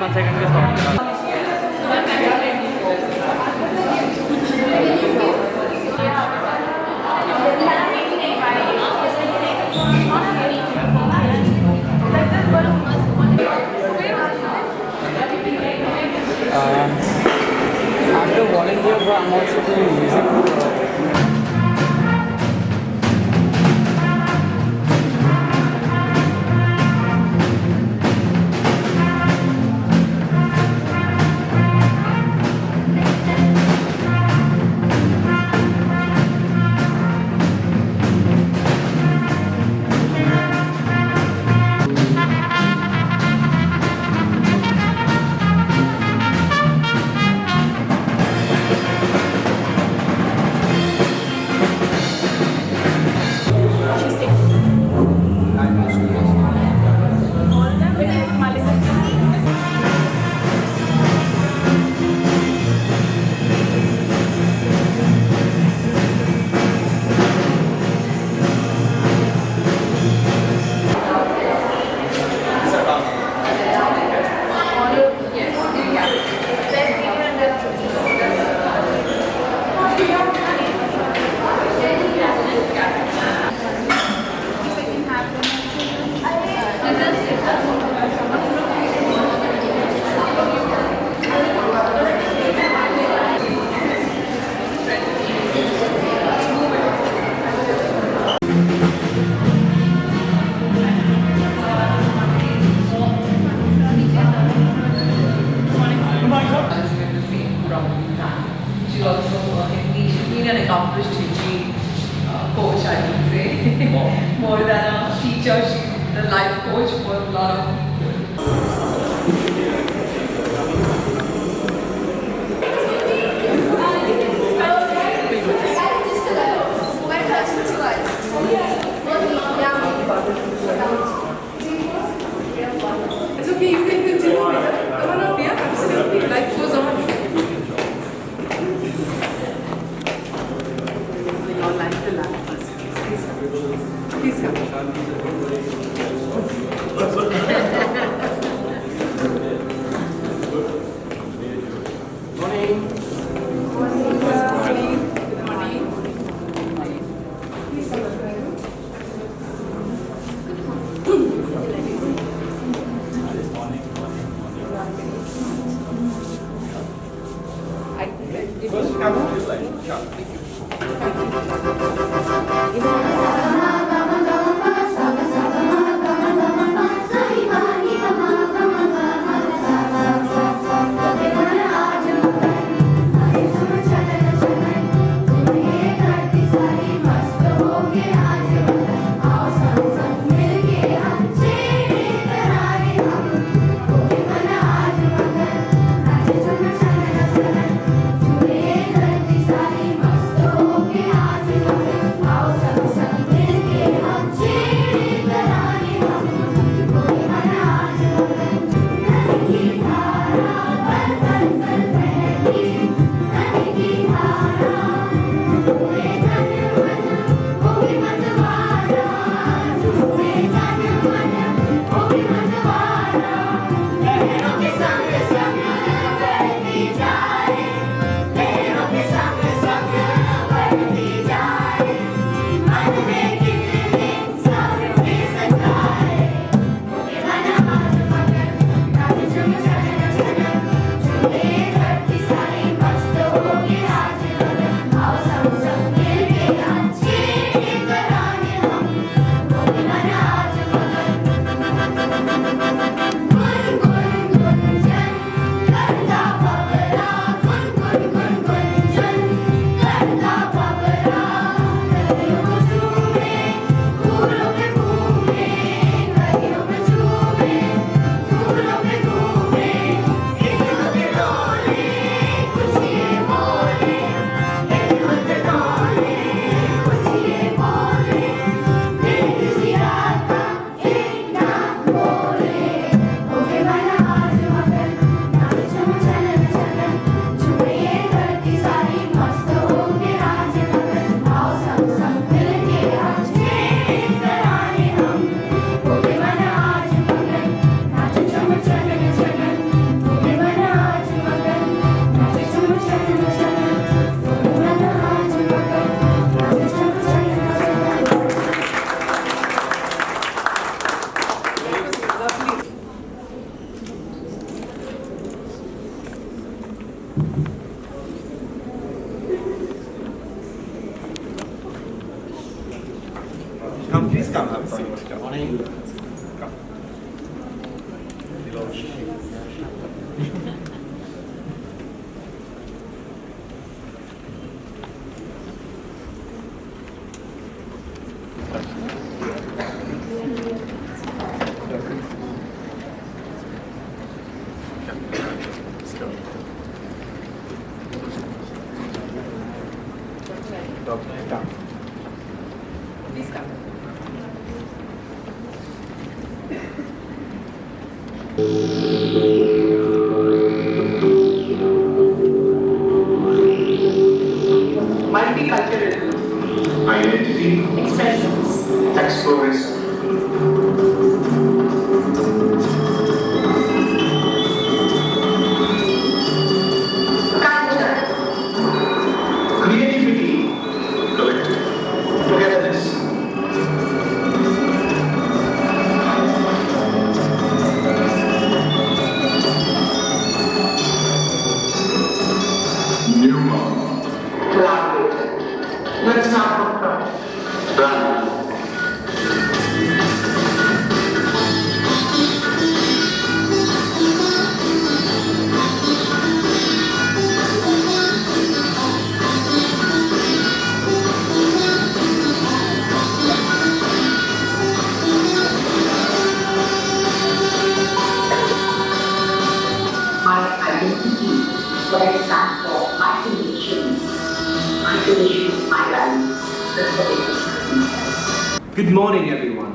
1 second के short I'm the volunteer, but I'm also doing music. She's also she's been an accomplished history coach, I would say. More than a teacher, she's the life coach for a lot of It's okay, you can continue. Come on up, yeah, absolutely. Life goes on. Your life to life first. Please come. Please come. Morning. Morning. Good morning. Please come. Boy Please come. Multiculturalism, identity, expressions, exploration. Culture, creativity, collective, togetherness. Nuance, collaborative. Let's not compromise. Brand. My identity, what I stand for, my convictions, my values. That's what it is. Good morning, everyone.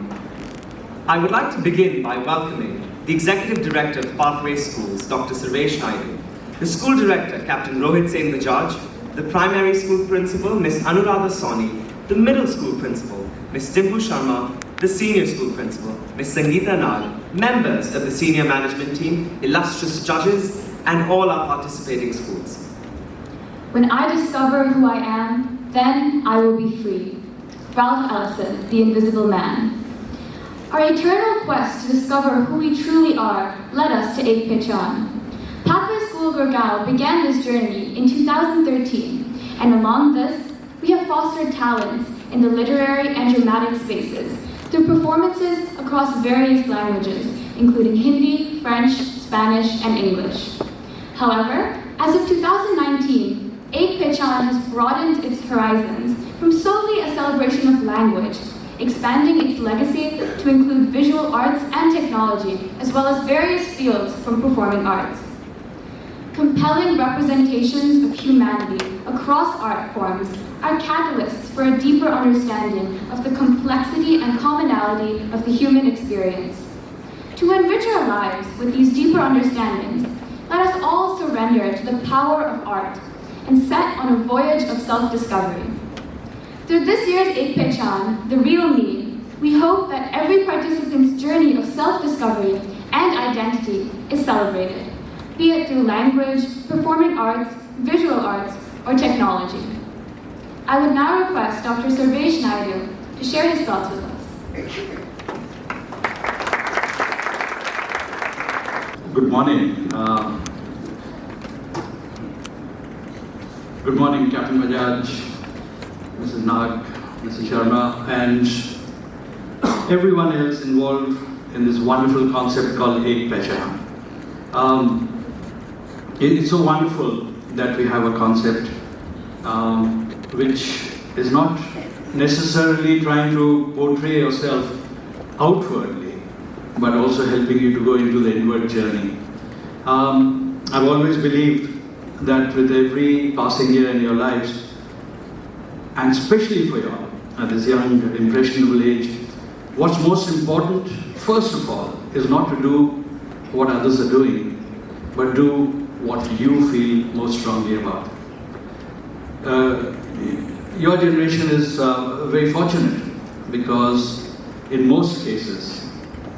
I would like to begin by welcoming the Executive Director of Pathway Schools, Dr. Sarvesh Naidu, the School Director, Captain Rohit Sen Bajaj, the Primary School Principal, Ms. Anuradha Soni, the Middle School Principal, Ms. Dimpu Sharma, the Senior School Principal, Ms. Sangeeta Nag, members of the Senior Management Team, illustrious judges, and all our participating schools. When I discover who I am, then I will be free. Ralph Ellison, The Invisible Man. Our eternal quest to discover who we truly are led us to Pehchaan. Pathway School Gurgaon began this journey in 2013, and along this, we have fostered talents in the literary and dramatic spaces through performances across various languages, including Hindi, French, Spanish, and English. However, as of 2019, Pehchaan has broadened its horizons from solely a celebration of language, expanding its legacy to include visual arts and technology, as well as various fields from performing arts. Compelling representations of humanity across art forms are catalysts for a deeper understanding of the complexity and commonality of the human experience. To enrich our lives with these deeper understandings, let us all surrender to the power of art and set on a voyage of self-discovery. Through this year's Pehchaan, The Real Me, we hope that every participant's journey of self-discovery and identity is celebrated, be it through language, performing arts, visual arts, or technology. I would now request Dr. Sarvesh Naidu to share his thoughts with us. Good morning. Good morning, Captain Bajaj, Mrs. Nag, Mrs. Sharma, and everyone else involved in this wonderful concept called Pehchaan. It's so wonderful that we have a concept which is not necessarily trying to portray yourself outwardly, but also helping you to go into the inward journey. I've always believed that with every passing year in your lives, and especially for you at this young, impressionable age, what's most important, first of all, is not to do what others are doing, but do what you feel most strongly about. Your generation is very fortunate because in most cases,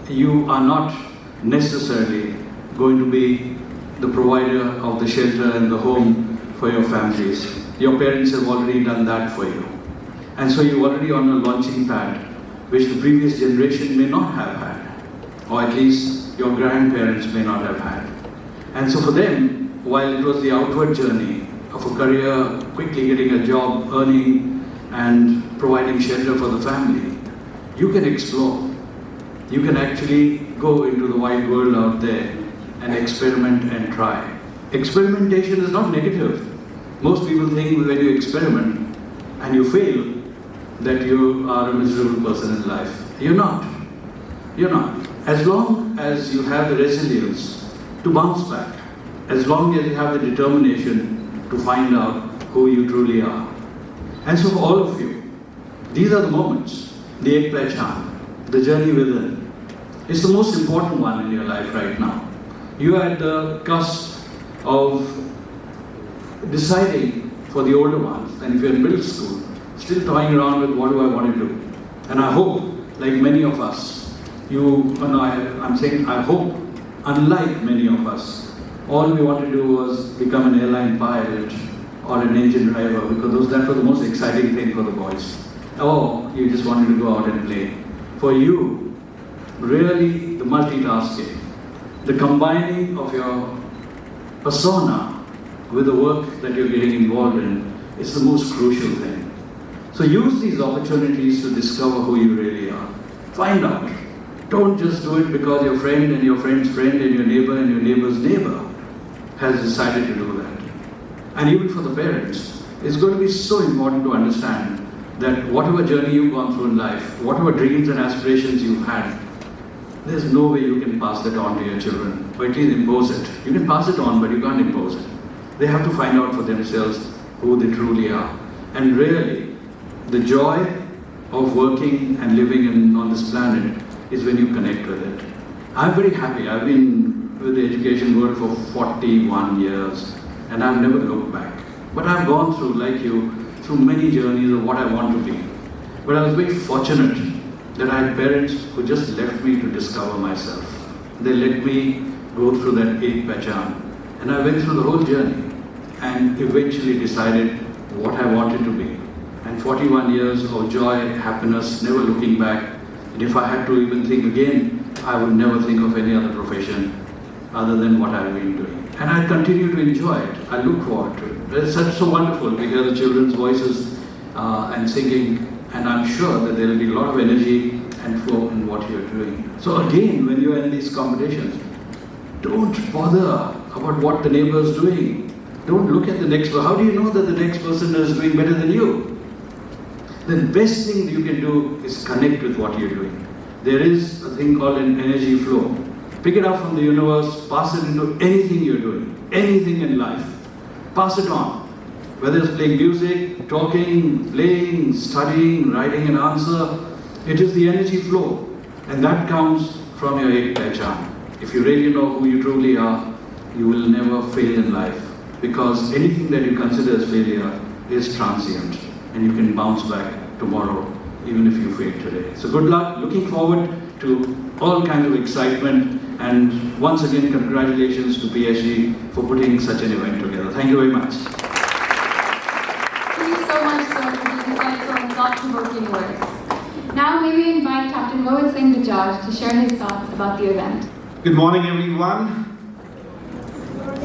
you are not necessarily going to be the provider of the shelter and the home for your families. Your parents have already done that for you. And so you're already on a launching pad, which the previous generation may not have had, or at least your grandparents may not have had. And so for them, while it was the outward journey of a career, quickly getting a job, earning, and providing shelter for the family, you can explore. You can actually go into the wide world out there and experiment and try. Experimentation is not negative. Most people think when you experiment and you fail, that you are a miserable person in life. You're not. You're not. As long as you have the resilience to bounce back, as long as you have the determination to find out who you truly are. And so for all of you, these are the moments, the Pehchaan, the journey within. It's the most important one in your life right now. You are at the cusp of deciding for the older ones, and if you're in middle school, still toying around with what do I want to do. And I hope, like many of us, I hope, unlike many of us, all we wanted to do was become an airline pilot or an engine driver, because that was the most exciting thing for the boys. Or you just wanted to go out and play. For you, really the multitasking, the combining of your persona with the work that you're getting involved in is the most crucial thing. So use these opportunities to discover who you really are. Find out. Don't just do it because your friend and your friend's friend and your neighbor's neighbor has decided to do that. And even for the parents, it's going to be so important to understand that whatever journey you've gone through in life, whatever dreams and aspirations you've had, there's no way you can pass that on to your children, or at least impose it. You can pass it on, but you can't impose it. They have to find out for themselves who they truly are. And really, the joy of working and living on this planet is when you connect with it. I'm very happy. I've been with the education world for 41 years, and I've never looked back. But I've gone through, like you, through many journeys of what I want to be. But I was very fortunate that I had parents who just left me to discover myself. They let me go through that Pehchaan, and I went through the whole journey and eventually decided what I wanted to be. And 41 years of joy, happiness, never looking back. And if I had to even think again, I would never think of any other profession other than what I've been doing. And I continue to enjoy it. I look forward to it. It's such so wonderful to hear the children's voices and singing. And I'm sure that there will be a lot of energy and flow in what you're doing. So again, when you're in these competitions, don't bother about what the neighbor is doing. Don't look at the next person. How do you know that the next person is doing better than you? The best thing you can do is connect with what you're doing. There is a thing called an energy flow. Pick it up from the universe, pass it into anything you're doing, anything in life. Pass it on. Whether it's playing music, talking, playing, studying, writing an answer, it is the energy flow. And that comes from your Pehchaan. If you really know who you truly are, you will never fail in life. Because anything that you consider as failure is transient. And you can bounce back tomorrow, even if you fail today. So good luck, looking forward to all kinds of excitement, and once again congratulations to PSG for putting such an event together. Thank you very much. Thank you so much, sir, for these insightful and thought-provoking words. Now may we invite Captain Rohit Singh Bajaj to share his thoughts about the event. Good morning, everyone.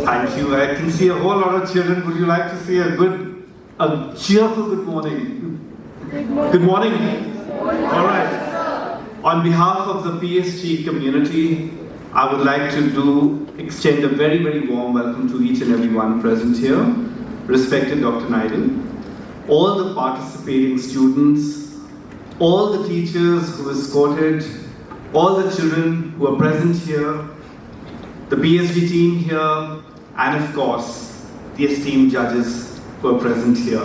Thank you. I can see a whole lot of children. Would you like to see a cheerful good morning? Good morning. All right. On behalf of the PSG community, I would like to extend a very, very warm welcome to each and every one present here. Respected Dr. Naidu, all the participating students, all the teachers who escorted, all the children who are present here, the PSG team here, and of course, the esteemed judges who are present here.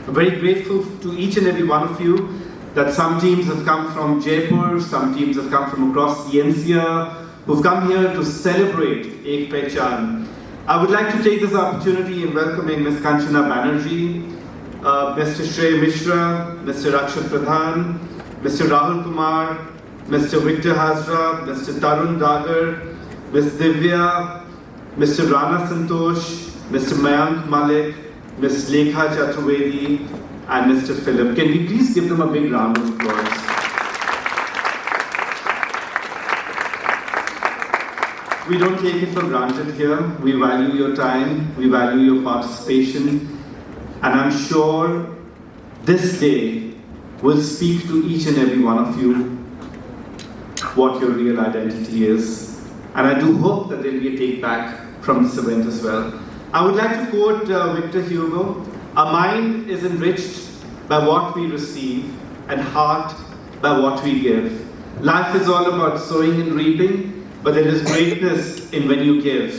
I'm very grateful to each and every one of you that some teams have come from Jaipur, some teams have come from across the NCR, who've come here to celebrate Pehchaan. I would like to take this opportunity in welcoming Ms. Kanchana Banerjee, Mr. Shrey Mishra, Mr. Rakshat Pradhan, Mr. Rahul Kumar, Mr. Victor Hazra, Mr. Tarun Dagar, Ms. Divya, Mr. Rana Santosh, Mr. Mayank Malik, Ms. Lekha Chaturvedi, and Mr. Philip. Can we please give them a big round of applause? We don't take it for granted here. We value your time, we value your participation, and I'm sure this day will speak to each and every one of you what your real identity is and I do hope that there will be a take back from this event as well. I would like to quote Victor Hugo, "Our mind is enriched by what we receive, and heart by what we give. Life is all about sowing and reaping, but there is greatness in when you give."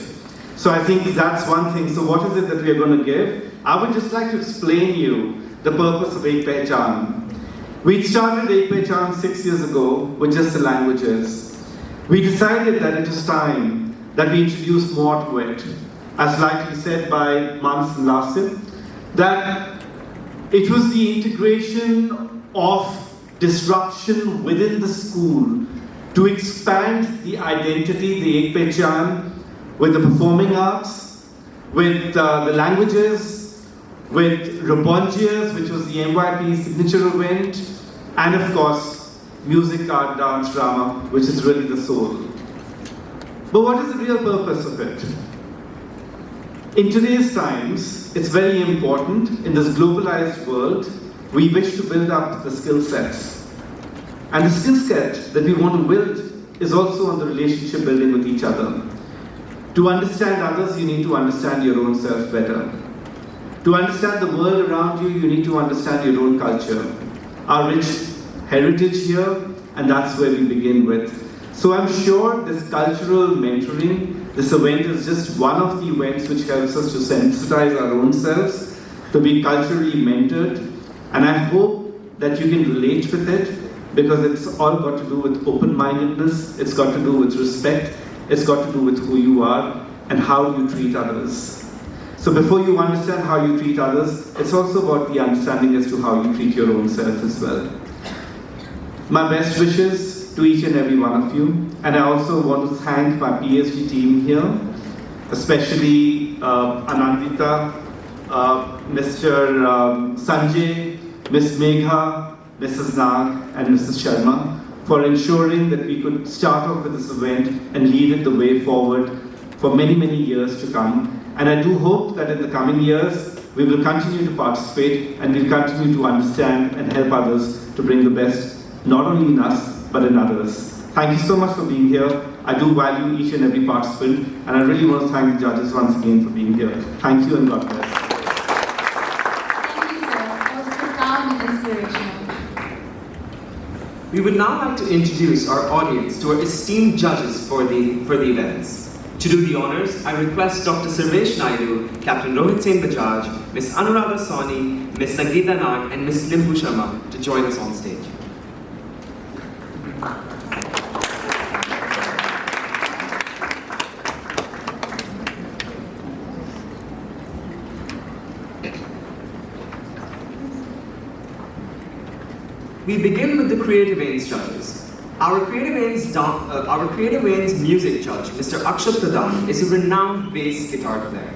So I think that's one thing. So what is it that we are going to give? I would just like to explain you the purpose of Pehchaan. We started Pehchaan 6 years ago with just the languages. We decided that it is time that we introduce more to it. As likely said by Manas and Lasit, that it was the integration of disruption within the school to expand the identity, the Pehchaan, with the performing arts, with the languages, with Rabongias, which was the MYP signature event, and of course, music, art, dance, drama, which is really the soul. But what is the real purpose of it? In today's times, it's very important, in this globalized world, we wish to build up the skill sets. And the skill set that we want to build is also on the relationship building with each other. To understand others, you need to understand your own self better. To understand the world around you, you need to understand your own culture. Our rich heritage here, and that's where we begin with. So I'm sure this cultural mentoring, this event is just one of the events which helps us to sensitize our own selves, to be culturally mentored, and I hope that you can relate with it, because it's all got to do with open-mindedness, it's got to do with respect, it's got to do with who you are and how you treat others. So before you understand how you treat others, it's also about the understanding as to how you treat your own self as well. My best wishes to each and every one of you, and I also want to thank my PSG team here, especially Anandita, Mr. Sanjay, Ms. Megha, Mrs. Nag, and Mrs. Sharma, for ensuring that we could start off with this event and lead it the way forward for many, many years to come. And I do hope that in the coming years, we will continue to participate and we'll continue to understand and help others to bring the best, not only in us, but in others. Thank you so much for being here. I do value each and every participant, and I really want to thank the judges once again for being here. Thank you and God bless. Thank you, sir. That was profound and inspirational. We would now like to introduce our audience to our esteemed judges for the events. To do the honors, I request Dr. Sarvesh Naidu, Captain Rohit Sen Bajaj, Ms. Anuradha Soni, Ms. Sangeeta Nag, and Ms. Limbu Sharma to join us on stage. We begin with the Creative Ains judges. Our Creative Ains music judge, Mr. Akshat Pradhan, is a renowned bass guitar player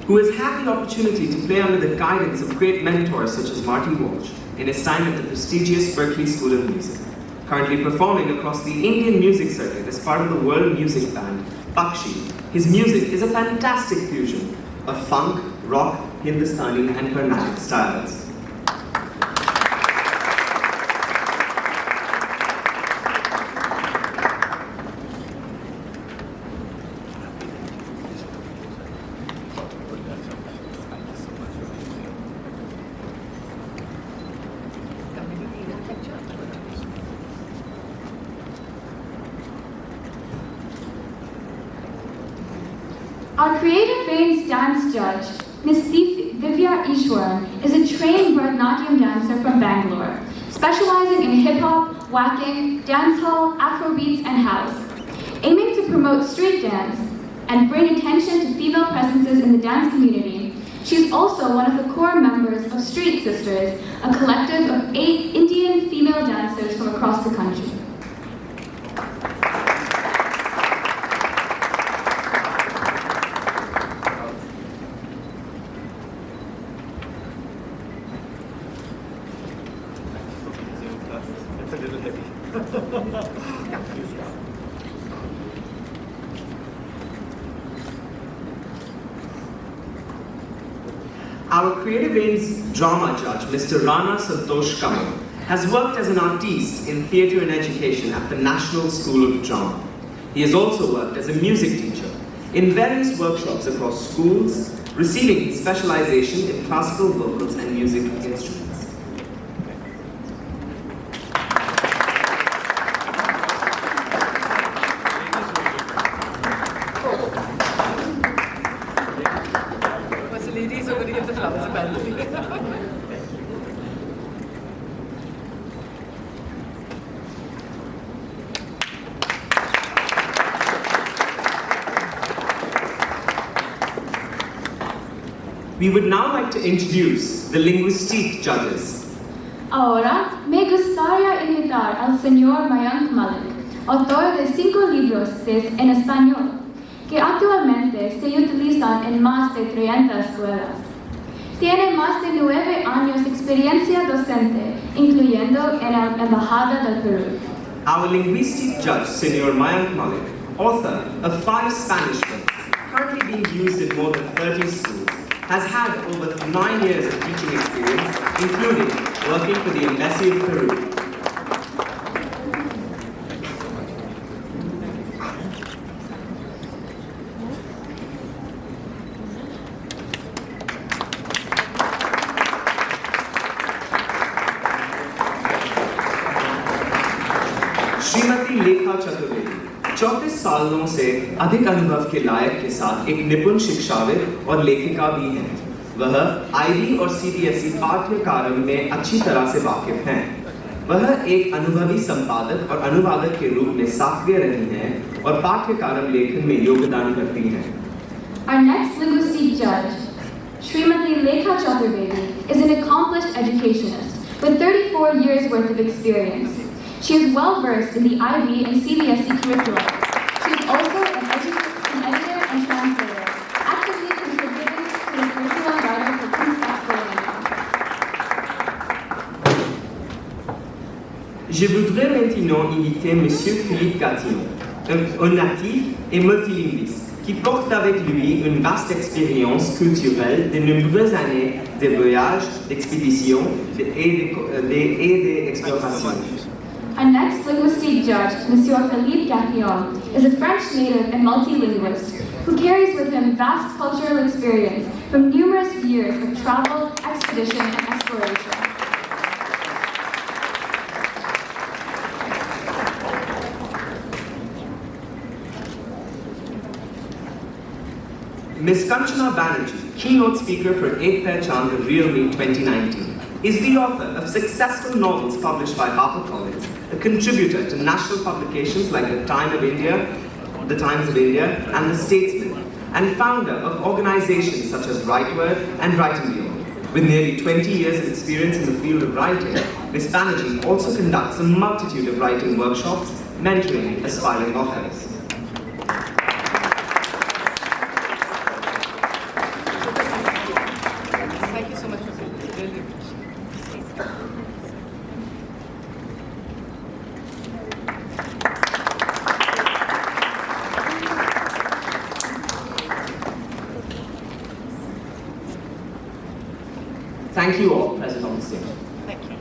who has had the opportunity to play under the guidance of great mentors such as Marty Walsh in his time at the prestigious Berklee School of Music. Currently performing across the Indian music circuit as part of the world music band Pakshi, his music is a fantastic fusion of funk, rock, Hindustani, and Carnatic styles. Our Creative Ains dance judge, Ms. Divya Ishwaran, is a trained Bharatanatyam dancer from Bangalore, specializing in hip-hop, whacking, dancehall, Afrobeats, and house. Aiming to promote street dance and bring attention to female presences in the dance community, she is also one of the core members of Street Sisters, a collective of 8 Indian female dancers from across the country. Our Creative Ains drama judge, Mr. Rana Santosh Kamal, has worked as an artiste in theatre and education at the National School of Drama. He has also worked as a music teacher in various workshops across schools, receiving his specialization in classical vocals and music instruments. Ladies are going to give the flowers apparently. We would now like to introduce the linguistic judges. Ahora me gustaría invitar al señor Mayank Malik, autor de 5 libros en español, que actualmente se utilizan en más de 30 escuelas. Tiene más de 9 años de experiencia docente, incluyendo en la Embajada del Perú. Our linguistic judge, Señor Mayank Malik, author of 5 Spanish books, currently being used in more than 30 schools, has had over 9 years of teaching experience, including working for the Embassy of Peru. Shrimati लेखा चतुर्वेदी 34 सालों से अधिक अनुभव के लायक के साथ एक निपुण शिक्षाविद और लेखिका भी हैं। वह आईबी और सीबीएसई पाठ्यक्रम में अच्छी तरह से वाकिफ हैं। वह एक अनुभवी संपादक और अनुवादक के रूप में सक्रिय रही हैं और पाठ्यक्रम लेखन में योगदान करती हैं। Our next linguistic judge, Srimati Lekha Chaturvedi, is an accomplished educationist with 34 years worth of experience. She is well versed in the IB and CBSE curriculum. She is also an editor and translator, actively contributing to the curriculum writer for Prince Esperanto. Je voudrais maintenant inviter M. Philippe Gatillon, un natif et multilinguiste, qui porte avec lui une vaste expérience culturelle de nombreuses années de voyages, d'expéditions et d'explorations. Our next linguistic judge, Monsieur Philippe Gatillon, is a French native and multilinguist who carries with him vast cultural experience from numerous years of travel, expedition, and exploration. Ms. Kanchana Banerjee, keynote speaker for Pehchaan, The Real Me 2019, is the author of successful novels published by HarperCollins, a contributor to national publications like The Times of India, and The Statesman, and founder of organizations such as Writeword and Writing Beyond. With nearly 20 years of experience in the field of writing, Ms. Banerjee also conducts a multitude of writing workshops, mentoring aspiring authors. Thank you so much for being really Thank you all present on the stage. Thank you.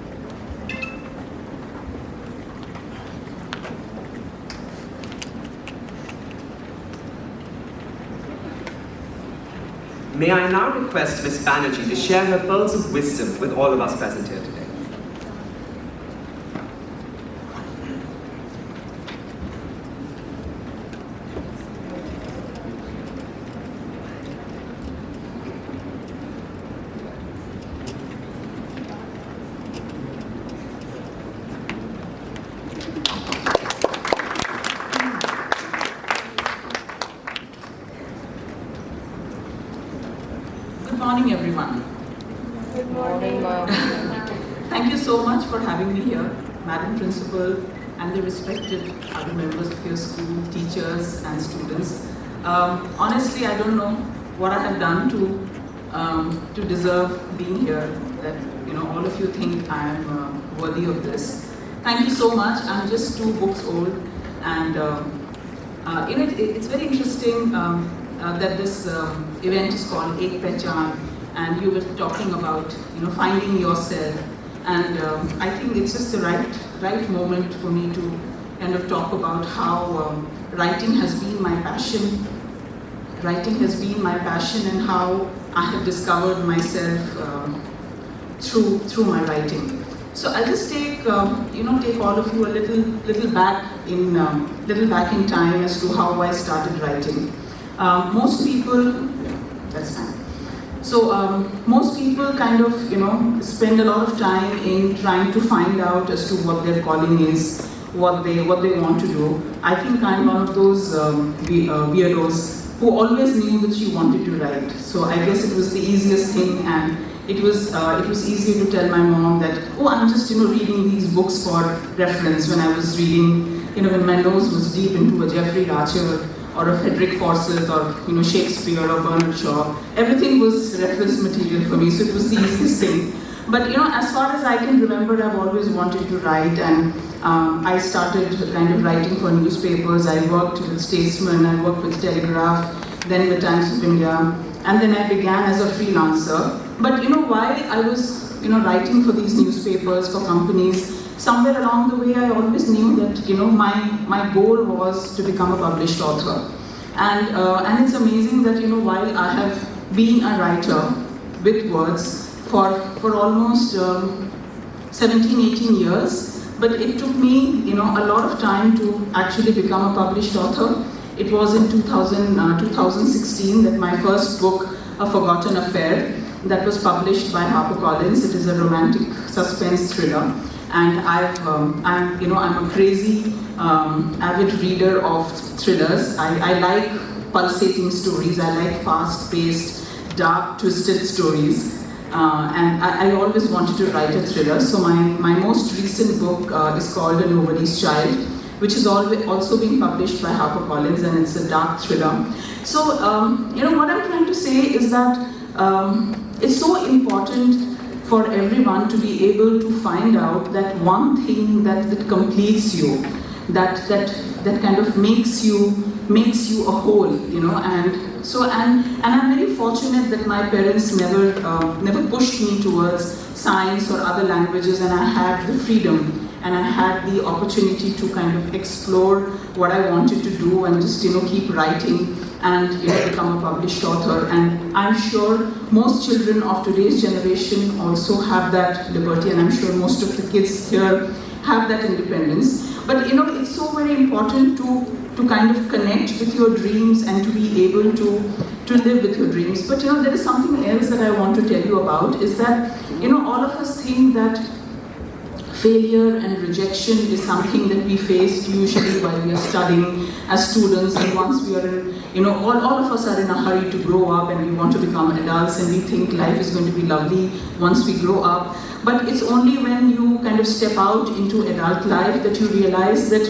May I now request Ms. Banerjee to share her pearls of wisdom with all of us present here today. Good morning, everyone. Good morning, ma'am. Thank you so much for having me here, Madam Principal, and the respected other members of your school, teachers and students. Honestly, I don't know what I have done to deserve being here. That all of you think I am worthy of this. Thank you so much. I'm just 2 books old, and it's very interesting. That this event is called Pehchaan, and you were talking about finding yourself, and I think it's just the right moment for me to kind of talk about how writing has been my passion. Writing has been my passion, and how I have discovered myself through my writing. So I'll just take take all of you a little back in time as to how I started writing. Most people, that's fine. So most people kind of spend a lot of time in trying to find out as to what their calling is, what they want to do. I think I'm one of those weirdos who always knew that she wanted to write. So I guess it was the easiest thing, and it was easier to tell my mom that, oh, I'm just reading these books for reference. When I was reading, when my nose was deep into a Geoffrey Archer or a Frederick Forsyth or Shakespeare or Bernard Shaw, everything was reference material for me. So it was the easiest thing. But as far as I can remember, I've always wanted to write, and I started kind of writing for newspapers. I worked with Statesman, I worked with Telegraph, then the Times of India, and then I began as a freelancer. But while I was writing for these newspapers, for companies, somewhere along the way I always knew that my goal was to become a published author. And it's amazing that while I have been a writer with words for almost 17-18 years, but it took me a lot of time to actually become a published author. It was in 2016 that my first book, A Forgotten Affair, that was published by HarperCollins. It is a romantic suspense thriller, and I'm a crazy avid reader of thrillers. I like pulsating stories. I like fast-paced, dark, twisted stories. And I always wanted to write a thriller. So my most recent book is called A Nobody's Child, which is also being published by HarperCollins, and it's a dark thriller. So what I'm trying to say is that it's so important for everyone to be able to find out that one thing that completes you, that kind of makes you a whole, and so and I'm very fortunate that my parents never pushed me towards science or other languages, and I had the freedom and I had the opportunity to kind of explore what I wanted to do and just keep writing and become a published author. And I'm sure most children of today's generation also have that liberty, and I'm sure most of the kids here have that independence. But it's so very important to kind of connect with your dreams and to be able to live with your dreams. But there is something else that I want to tell you about, is that all of us think that failure and rejection is something that we face usually while we are studying as students, and once we are in, all of us are in a hurry to grow up and we want to become adults, and we think life is going to be lovely once we grow up. But it's only when you kind of step out into adult life that you realize that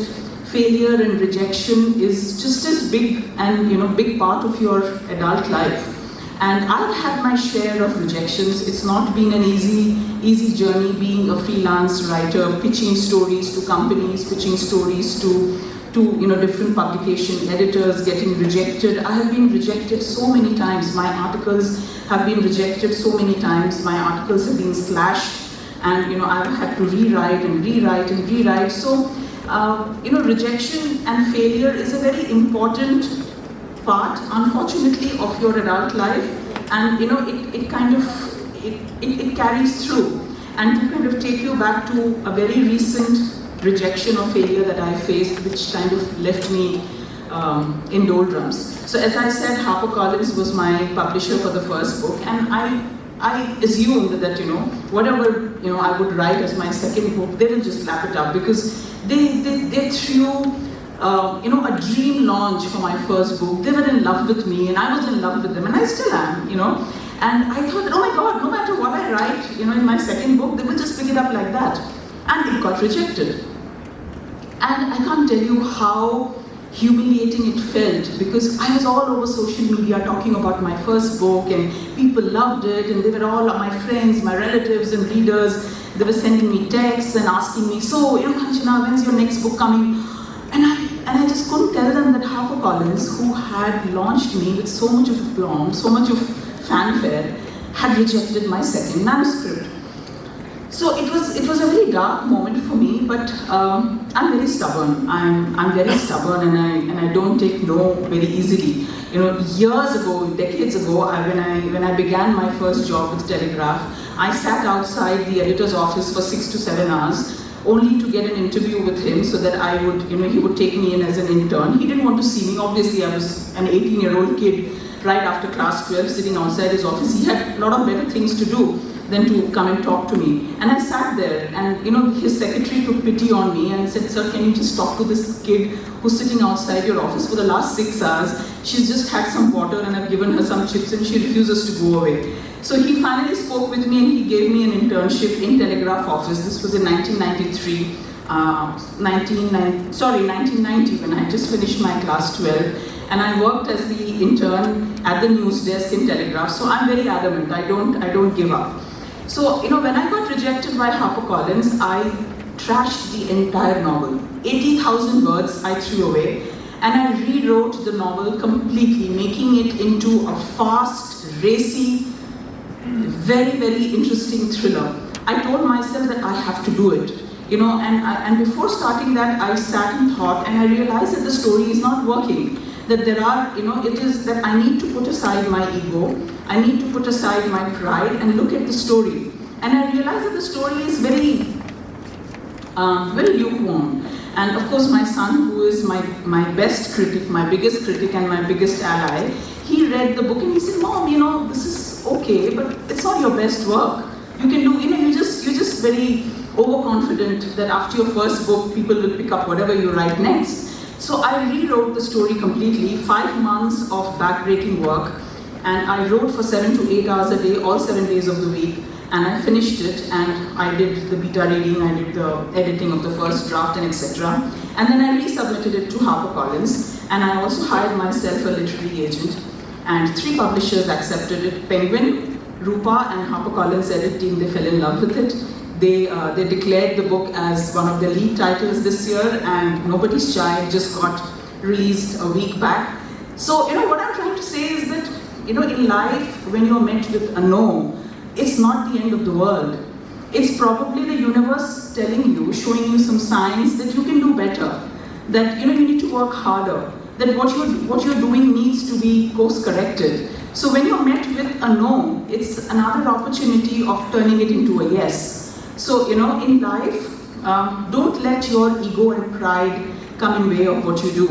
failure and rejection is just as big and big part of your adult life. And I've had my share of rejections. It's not been an easy journey being a freelance writer, pitching stories to companies, pitching stories to different publication editors, getting rejected. I have been rejected so many times. My articles have been rejected so many times. My articles have been slashed, and I've had to rewrite and rewrite and rewrite. So rejection and failure is a very important part, unfortunately, of your adult life, and it carries through. And to kind of take you back to a very recent rejection or failure that I faced, which kind of left me in doldrums. So as I said, HarperCollins was my publisher for the first book, and I assumed that whatever I would write as my second book, they will just lap it up, because they threw a dream launch for my first book. They were in love with me, and I was in love with them, and I still am, And I thought that, oh my God, no matter what I write, in my second book, they will just pick it up like that. And it got rejected. And I can't tell you how humiliating it felt, because I was all over social media talking about my first book, and people loved it, and they were all my friends, my relatives and readers. They were sending me texts and asking me, so, Kanchana, when's your next book coming? And I just couldn't tell them that HarperCollins, who had launched me with so much of aplomb, so much of fanfare, had rejected my second manuscript. So it was a very dark moment for me, but I'm very stubborn. I'm very stubborn, and I don't take no very easily. You know, years ago, decades ago, when I began my first job with Telegraph, I sat outside the editor's office for 6 to 7 hours, only to get an interview with him so that I would, he would take me in as an intern. He didn't want to see me. Obviously, I was an 18-year-old kid right after class 12 sitting outside his office. He had a lot of better things to do than to come and talk to me. And I sat there, and his secretary took pity on me and said, "Sir, can you just talk to this kid who's sitting outside your office for the last 6 hours? She's just had some water and I've given her some chips and she refuses to go away." So he finally spoke with me and he gave me an internship in Telegraph office. This was in 1993, 1990, when I just finished my class 12. And I worked as the intern at the news desk in Telegraph. So I'm very adamant, I don't give up. So, when I got rejected by HarperCollins, I trashed the entire novel. 80,000 words I threw away, and I rewrote the novel completely, making it into a fast, racy, very, very interesting thriller. I told myself that I have to do it. And before starting that, I sat and thought, and I realized that the story is not working. That there are, it is that I need to put aside my ego, I need to put aside my pride and look at the story. And I realized that the story is very, very lukewarm. And of course my son, who is my best critic, my biggest critic and my biggest ally, he read the book and he said, "Mom, this is okay, but it's not your best work. You can do, you're just very overconfident that after your first book, people will pick up whatever you write next." So I rewrote the story completely, 5 months of backbreaking work, and I wrote for 7 to 8 hours a day, all 7 days of the week, and I finished it, and I did the beta reading, I did the editing of the first draft, and etc. And then I resubmitted it to HarperCollins, and I also hired myself a literary agent, and 3 publishers accepted it: Penguin, Rupa, and HarperCollins edit team. They fell in love with it. They declared the book as one of the lead titles this year, and Nobody's Child just got released a week back. So, what I'm trying to say is that, in life, when you're met with a no, it's not the end of the world. It's probably the universe telling you, showing you some signs that you can do better, that, you need to work harder, that what you're doing needs to be course-corrected. So when you're met with a no, it's another opportunity of turning it into a yes. So, in life, don't let your ego and pride come in way of what you do.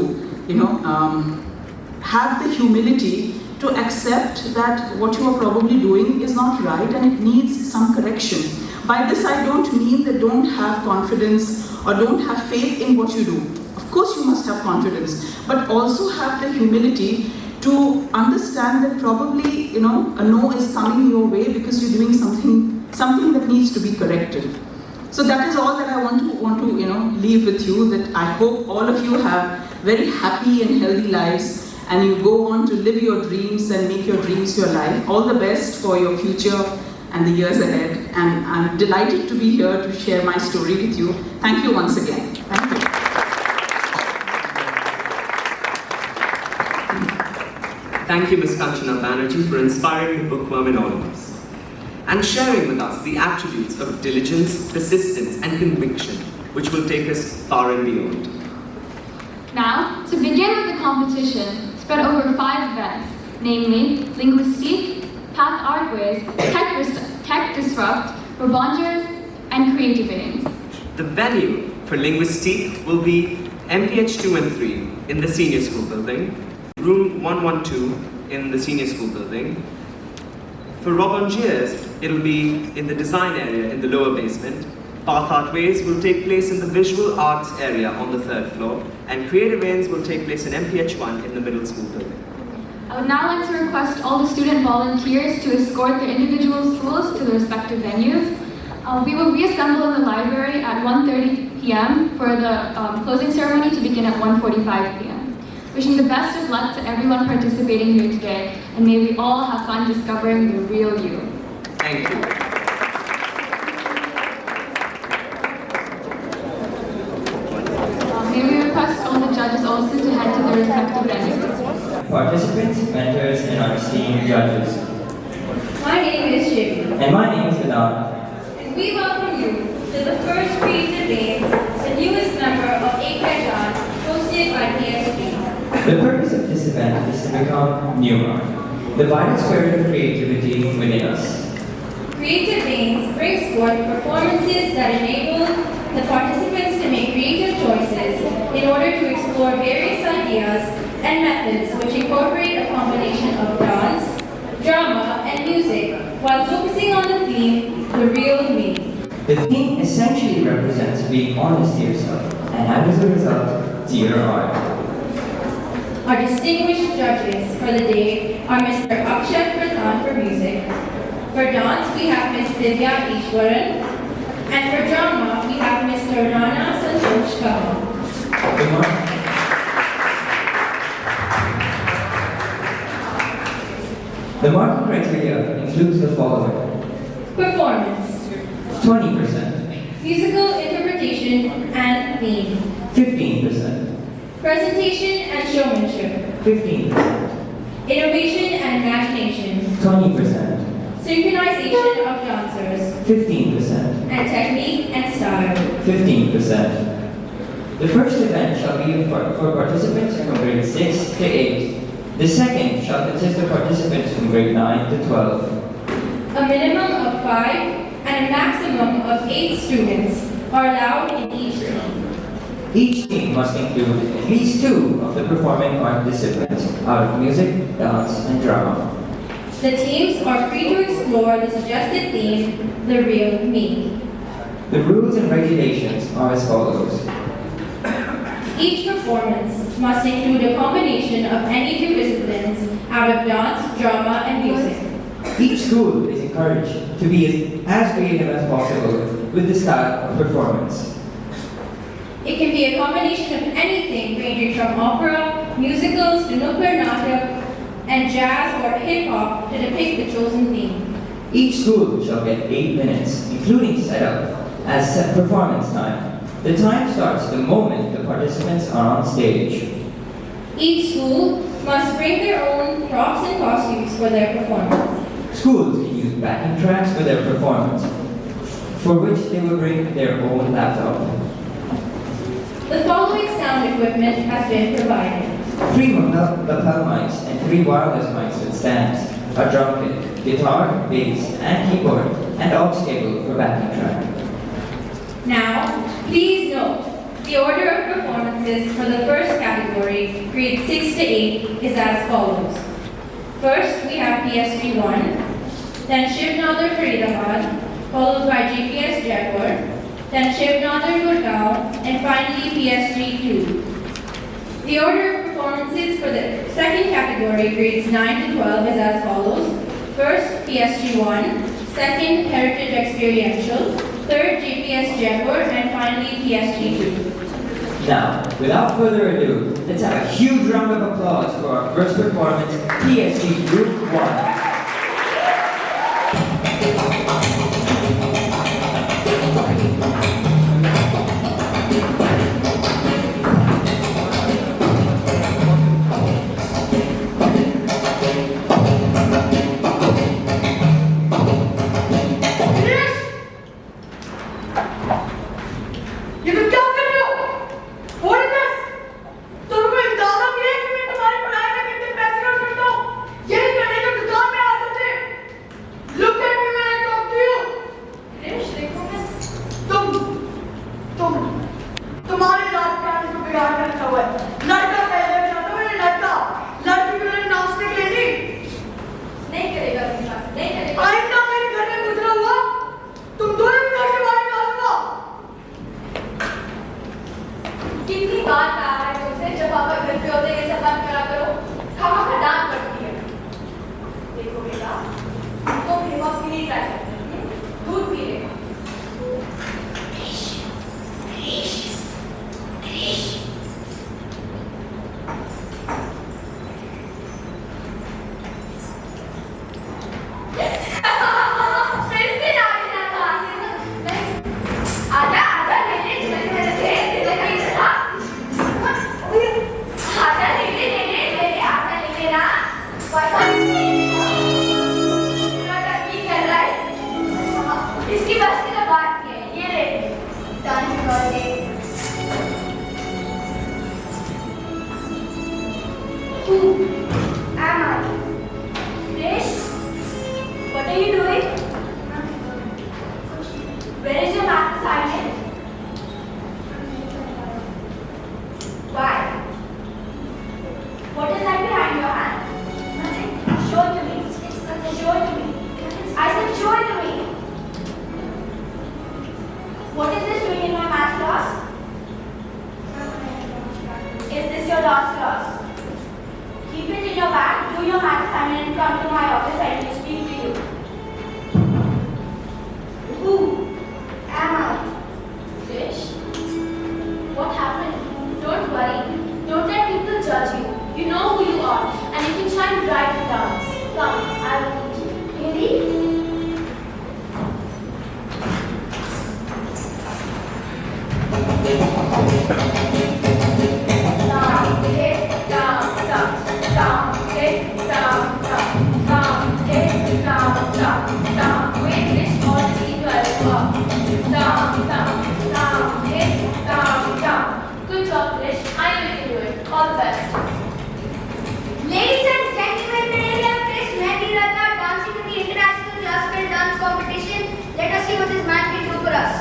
Have the humility to accept that what you are probably doing is not right and it needs some correction. By this, I don't mean that don't have confidence or don't have faith in what you do. Of course, you must have confidence, but also have the humility to understand that probably, a no is coming your way because you're doing something that needs to be corrected. So that is all that I want to leave with you, that I hope all of you have very happy and healthy lives, and you go on to live your dreams and make your dreams your life. All the best for your future and the years ahead. And I'm delighted to be here to share my story with you. Thank you once again. Thank you. Thank you, Ms. Kanchana Banerjee, for inspiring the bookworm in all of us and sharing with us the attributes of diligence, persistence, and conviction, which will take us far and beyond. Now, to begin with the competition, spread over 5 events, namely Linguistique, Path Artways, Tech Disrupt, Rebongers, and Creative Aims. The venue for Linguistique will be MPH 2 and 3 in the Senior School Building, Room 112 in the Senior School Building. For Rebongers, it'll be in the design area in the lower basement. Path Artways will take place in the visual arts area on the 3rd floor, and Creative Aims will take place in MPH 1 in the middle school building. I would now like to request all the student volunteers to escort their individual schools to their respective venues. We will reassemble in the library at 1:30 p.m. for the closing ceremony to begin at 1:45 p.m. Wishing the best of luck to everyone participating here today, and may we all have fun discovering the real you. Thank you. May we request all the judges also to head to their respective venues. Participants, mentors, and our esteemed judges. My name is Jamie. And my name is Vidal. And we welcome you to the first Creative Days, the newest member of Pehchaan, hosted by PSG. The purpose of this event is to become newer, the vital spirit of creativity within us. Creative Days brings forth performances that enable the participants to make creative choices in order to explore various ideas and methods which incorporate a combination of dance, drama, and music, while focusing on the theme, the real me. The theme essentially represents being honest to yourself, and as a result, to your art. Our distinguished judges for the day are Mr. Akshat Pradhan for music. For dance, we have Ms. Divya Ishwaran. And for drama, we have Mr. Rana Santosh Kamal. Good morning. The marking criteria includes the following. Performance. 20%. Musical interpretation and theme. 15%. Presentation and showmanship. 15%. Innovation and imagination. 20%. Synchronization of dancers. 15%. And technique and style. 15%. The first event shall be for participants from grade 6 to 8. The second shall consist of participants from grade 9 to 12. A minimum of 5 and a maximum of 8 students are allowed in each team. Each team must include at least 2 of the performing art disciplines out of music, dance, and drama. The teams are free to explore the suggested theme, the real me. The rules and regulations are as follows. Each performance must include a combination of any 2 disciplines out of dance, drama, and music. Each school is encouraged to be as creative as possible with the style of performance. It can be a combination of anything ranging from opera, musicals, to nukkad natak, and jazz or hip-hop to depict the chosen theme. Each school shall get 8 minutes, including setup, as set performance time. The time starts the moment the participants are on stage. Each school must bring their own props and costumes for their performance. Schools can use backing tracks for their performance, for which they will bring their own laptop. The following sound equipment has been provided. 3 lapel mics and 3 wireless mics with stands, a drum kit, guitar, bass, and keyboard, and aux cable for backing track. Now, please note, the order of performances for the first category, grades 6 to 8, is as follows. First, we have PSG 1, then Shiv Nadar Faridabad, followed by GPS Jaipur, then Shiv Nadar Gurgaon, and finally PSG 2. The order of performances for the second category, grades 9 to 12, is as follows. First, PSG 1, second, Heritage Experiential, third, GPS Jaipur, and finally PSG 2. Now, without further ado, let's have a huge round of applause for our first performance, PSG Group 1. इसकी बस की come to my office, I need to speak to you. Who am I? Fish? What happened? Don't worry. Don't let people judge you. You know who you are, and you can shine bright and dance. Come, I will teach you. Really? Good job, Krish. I know you can do it. All the best. Ladies and gentlemen, my name is Krish Mehdi, dancing in the International Classical Dance Competition. Let us see what this man can do for us.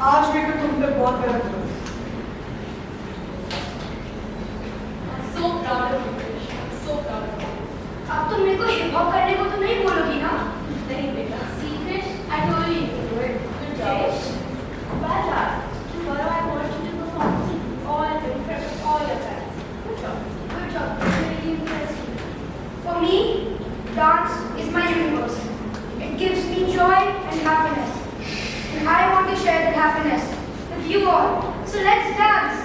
आज मेरे को तुम पे बहुत गर्व है। I'm so proud of you, Krish. I'm so proud of you. अब तुम मेरे को हिप हॉप करने को तो नहीं बोलोगी ना? नहीं बेटा. See, Krish, I told you you can do it. Good job. Krish, well done. Tomorrow I want you to perform in front of all your friends. Good job. Good job. Really impressive. For me, dance is my universe. It gives me joy and happiness. And I want to share that happiness with you all. So let's dance.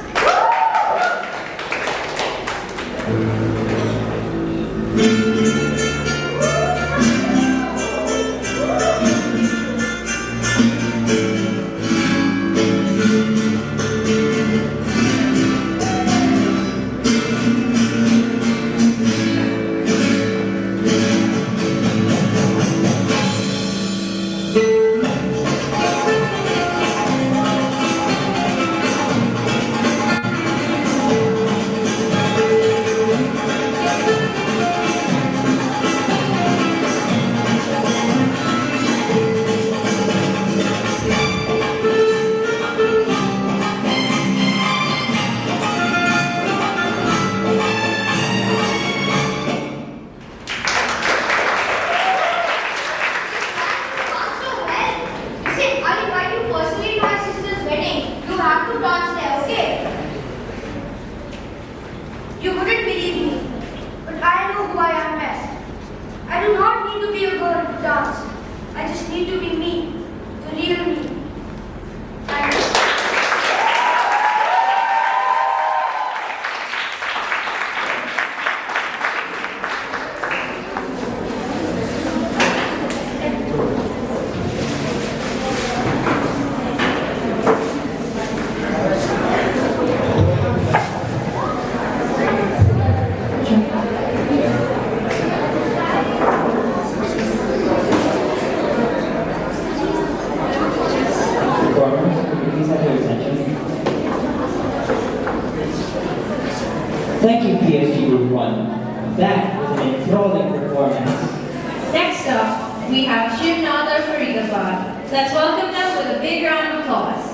You wouldn't believe me, but I know who I am best. I do not need to be a girl to dance. I just need to be me, the real me. Thank you. Thank you, PSG Group 1. That was an enthralling performance. Next up, we have Shivnadar Faridabad. Let's welcome them with a big round of applause.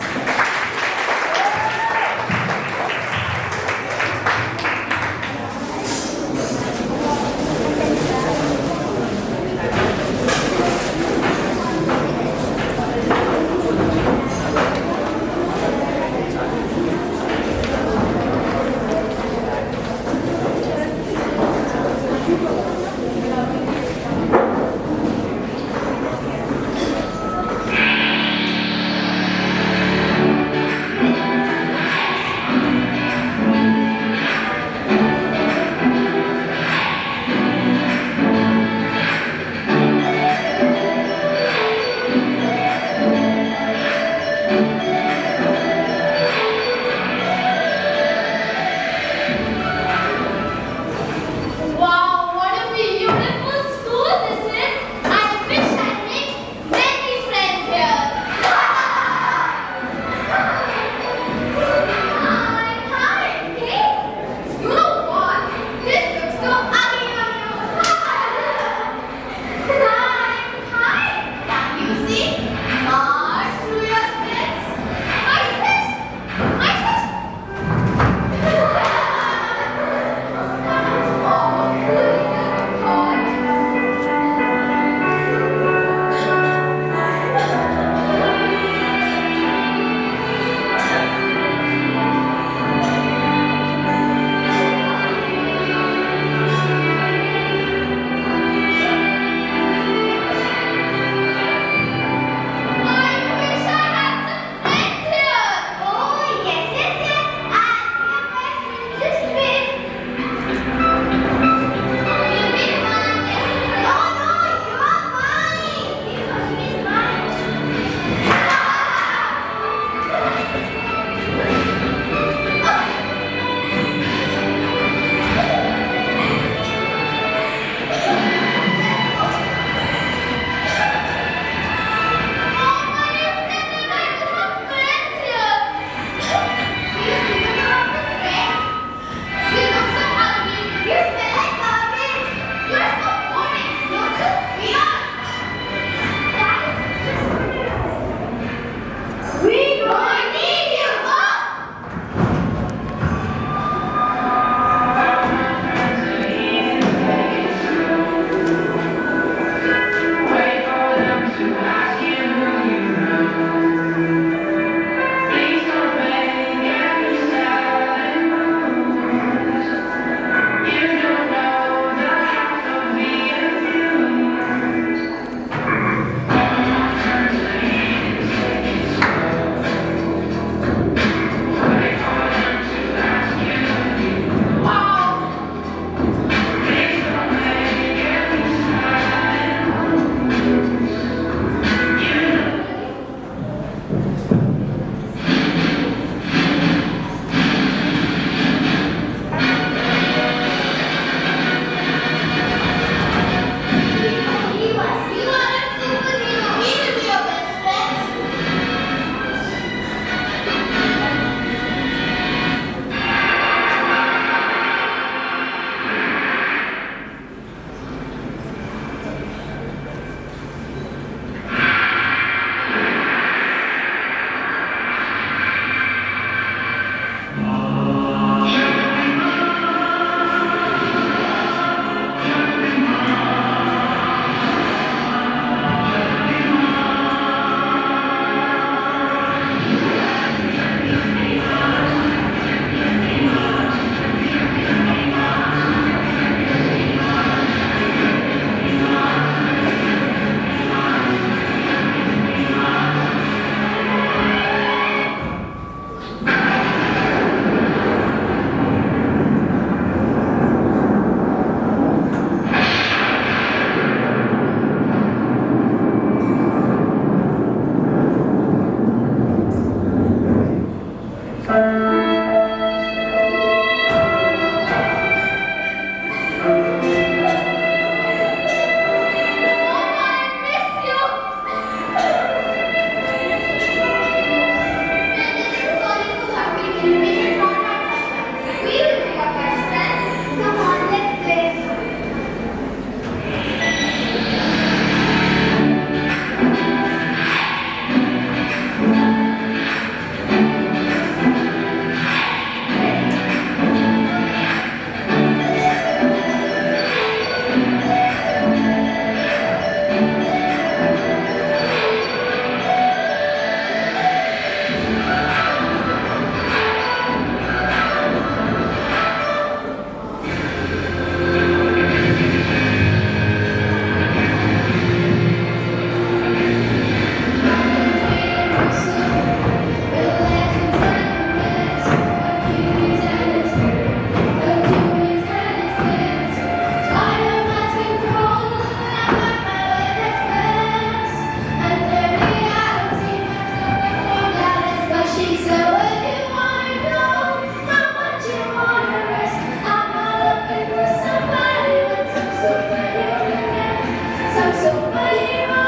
some superhero,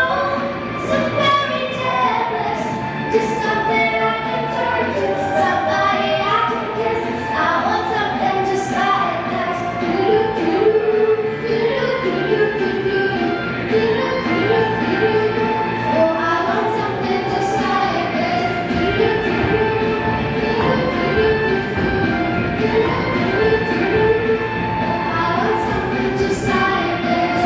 some fairy tale, just something I can turn to, somebody I can kiss. I want something just like this. Oh, I want something just like this. I want something just like this.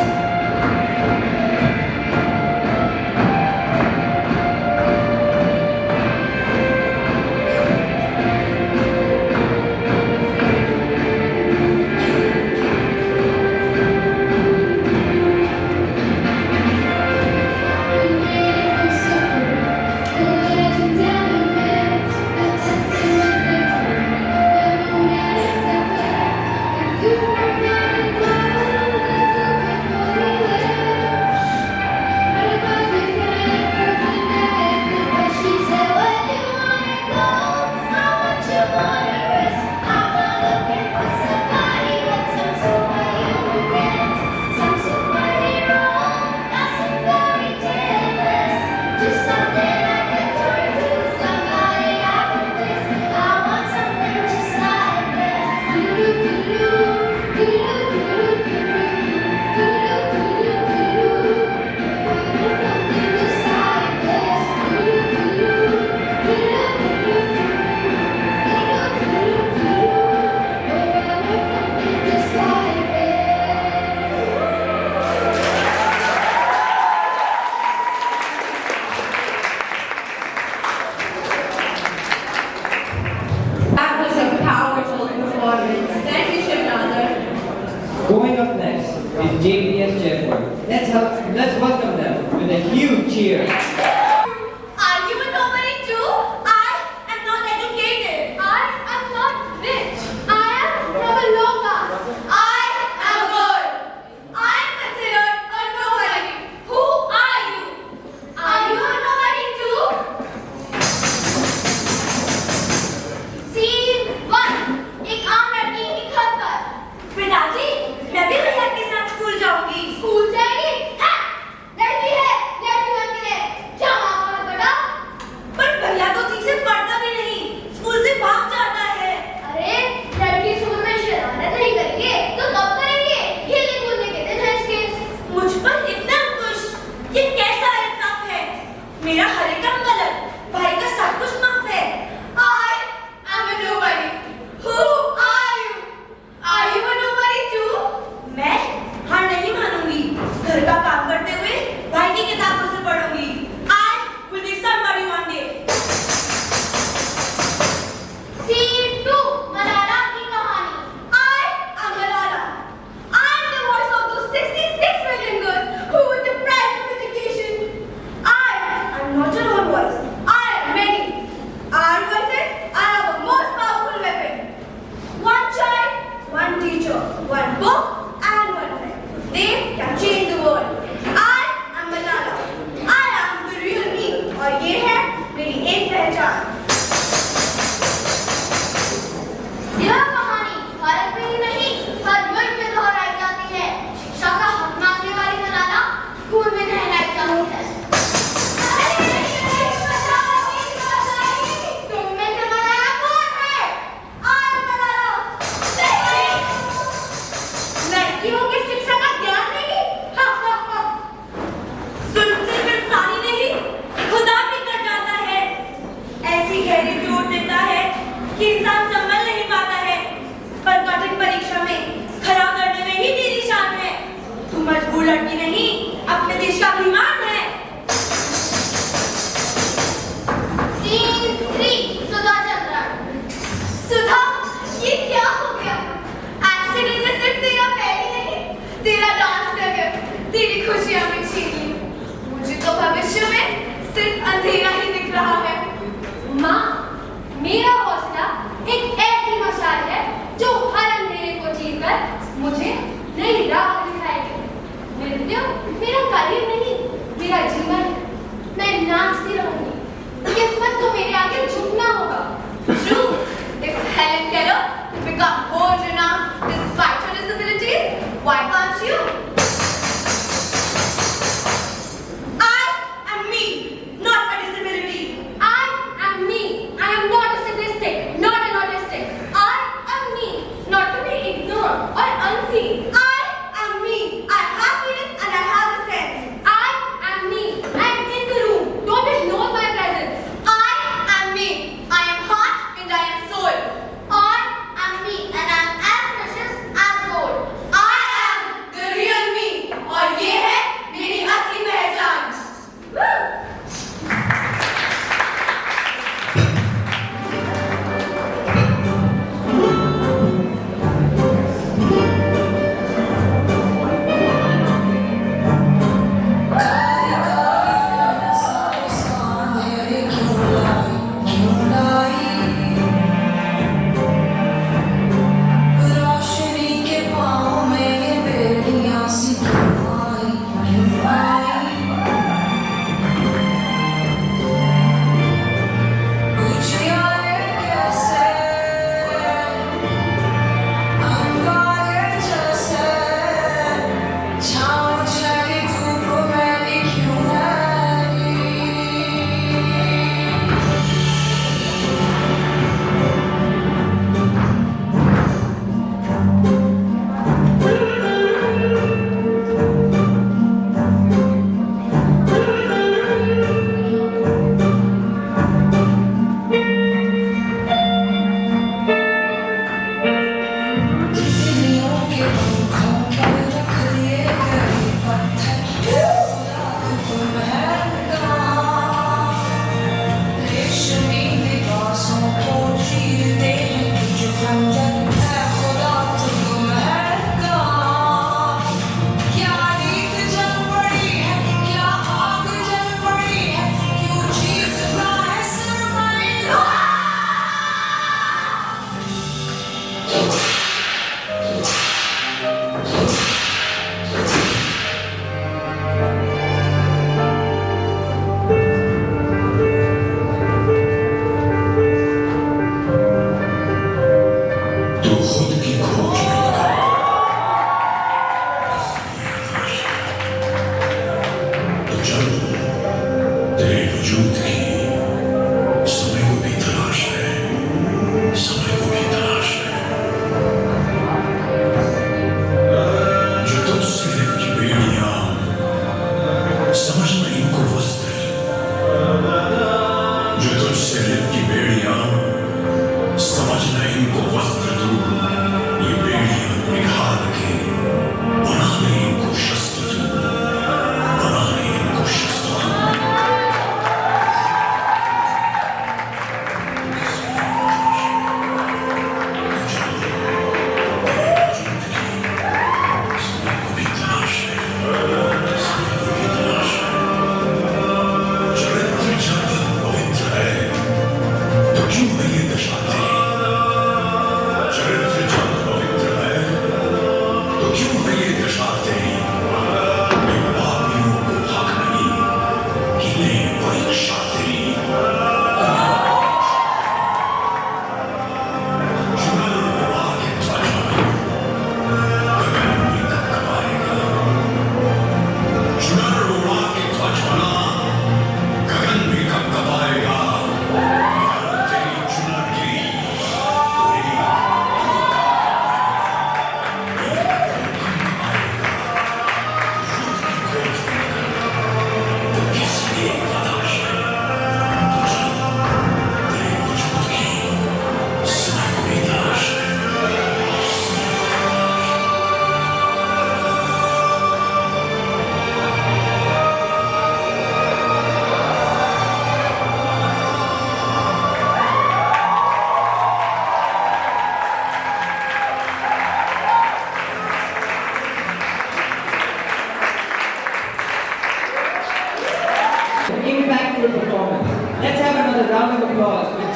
That was a powerful performance. Thank you, Shivnadar. Going up next is JPS Jaipur. Let's welcome them with a huge cheer. Are you a nobody too? I am not educated. I am not rich. I am from a low class. I am good. I am considered a nobody. Who are you? Are you a nobody too? Scene 1. एक आम लड़की एक घर पर। पिताजी, मैं भी भैया के साथ स्कूल जाऊंगी। स्कूल जाएगी? हाँ, लड़की है, लड़की बन के ले। क्या मामा है बड़ा? पर भैया तो ठीक से पढ़ता भी नहीं, स्कूल से भाग जाता है। अरे, लड़की स्कूल में शरारत नहीं करेंगे, तो कब करेंगे? खेलने कूदने के दिन है इसके। मुझ पर इतना अंकुश, ये कैसा इंसाफ है? मेरा हर एक काम गलत, भाई का सब कुछ माफ है। I am a nobody. Who are you? Are you a nobody too? मैं हार नहीं मानूंगी। घर का काम करते हुए भाई की किताबों से पढ़ूंगी। I will be somebody one day. Scene 2. Malala की कहानी. I am Malala. I am the voice of those 66 million girls who were deprived of education. I am not your own voice. I am many. Our voices are our most powerful weapon. One child, one teacher, one book, and one friend. They can change the world. I am Malala. I am the real me. और ये है मेरी एक पहचान। यह कहानी भारत में ही नहीं, हर मुल्क में दोहराई जाती है। शिक्षा का हक मांगने वाली मलाला स्कूल में नहलाई जाती है। तुम में से मलाला कौन है? I am Malala. लड़कियों की शिक्षा का ज्ञान नहीं? जुल्म से इंसानी नहीं, खुदा भी कर जाता है। ऐसी गहरी चोट देता है कि इंसान संभल नहीं पाता है। पर कठिन परीक्षा में खरा करने में ही मेरी शान है। तुम मजबूर लड़की नहीं, अपने देश का अभिमान है। Scene 3. सुधा चंद्रन. सुधा, ये क्या हो गया? एक्सीडेंट में सिर्फ तेरा पैर ही नहीं, तेरा डांस करके तेरी खुशियां भी छीन ली। मुझे तो भविष्य में सिर्फ अंधेरा ही दिख रहा है। माँ, मेरा हौसला एक ऐसी मशाल है जो हर अंधेरे को चीरकर मुझे नई राह दिखाएगी। मृत्यु मेरा करियर नहीं, मेरा जीवन है। मैं नाचती रहूंगी। किस्मत को मेरे आगे झुकना होगा। True. If Helen Keller could become world renowned despite her disabilities, why can't you?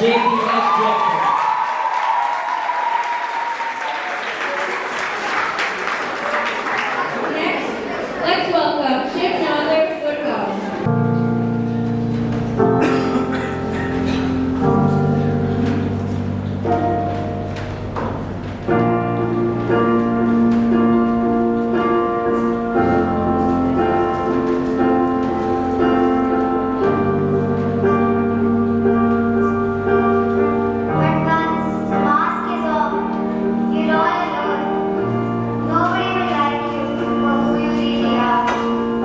JPS director. Next, let's welcome Shiv Nader Gurgaon. But once the mask is off, you're all alone. Nobody will like you for who you really are.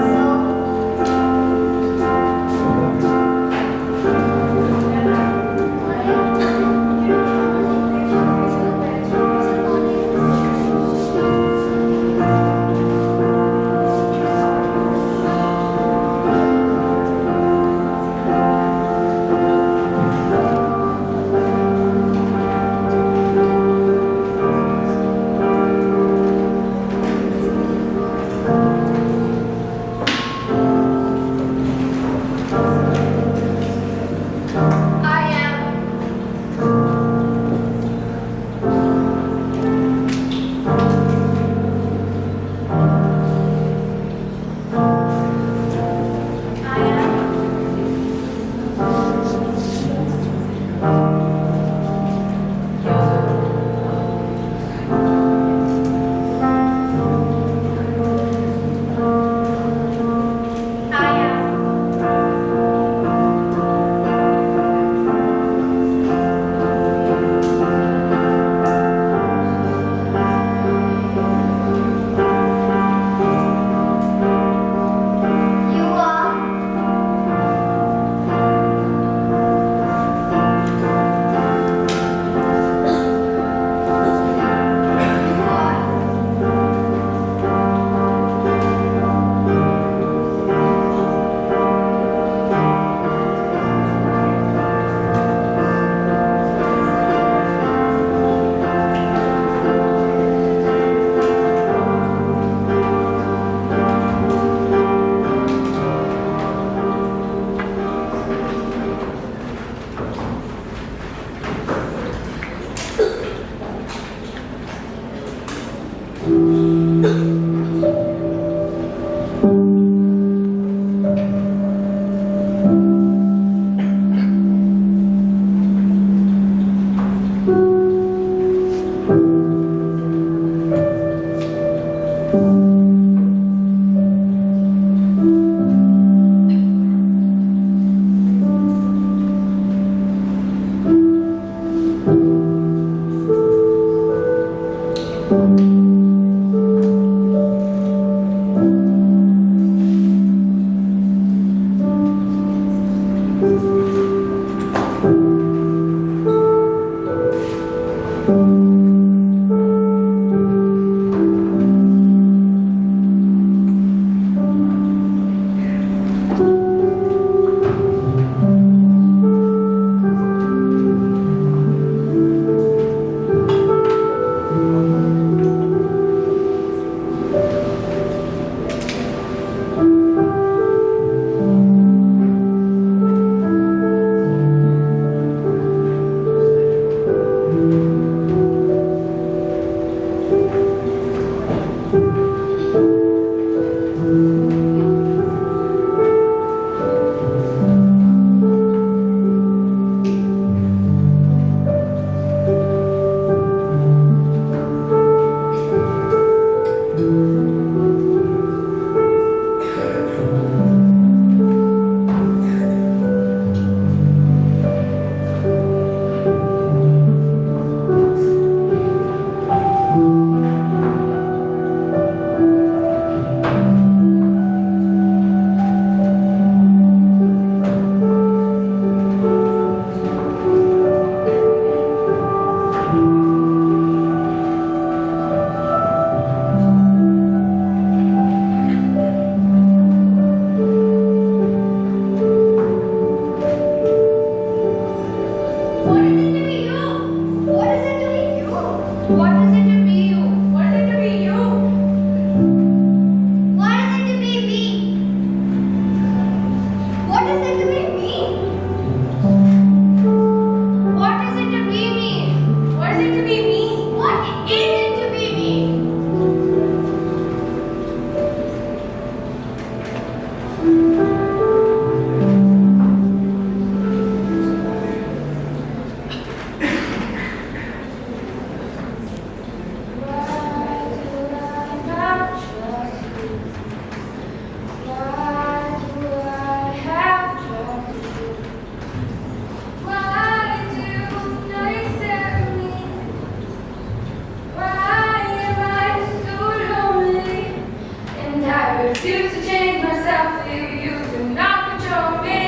I refuse to change myself for you. You do not control me.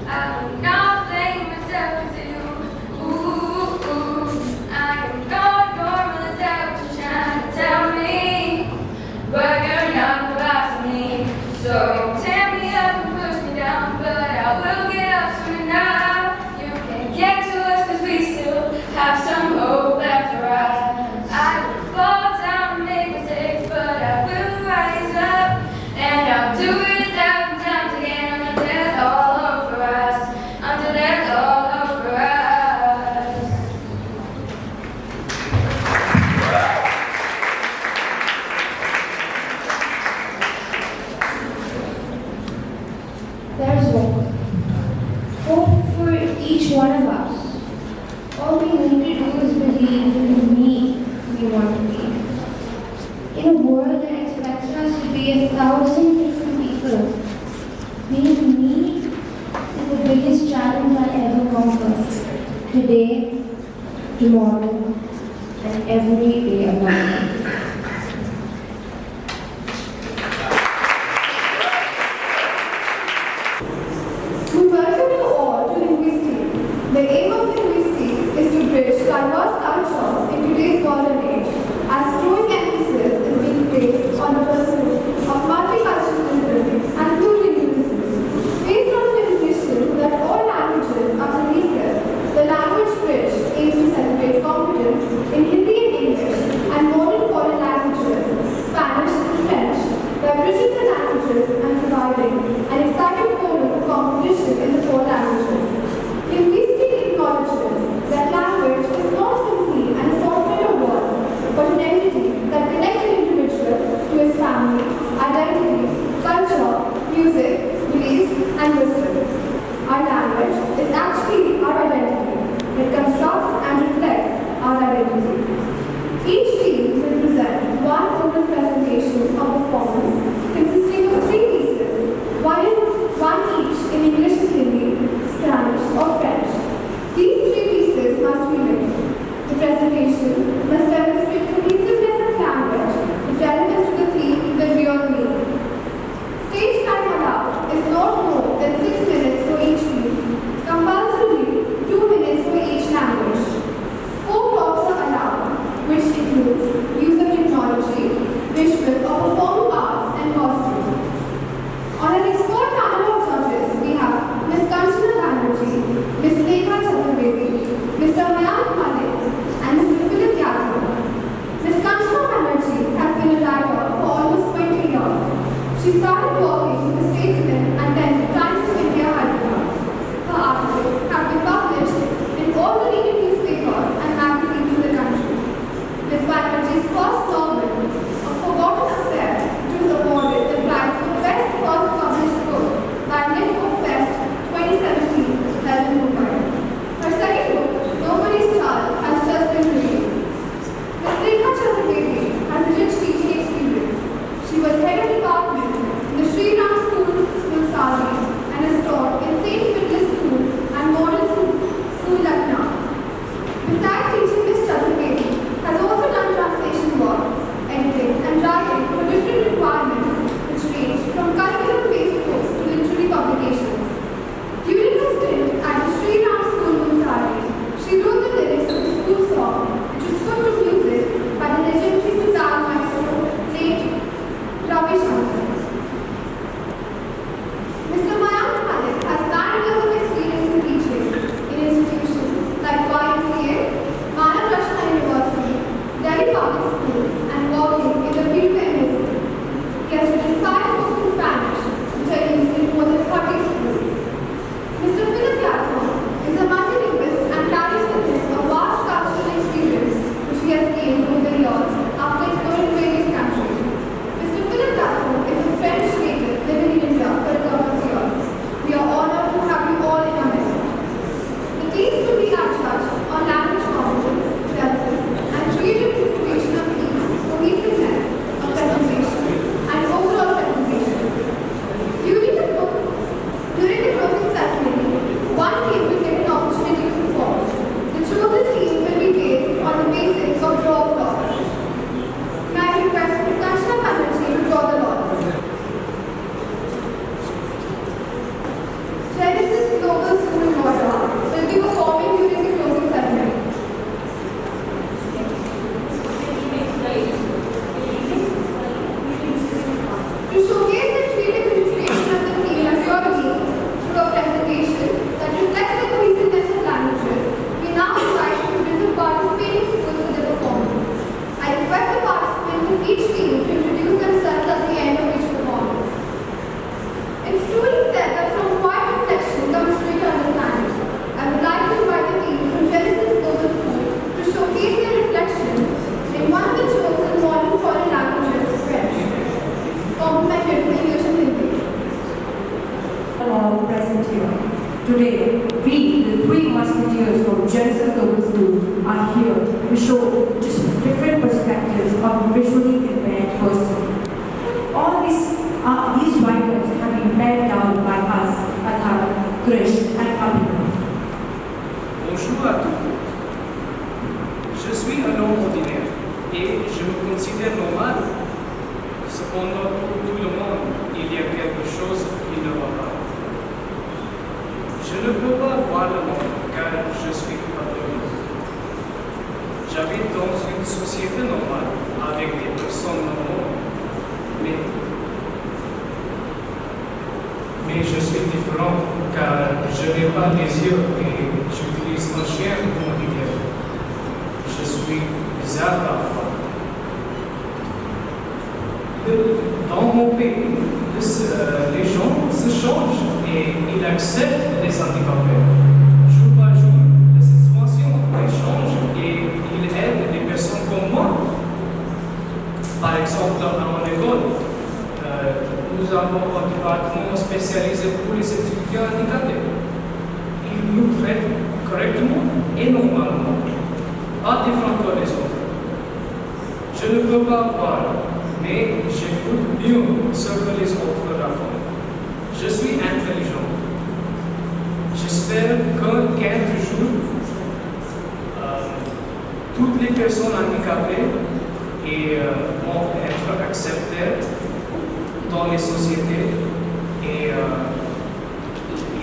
I will not blame myself with you. I am not normal, is that what you're trying to tell me? But you're not the boss of me. So you tear me up and push me down, but I will get up soon enough. You can get to us cause we still have some hope left for us. I will fall down and make mistakes, but I will rise up. And I'll do it 1,000 times again until there's all hope for us. Until there's all hope for us. There's hope. Hope for each one of us. All we need to do is believe in the me we want to be. In a world that expects us to be 1,000 different people, being me is the biggest challenge I ever conquered. Today, tomorrow, and every day of my life. We welcome you all to Linguistic. The aim of Linguistic is to bridge diverse cultures in today's modern age, as growing emphasis is being placed on the pursuit of multiculturalism and plurilingualism. Based on the intuition that all languages are pervasive, the language bridge aims to celebrate competence in Hindi and English and modern foreign languages, Spanish and French, by bridging the languages and providing an exciting forum for competition in the four languages. Linguistic acknowledges that language is not simply an assortment of words, but an entity that connects an individual to his family, identity, culture, music, beliefs, and wisdom. Our language is actually our identity. It constructs and reflects our identity. Each team will present one oral presentation or performance consisting of 3 pieces, one each in English and Hindi, Spanish or French. These 3 pieces must be linked. The presentation must demonstrate cohesiveness of language with relevance to the theme that we all need. Stage time allowed is not more than 6 minutes for each team, compulsorily 2 minutes for each language. 4 props are allowed, which includes use of technology, visual or performing arts, and costume. On an expert panel of judges, we have Ms. Kanchana Banerjee, Ms. Lekha Chaturvedi, Mr. Mayank Malik, and Mr. Philip Yadav. Ms. Kanchana Banerjee has been a writer for almost 20 years. She started working with the Statesman and then the Times of India Hyderabad. Her articles have been published in all the leading newspapers and magazines in the country. Ms. Banerjee's first novel, A Forgotten Affair, which was awarded the prize for Best First Published Book by Lit of Fest 2017, held in Mumbai. Her second book, Nobody's Child, has just been released. Ms. Lekha Chaturvedi has a rich teaching experience. She was head of department in the Sri Ram School, Sari, musketeer. Today, we, the three musketeers from Jensen Global School, are here to show just different perspectives of a visually impaired person. All these writers have been penned down by us, Athar, Krish, and Abhinav. Bonjour à tous. Je suis un homme ordinaire et je me considère normal. Cependant, pour tout le monde, il y a quelque chose qui ne va pas. Je ne peux pas voir le monde car je suis catholique. J'habite dans une société normale avec des personnes normales, mais je suis différent car je n'ai pas des yeux et j'utilise un chien pour me guider. Je suis bizarre parfois. Dans mon pays, les gens se changent et ils acceptent les handicapés. Jour par jour, la situation change et ils aident les personnes comme moi. Par exemple, à mon école, nous avons un département spécialisé pour les étudiants handicapés. Ils nous traitent correctement et normalement, pas différents que les autres. Je ne peux pas voir, mais j'écoute mieux ce que les autres racontent. Je suis intelligent. J'espère qu'un jour, toutes les personnes handicapées vont être acceptées dans les sociétés et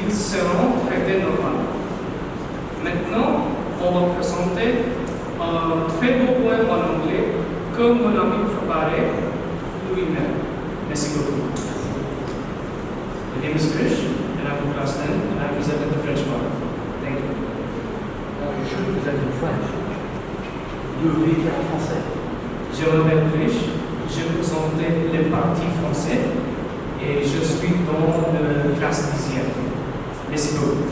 ils seront traités normalement. Maintenant, on va présenter un très beau poème en anglais que mon ami préparé lui-même. Merci beaucoup. My name is Krish and I'm from class 10 and I presented the French part. Thank you. Je présente le French. Je vais dire en français. Je m'appelle Krish, je présentais les parties français et je suis dans la classe 10e. Merci beaucoup.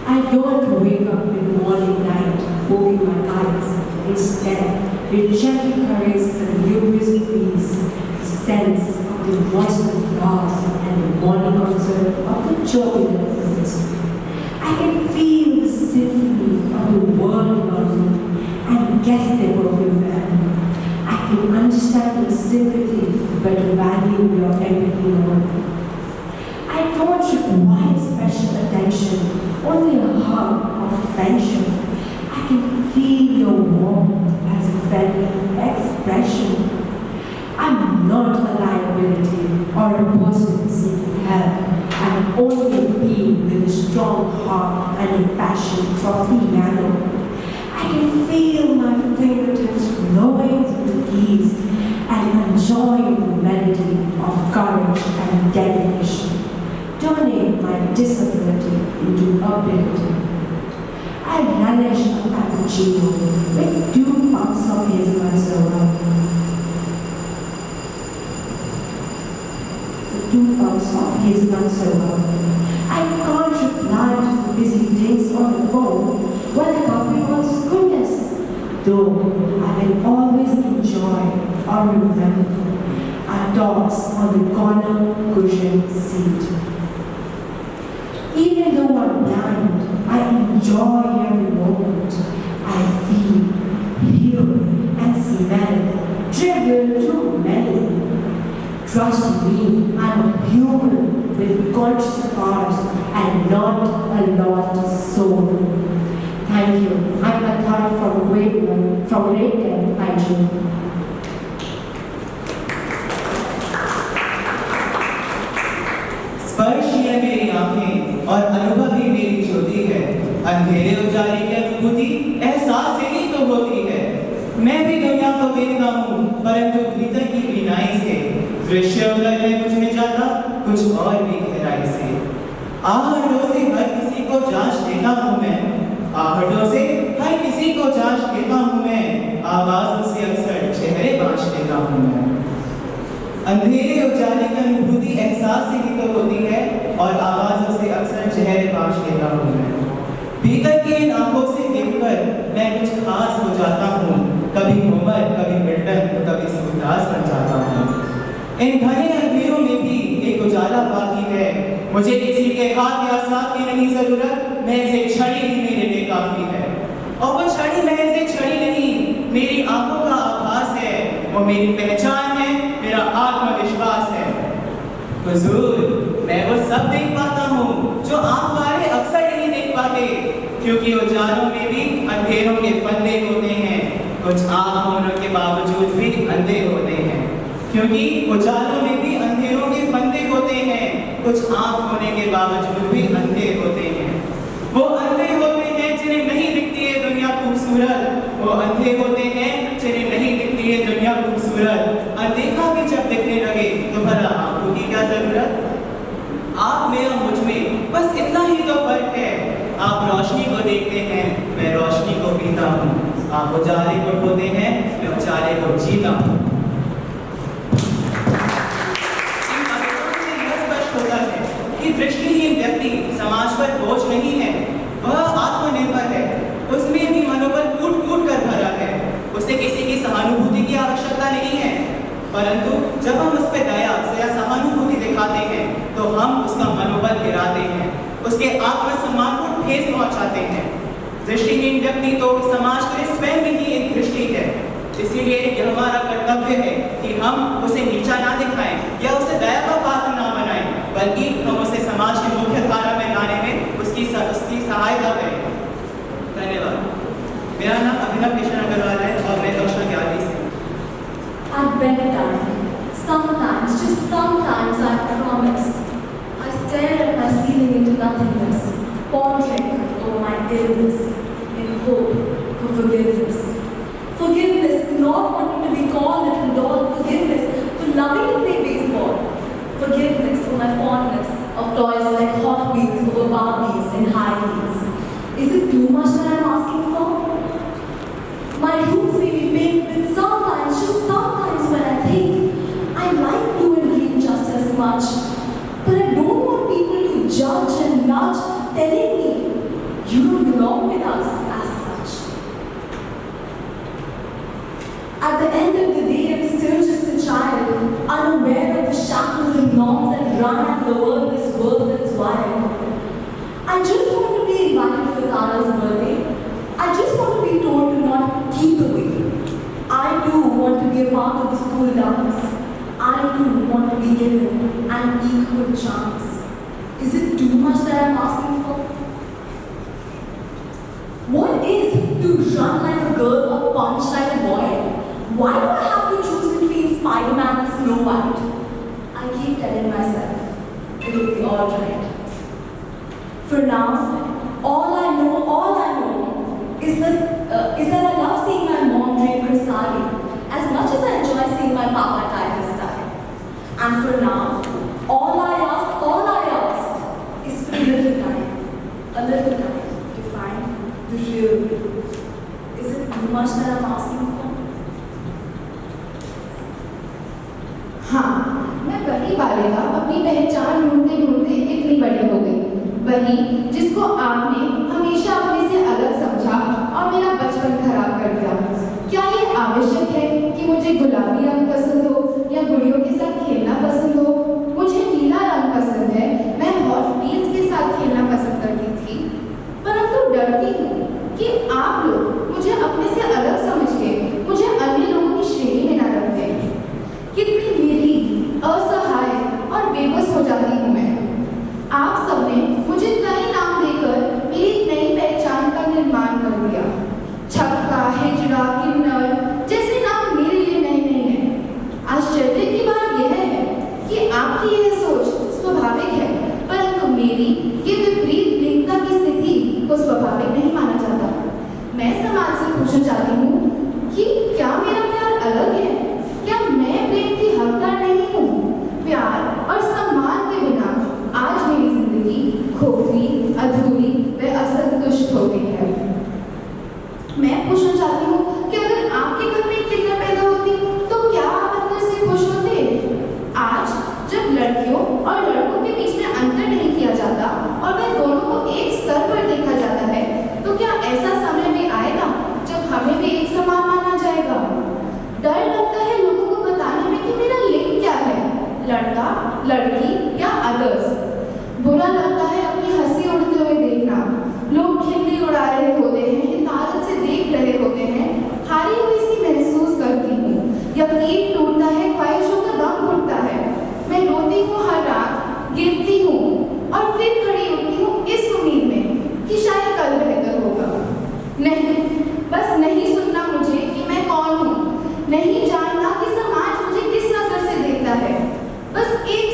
I don't wake up in the morning light, opening my eyes. Instead, with gentle caresses and luminous breeze, the sense of the voice of flowers and the morning concert of the joyous. I can feel the symphony of the world around me and guess they were with them. I can understand your sympathy, but value your empathy more. I don't require special attention, only a hug of friendship. I can feel your warmth as a friendly expression. I'm not a liability or a person seeking help. I'm only a being with a strong heart and a passion for piano. I can feel my fingertips flowing with ease and enjoying the melody of courage and dedication, turning my disability into ability. I relish a cappuccino with 2 pumps of hazelnut syrup. 2 pumps of hazelnut syrup. I can't reply to the busy things on the phone when the puppy wants goodness, though I will always enjoy or remember our talks on the corner cushion seat. Even though I'm blind, I enjoy every moment. I feel, hear, and smell, trivial to many. Trust me, I'm a human with conscious parts and not a lost soul. Thank you. I'm Athar from grade 10, Pehchaan. स्पर्श ही है मेरी आंखें और अनुभव ही मेरी ज्योति है। अंधेरे उजाले की अनुभूति एहसास से ही तो होती है। मैं भी दुनिया को देखता हूँ, परंतु भीतर की बीनाई से दृश्य उदय है कुछ में ज्यादा, कुछ और भी गहराई से। आहटों से हर किसी को जांच लेता हूँ मैं, आहटों से हर किसी को जांच लेता हूँ मैं, आवाज़ों से अक्सर चेहरे बांच लेता हूँ मैं। अंधेरे उजाले की अनुभूति एहसास से ही तो होती है और आवाज़ों से अक्सर चेहरे बांच लेता हूँ मैं। भीतर की इन आंखों से देखकर मैं कुछ खास हो जाता हूँ, कभी घूमर, कभी मिल्टन, तो कभी सूरदास बन जाता हूँ। इन घने अंधेरों में भी एक उजाला बाकी है मुझे किसी के हाथ या साथ की नहीं जरूरत, महज एक छड़ी ही मेरे लिए काफी है। और वो छड़ी महज एक छड़ी नहीं, मेरी आंखों का आभास है, वो मेरी पहचान है, मेरा आत्मविश्वास है। हुजूर, मैं वो सब देख पाता हूँ जो आँख वाले अक्सर नहीं देख पाते, क्योंकि उजालों में भी अंधेरों के फंदे होते हैं। कुछ आँख होने के बावजूद भी अंधे होते हैं, क्योंकि उजालों में भी अंधेरों के फंदे होते हैं। कुछ आँख होने के बावजूद भी अंधे होते हैं। वो अंधे होते हैं जिन्हें नहीं दिखती है दुनिया खूबसूरत, वो अंधे होते हैं जिन्हें नहीं दिखती है दुनिया खूबसूरत। अनदेखा भी जब दिखने लगे तो भला आंखों की क्या जरूरत? आप में और मुझ में बस इतना ही तो फर्क है। आप रोशनी को देखते हैं, मैं रोशनी को पीता हूँ। आप उजाले को ढोते हैं, मैं उजाले को जीता हूँ। इन कविताओं से यह स्पष्ट होता है कि दृष्टिहीन व्यक्ति समाज पर बोझ नहीं है, वह आत्मनिर्भर है। उसमें भी मनोबल कूट कूट कर भरा है। उसे किसी की सहानुभूति की आवश्यकता नहीं है, परंतु जब हम उस पर दया या सहानुभूति दिखाते हैं तो हम उसका मनोबल गिराते हैं, उसके आत्मसम्मान को ठेस पहुंचाते हैं। दृष्टिहीन व्यक्ति तो समाज के लिए स्वयं ही एक दृष्टि है। इसीलिए यह हमारा कर्तव्य है कि हम उसे नीचा ना दिखाएं या उसे दया का पात्र ना बनाएं, बल्कि हम उसे समाज की मुख्य धारा में लाने में उसकी सहायता करें। धन्यवाद। मेरा नाम अभिनव किशन अग्रवाल है और मैं कक्षा 11 से। At bedtime, sometimes, just sometimes, I promise, I stare at my ceiling into nothingness, pondering over my illness, in hope for forgiveness. Forgiveness for not wanting to be called little doll, forgiveness for loving to play baseball, forgiveness for my fondness of toys like Hot Wheels over Barbies and high heels. Is it too much that I'm asking for? My rooms may be big, but sometimes, just sometimes when I think I like blue and green just as much, but I don't want people to judge and nudge, telling me you don't belong with us as such. At the end of the day, I'm still just a child, unaware of the shackles and norms that run and govern this world that's wild. I just want to be invited for Tara's birthday. I just want to be told to not keep away. I too want to be a part of the school dance. I too want to be given an equal chance. Is it too much that I'm asking for? What is to run like a girl or punch like a boy? Why do I have to choose between Spider-Man and Snow White? I keep telling myself it will be alright. For now, all I know is that I love seeing my mom drape her sari as much as I enjoy seeing my papa tie his tie. And for now, all I ask is for a little time to find the real me. Is it too much that I'm asking for? हाँ, मैं वही बालिका अपनी पहचान ढूंढते ढूंढते इतनी बड़ी हो गई, वही जिसको आपने हमेशा अपने से अलग समझा और मेरा बचपन खराब कर दिया। क्या ये आवश्यक है कि मुझे गुलाबी रंग पसंद हो या गुड़ियों के साथ खेलना पसंद हो? मुझे नीला रंग पसंद है, मैं हॉट व्हील्स के साथ खेलना पसंद करती थी, परंतु डरती हूँ कि आप लोग मुझे अपने से अलग समझ के मुझे अन्य लोगों की श्रेणी में न रख दें। कितनी मेरी असहाय और बेबस हो जाती हूँ मैं। आप सबने मुझे कई नाम देकर मेरी नई पहचान का निर्माण कर दिया। छक्का, हिजड़ा, किन्नर जैसे नाम मेरे लिए नए नहीं हैं। आश्चर्य की बात यह है कि आपकी यह सोच स्वाभाविक है, परंतु मेरी ये विपरीत लिंगता की स्थिति को स्वाभाविक नहीं माना जाता। मैं समाज से पूछना चाहती हूँ कि क्या मेरा प्यार अलग है? क्या मैं प्रेम की हकदार नहीं हूँ? प्यार और सम्मान के बिना आज मेरी जिंदगी खोखली, अधूरी व असंतुष्ट हो गई है। मैं पूछना चाहती हूँ कि अगर आपके घर में किन्नर पैदा होती तो क्या आप अंदर से खुश होते? आज जब लड़कियों और लड़कों के बीच में अंतर नहीं किया जाता और वह दोनों को एक स्तर पर देखा जाता है, तो क्या ऐसा समय भी आएगा जब हमें भी एक समान माना जाएगा? डर लगता है लोगों को बताने में कि मेरा लिंग क्या है, लड़का, लड़की या अदर्स। बुरा लगता है अपनी हंसी उड़ते हुए देखना। लोग खिल्ली उड़ा रहे होते हैं, हितारत से देख रहे होते हैं। हारी हुई सी महसूस करती हूँ। यकीन टूटता है, ख्वाहिशों का दम घुटता है। मैं रोती हूँ हर रात, गिरती हूँ और फिर खड़ी होती हूँ इस उम्मीद में कि शायद कल बेहतर होगा। नहीं, बस नहीं सुनना मुझे कि मैं कौन हूँ, नहीं जानना कि समाज मुझे किस नजर से देखता है। बस एक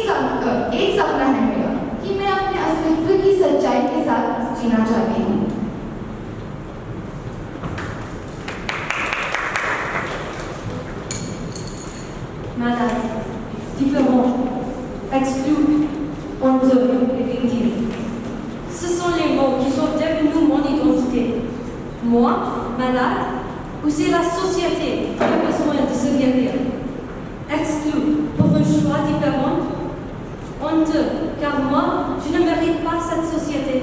सपना है मेरा कि मैं अपने अस्तित्व की सच्चाई के साथ जीना चाहती हूँ। Malade, différent, exclu, honteux et victime. Ce sont les mots qui sont devenus mon identité. Moi, malade, ou c'est la société qui a besoin de se guérir? Exclu pour un choix différent. Honteux, car moi, je ne mérite pas cette société.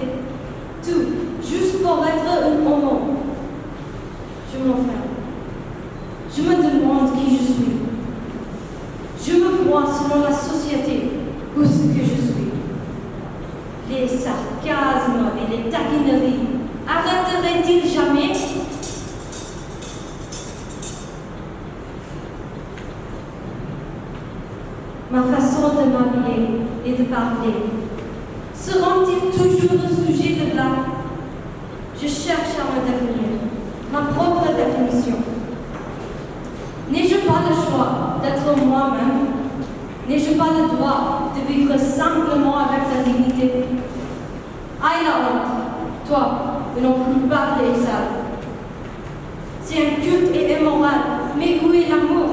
Tout, juste pour être un homo. Je m'enferme. Je me demande qui je suis. Je me vois selon la société ou ce que je suis. Les sarcasmes et les taquineries arrêteraient-ils jamais? Ma façon de m'habiller et de parler seront-ils toujours un sujet de blague? Je cherche à me définir, ma propre définition. N'ai-je pas le choix d'être moi-même? N'ai-je pas le droit de vivre simplement avec la dignité? Aïe la honte, toi, de n'en plus parler sale. C'est un culte et immoral, mais où est l'amour?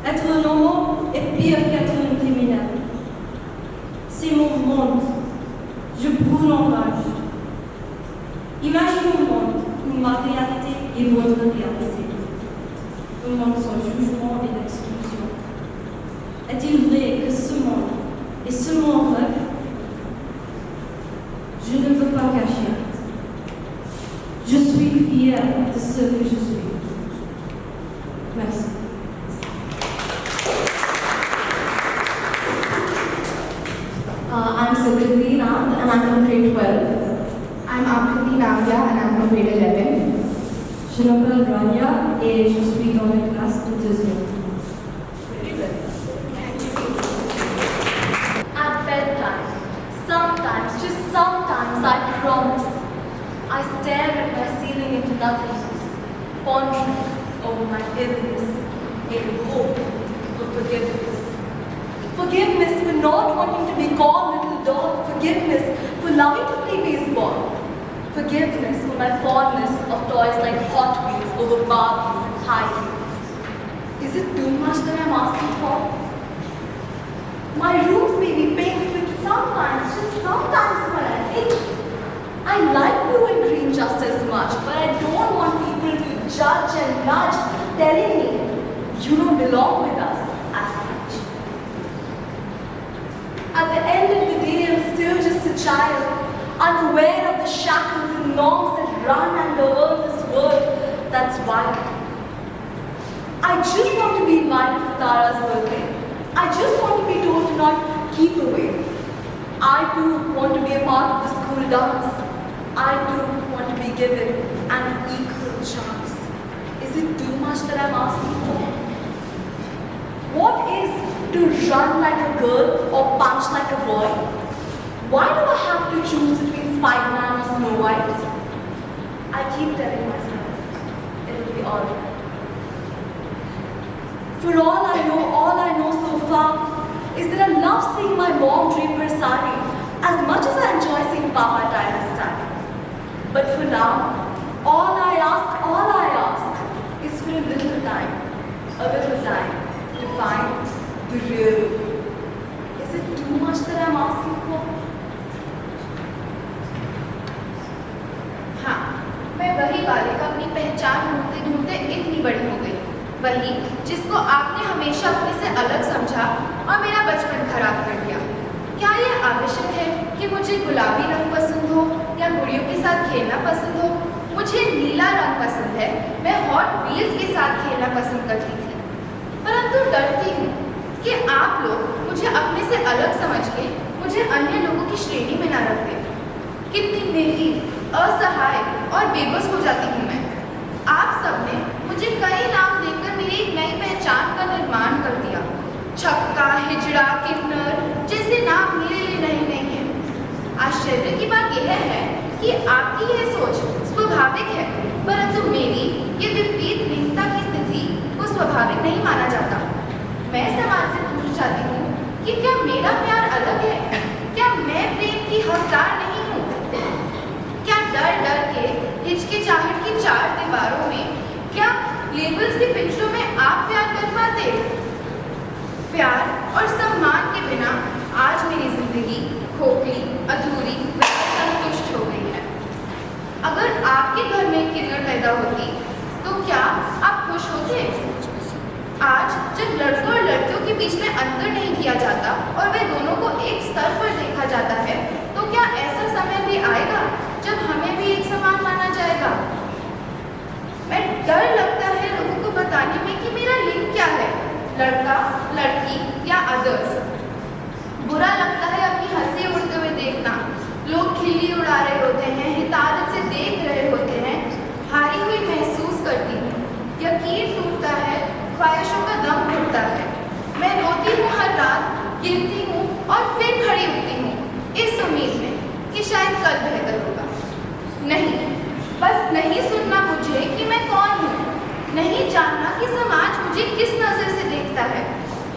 Être un homo est pire qu'être un criminel. C'est mon monde. Je brûle en rage. Imagine un monde où ma réalité est votre réalité. Un monde sans jugement et d'exclusion. Est-il vrai que ce monde est seulement un rêve? Je ne veux pas cacher. Je suis fière de ce que je suis. Merci. I'm Sukriti Nand and I'm from grade 12. I'm Akriti Navya and I'm from grade 11. Je m'appelle Rania et je suis dans la classe de deuxième. At bedtime, sometimes, just sometimes, I promise, I stare at my ceiling into nothingness, pondering over my illness in hope for forgiveness. Forgiveness for not wanting to be called little dog. Forgiveness for loving to play baseball. Forgiveness for my fondness of toys like Hot Wheels over Barbies and high heels. Is it too much that I'm asking for? My rooms may be pink, but sometimes, just sometimes when I think, I like blue and green just as much, but I don't want people to judge and nudge, telling me, you don't belong with us as such. At the end of the day, I'm still just a child, unaware of the shackles and norms that run and govern this world that's wild. I just want to be invited for Tara's birthday. I just want to be told to not keep away. I too want to be a part of the school dance. I too want to be given an equal chance. Is it too much that I'm asking for? What is to run like a girl or punch like a boy? Why do I have to choose between Spider-Man and Snow White? I keep telling myself, it'll be alright. For all I know so far is that I love seeing my mom drape her sari as much as I enjoy seeing Papa tie his tie. But for now, all I ask is for a little time to find the real me. Is it too much that I'm asking for? हाँ, मैं वही बालिका अपनी पहचान ढूंढते ढूंढते इतनी बड़ी हो गई। वही जिसको आपने हमेशा अपने से अलग समझा और मेरा बचपन खराब कर दिया। क्या यह आवश्यक है कि मुझे गुलाबी रंग पसंद हो या गुड़ियों के साथ खेलना पसंद हो? मुझे नीला रंग पसंद है। मैं हॉट व्हील्स के साथ खेलना पसंद करती थी, परंतु डरती हूँ कि आप लोग मुझे अपने से अलग समझ के मुझे अन्य श्रेणी में न रखते। कितनी निर्हीन, असहाय और बेबस हो जाती हूँ मैं। आप सबने मुझे कई नाम देकर मेरी एक नई पहचान का निर्माण कर दिया। छक्का, हिजड़ा, किन्नर जैसे नाम मेरे लिए नहीं है। आश्चर्य की बात यह है कि आपकी यह सोच स्वाभाविक है, परंतु मेरी ये विपरीत लिंगता की स्थिति को स्वाभाविक नहीं माना जाता। मैं समाज से पूछना चाहती हूँ कि क्या मेरा प्यार अलग है? क्या मैं प्रेम की हकदार नहीं हूँ? क्या डर डर के हिचकिचाहट की चार दीवारों में, क्या लेबल्स के पिंजरों में आप प्यार कर पाते? प्यार और सम्मान के बिना आज मेरी जिंदगी खोखली, अधूरी व असंतुष्ट हो गई है। अगर आपके घर में किन्नर पैदा होती तो क्या आप खुश होते? आज जब लड़कों और लड़कियों के बीच में अंतर नहीं किया जाता और वे दोनों को एक स्तर पर देखा जाता है, तो क्या ऐसा समय भी आएगा जब हमें भी एक समान माना जाएगा? मैं डर लगता है लोगों को बताने में कि मेरा लिंग क्या है, लड़का, लड़की या अदर्स। बुरा लगता है अपनी हंसी उड़ते हुए देखना। लोग खिल्ली उड़ा रहे होते हैं, हितारत से देख रहे होते हैं। हारी हुई महसूस करती हूँ, यकीन टूटता है, ख्वाहिशों का दम घुटता है। मैं रोती हूँ हर रात, गिरती हूँ और फिर खड़ी उठती हूँ, इस उम्मीद में कि शायद कल बेहतर होगा। नहीं, बस नहीं सुनना मुझे कि मैं कौन हूँ, नहीं जानना कि समाज मुझे किस नजर से देखता है।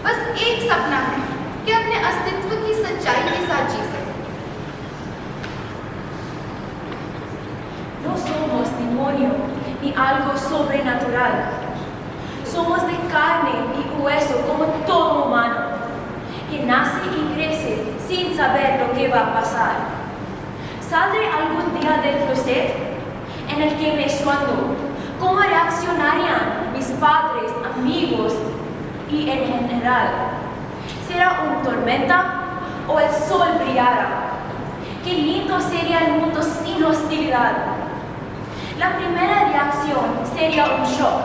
बस एक सपना है कि अपने अस्तित्व की सच्चाई के साथ जी सकूं। No somos demonio ni algo sobrenatural. Somos de carne y hueso como todo humano, que nace y crece sin saber lo que va a pasar. ¿Saldré algún día del closet en el que me escondo? ¿Cómo reaccionarían mis padres, amigos y en general? ¿Será una tormenta o el sol brillará? Qué lindo sería el mundo sin hostilidad. La primera reacción sería un shock,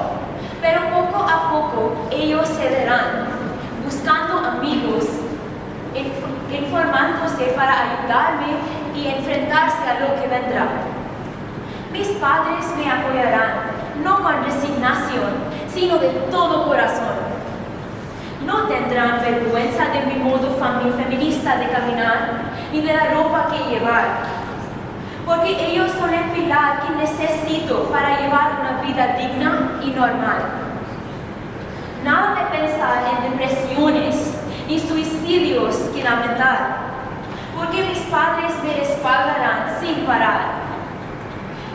pero poco a poco ellos cederán, buscando amigos, informándose para ayudarme y enfrentarse a lo que vendrá. Mis padres me apoyarán, no con resignación, sino de todo corazón. No tendrán vergüenza de mi modo feminista de caminar, ni de la ropa que llevar, porque ellos son el pilar que necesito para llevar una vida digna y normal. Nada de pensar en depresiones ni suicidios que lamentar, porque mis padres me respaldarán sin parar.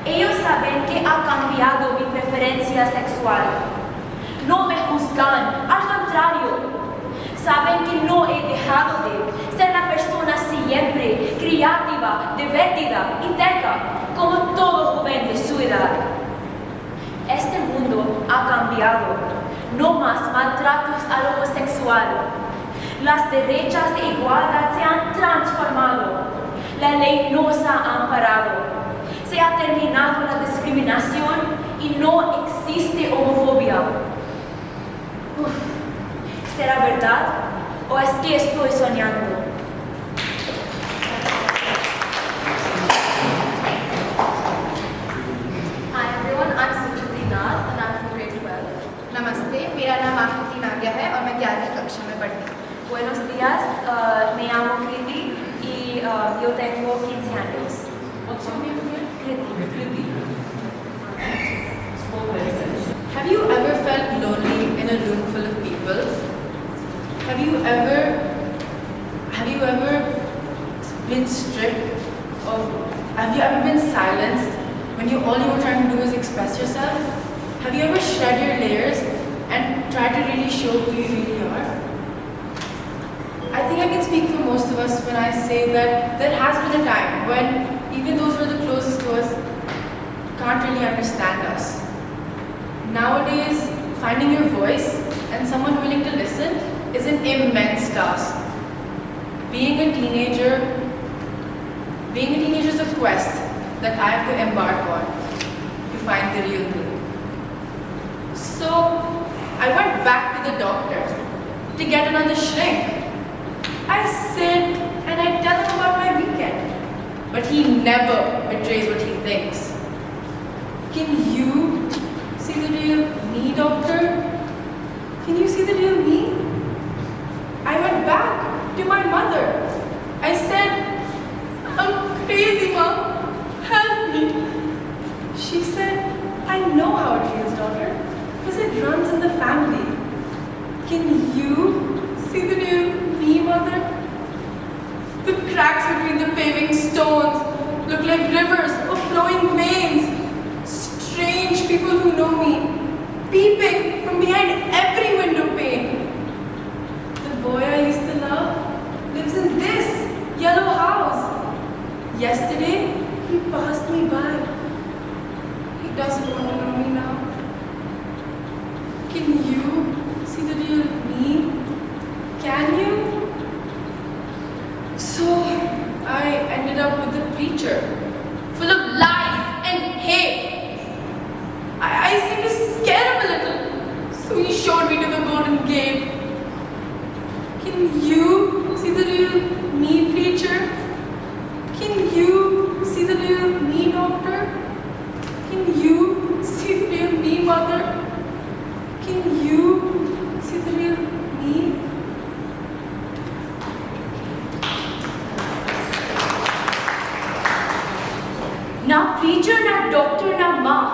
Ellos saben que ha cambiado mi preferencia sexual. No me juzgan, al contrario. Saben que no he dejado de ser la persona siempre creativa, divertida y terca, como todo joven de su edad. Este mundo ha cambiado. No más maltratos al homosexual. Las derechas de igualdad se han transformado. La ley nos ha amparado. Se ha terminado la discriminación y no existe homofobia. ¿Será verdad o es que estoy soñando? Hi everyone, I'm Suchiti Nath and I'm from grade 12. नमस्ते, मेरा नाम आकृति नाग्या है और मैं 11वीं कक्षा में पढ़ती हूँ. Buenos días, me llamo Kriti y yo tengo 15 años. What's your name again? Kriti. Have you ever felt lonely in a room full of people? Have you ever been stripped of, have you ever been silenced when all you were trying to do was express yourself? Have you ever shed your layers and tried to really show who you really are? I think I can speak for most of us when I say that there has been a time when even those who are the closest to us can't really understand us. Nowadays, finding your voice and someone willing to listen is an immense task. Being a teenager is a quest that I have to embark on to find the real me. So, I went back to the doctor to get another shrink. I sit and I tell him about my weekend. never betrays what he thinks. Can you see the real me, doctor? Can you see the real me? I went back to my mother. I said, I'm crazy, Mom. Help me. She said, I know how it feels, daughter, because it runs in the family. Can you see the real me, mother? The cracks between the paving stones look like rivers or flowing veins. Strange people who know me, peeping from behind every window pane. The boy I used to love lives in this yellow house. Yesterday, he passed me by. He doesn't want to know me now. Can you see the real me? Can you? So, I ended up with a preacher, full of lies and hate. I seemed to scare him a little, so he showed me to the Golden Gate. Can you see the real me, preacher? Can you see the real me, doctor? Can you see the real me, mother? Can you see the real me? ना preacher, ना doctor, ना माँ,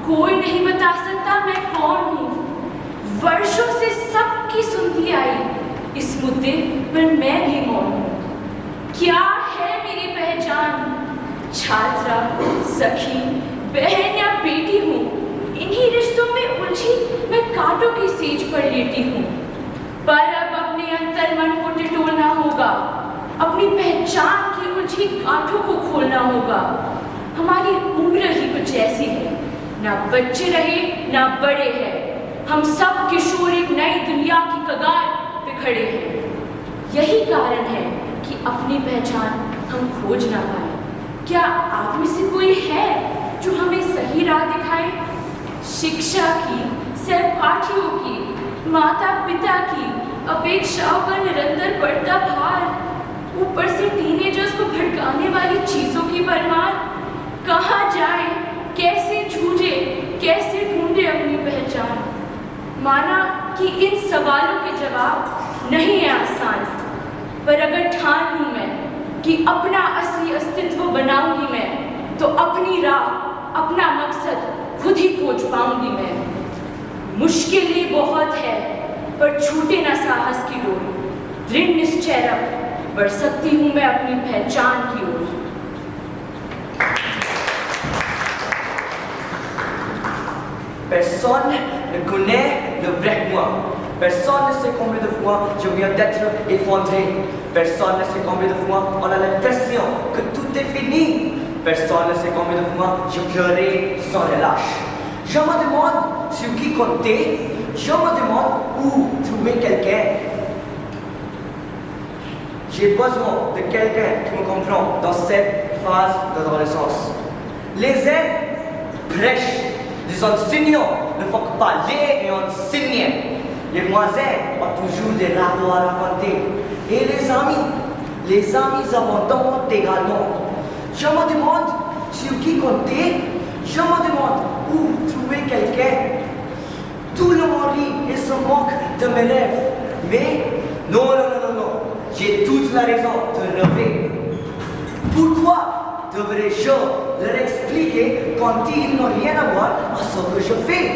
कोई नहीं बता सकता मैं कौन हूँ। वर्षों से सबकी सुनती आई इस मुद्दे पर मैं भी मौन हूँ। क्या है मेरी पहचान? छात्रा, सखी, बहन या बेटी हूँ। इन्हीं रिश्तों में उलझी मैं कांटों की सींच पर लेटी हूँ। पर अब अपने अंतर मन को टिटोलना होगा, अपनी पहचान की उलझी गांठों को खोलना होगा। हमारी उम्र ही कुछ ऐसी है, ना बच्चे रहे ना बड़े हैं, हम सब किशोर एक नई दुनिया की कगार पे खड़े हैं। यही कारण है कि अपनी पहचान हम खोज ना पाए। क्या आप में से कोई है जो हमें सही राह दिखाए? शिक्षा की, सहपाठियों की, माता पिता की अपेक्षाओं का निरंतर बढ़ता भार, ऊपर से टीनेजर्स को भड़काने वाली चीजों की भरमार। कहाँ जाए, कैसे जूझे, कैसे ढूंढे अपनी पहचान? माना कि इन सवालों के जवाब नहीं है आसान, पर अगर ठान लूं मैं कि अपना असली अस्तित्व बनाऊंगी मैं, तो अपनी राह, अपना मकसद खुद ही खोज पाऊंगी मैं। मुश्किलें बहुत है, पर छूटे ना साहस की डोर। दृढ़ निश्चय रख, बढ़ सकती हूँ मैं अपनी पहचान की ओर। Personne ne connaît le vrai moi. Personne ne sait combien de fois je viens d'être effondré. Personne ne sait combien de fois on a l'impression que tout est fini. Personne ne sait combien de fois je pleurais sans relâche. Je me demande sur qui compter. Je me demande où trouver quelqu'un. J'ai besoin de quelqu'un qui me comprend dans cette phase d'adolescence. Les ailes prêchent. Les enseignants ne font que parler et enseigner. Les voisins ont toujours des ragots à raconter. Et les amis abondent également. Je me demande sur qui compter. Je me demande où trouver quelqu'un. Tout le monde rit et se moque de mes rêves. Mais non. J'ai toute la raison de rêver. Pourquoi devrais-je leur expliquer quand ils n'ont rien à voir à ce que je fais?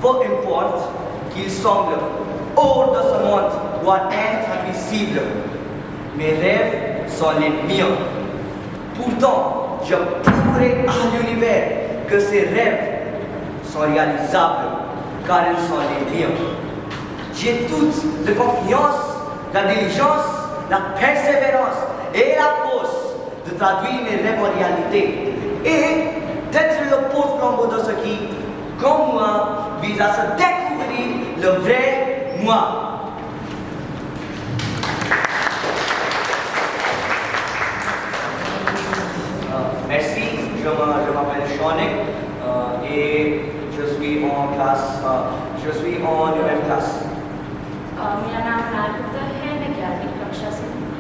Peu importe qu'ils semblent hors de ce monde ou invisibles, mes rêves sont les miens. Pourtant, je prouverai à l'univers que ces rêves sont réalisables, car ils sont les miens. J'ai toute la confiance, la diligence, la persévérance et la force de traduire mes rêves en réalité et d'être le porte-flambeau de ceux qui, comme moi, visent à se découvrir le vrai moi. Merci, je m'appelle Shanik et je suis en classe, je suis en 9e classe. मेरा नाम राधिका है, मैं 11वीं कक्षा से हूँ।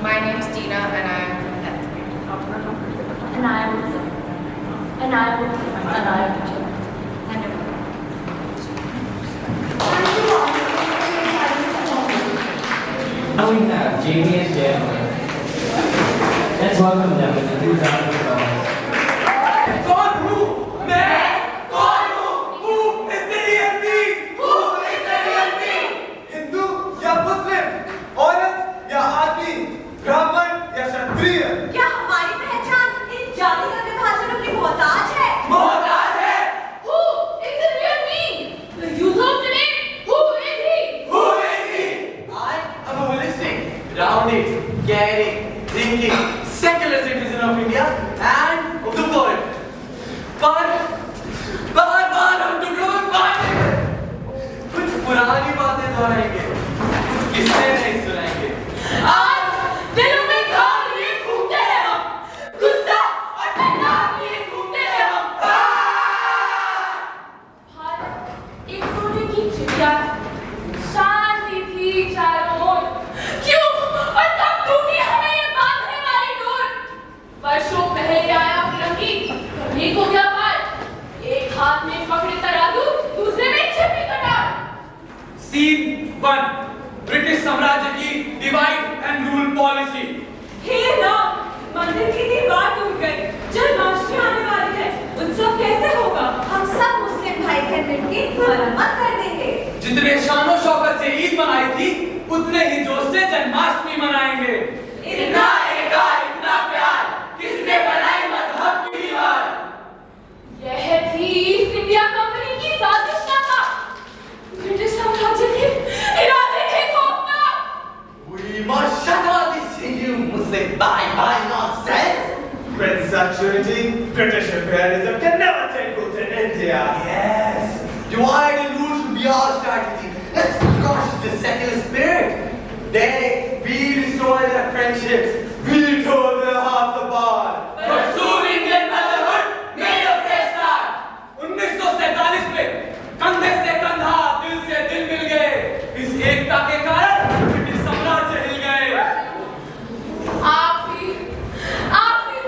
My name is Tina and I am Now we have Jamie and Jeremy. Let's welcome them with a 2 round of applause. कौन हूँ मैं? कौन हूँ? Who is the real me? Who is the real me? Hindu या मुस्लिम? औरत या आदमी? ब्राह्मण या क्षत्रिय? क्या हमारी पहचान इन जातिगत विभाजनों की मोहताज है? मोहताज है? Who is the real me? The youth of today? Who is he? Who is he? I am a holistic, rounded, caring, thinking, secular citizen of India and of the world. पर बार हम टुकड़ों में बांटेंगे, कुछ पुरानी बातें दोहराएंगे, कुछ किस्से नहीं सुनाएंगे। आज दिलों में घाव लिए घूमते हैं हम, गुस्सा और तनाव लिए घूमते हैं हम। भारत एक सोने की चिड़िया, शांति थी चारों ओर। क्यों और कब टूटी हमें ये बांधने वाली डोर? वर्षों पहले आया फिरंगी, कभी को क्या बात? एक हाथ में पकड़े तराजू, दूसरे में छिपी कटार। Scene 1. ब्रिटिश साम्राज्य की डिवाइड एंड रूल पॉलिसी। हे राम, मंदिर की दीवार टूट गई, जन्माष्टमी आने वाली है, उत्सव कैसे होगा? हम सब मुस्लिम भाई बहन मिलकर मरम्मत कर देंगे। जितने शानो शौकत से ईद मनाई थी, उतने ही जोश से जन्माष्टमी मनाएंगे। इतना एकार, इतना प्यार, किसने बनाई मजहब की दीवार? यह थी ईस्ट इंडिया कंपनी की साजिशनामा, ब्रिटिश साम्राज्य के इरादे थे खौफनाक। We must shut all this Hindu Muslim bye nonsense. Prince Security, British imperialism can never take root in India. Yes, divide and rule should be our strategy. Let's crush the secular spirit. We destroyed their friendships. We tore their hearts apart. But soon Indian brotherhood made a fresh start. 1947 में कंधे से कंधा, दिल से दिल मिल गए। इस एकता के कारण ब्रिटिश साम्राज्य हिल गए। आपसी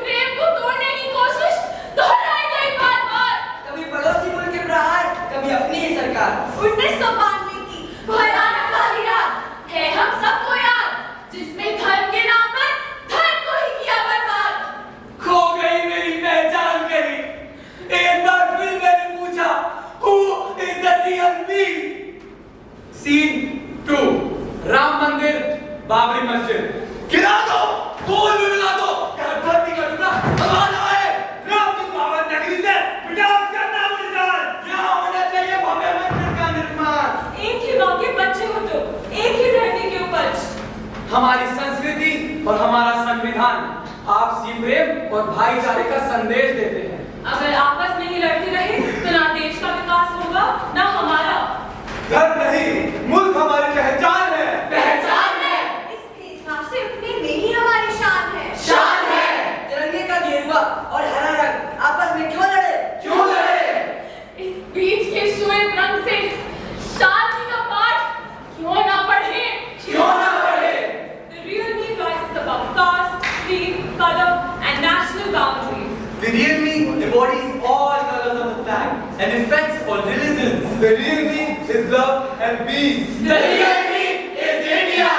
प्रेम को तोड़ने की कोशिश दोहराई गई बार-बार। कभी पड़ोसी मुल्क के प्रहार, कभी अपनी ही सरकार। 1992 की भयानक वाली रात है हम सबको याद, जिसमें धर्म के नाम पर धर्म को ही किया बर्बाद। खो गई मेरी पहचान कहीं, एक बार फिर मैंने पूछा, Who is the real me? Scene 2. Ram मंदिर, बाबरी मस्जिद। गिरा दो, बोल मिला दो, धरती का टुकड़ा हमारा है। राम की पावन नगरी से विनाश करना मुझे। यहाँ होना चाहिए भव्य मंदिर का निर्माण। एक ही माँ के बच्चे हो तो, एक ही धरती के उपज। हमारी संस्कृति और हमारा संविधान आपसी प्रेम और भाईचारे का संदेश देते हैं। अगर आपस में ही लड़ते रहे तो ना देश का विकास होगा ना हमारा। धर्म नहीं, मुल्क हमारी पहचान है। पहचान है। इस भेदभाव से उठने में ही हमारी शान है। शान है। तिरंगे का गेरुआ और हरा रंग आपस में क्यों लड़े? क्यों लड़े? इस बीच के श्वेत रंग से शांति का पाठ क्यों ना पढ़े? क्यों ना पढ़े? The real me rises above caste, creed, color, and national boundaries. The real me embodies all colors of the flag and respects all religions. The real me is love and peace. The real me is India.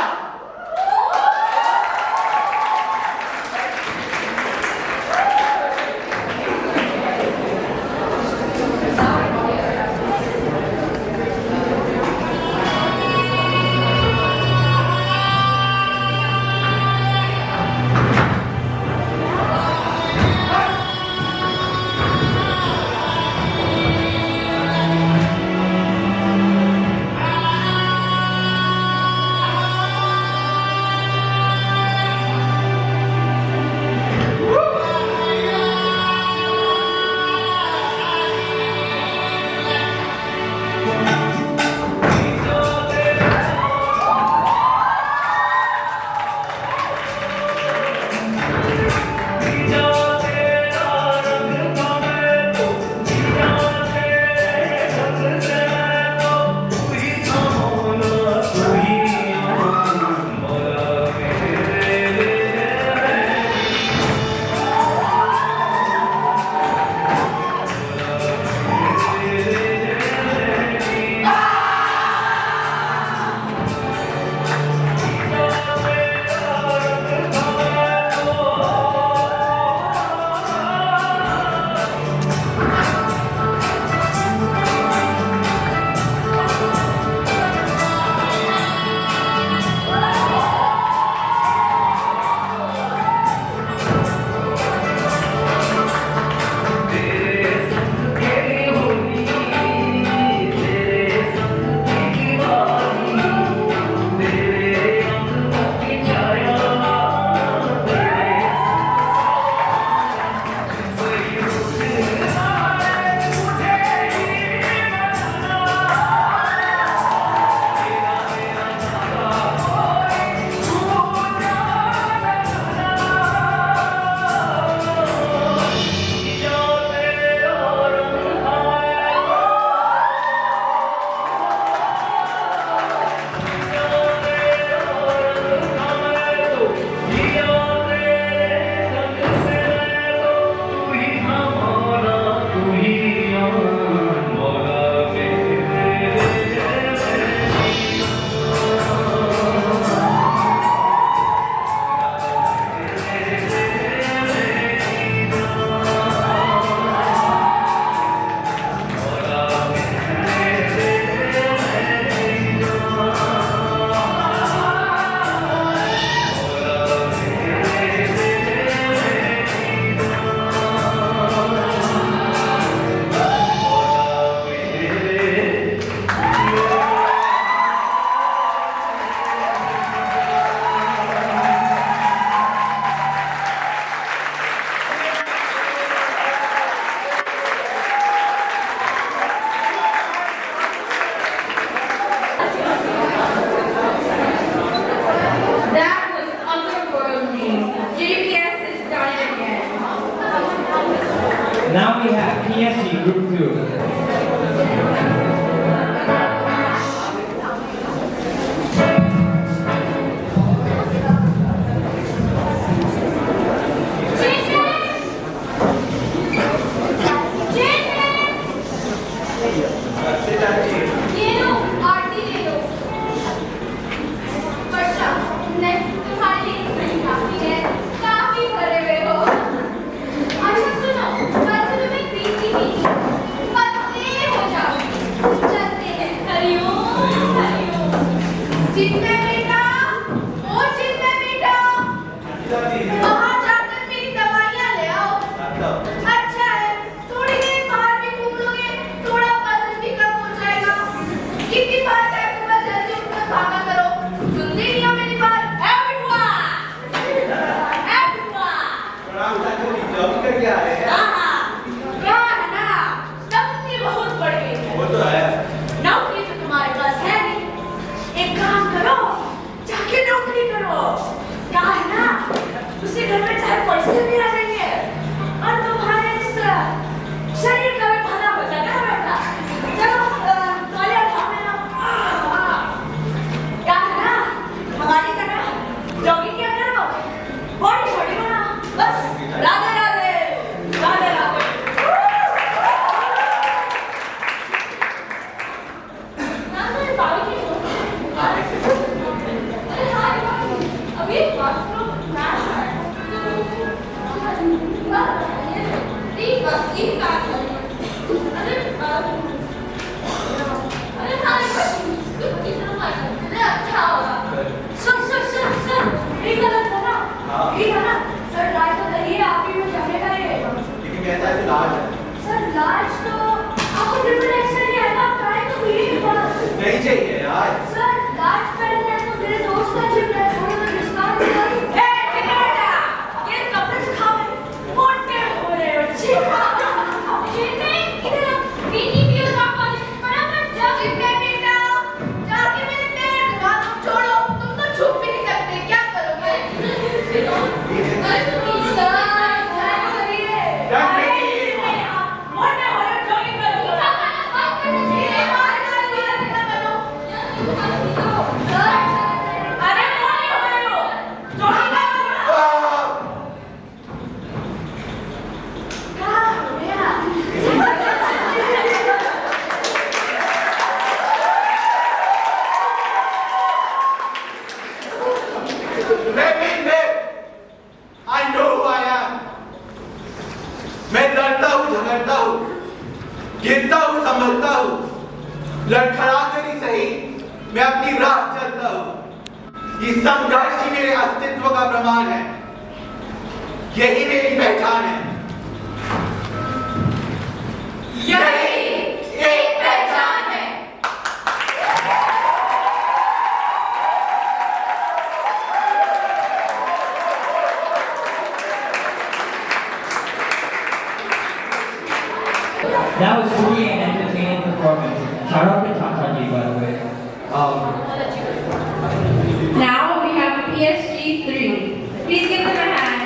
नहीं करो। क्या है ना, उसी घर में चाहे पैसे भी आ जाएंगे और तुम्हारे इस शरीर का भी भला हो जाएगा बेटा। चलो टॉयलेट हमें ना, क्या है ना, हमारी तरह जॉगिंग क्या करो, बॉडी छोटी बना, बस राधे राधे राधे राधे। अभी बाथरूम फ्लैश है। बस एक बात है। अरे अच्छा होगा। सर ये गलत है ना? ये है ना? सर लाज तो नहीं है, आप ही में चलेगा ये। लेकिन कैसा है लाज है? सर लाज तो आपको ट्रिपल एक्सएल ही है ना, ट्राई तो कीजिए एक बार। नहीं चाहिए यार। सर लाज पहनना है तो मेरे दोस्त का जिम है, थोड़ा सा डिस्काउंट कर। ए टिकट ये कपड़े सिखाओ, मोटे हो रहे हो। चीनी इधर पीनी पियो आप वाले, फटाफट जाओ जिम में बेटा, जाके मेरे पैर दबा दो। छोड़ो, तुम तो छुप भी नहीं सकते, क्या करोगे? सर क्या करिए? मोटे हो रहे हो, जॉगिंग करो। अरे मोटे हो रहे हो, जॉगिंग करो। क्या हो गया? I know who I am. मैं लड़ता हूँ, झगड़ता हूँ, गिरता हूँ, संभलता हूँ, लड़खड़ा कर ही सही, मैं अपनी राह चलता हूँ। ये संघर्ष ही मेरे अस्तित्व का प्रमाण है, यही मेरी पहचान है। यही एक पहचान है। That was truly an entertaining performance. Shout out to Pehchaan, by the way. Now we have PSG 3. Please give them a hand.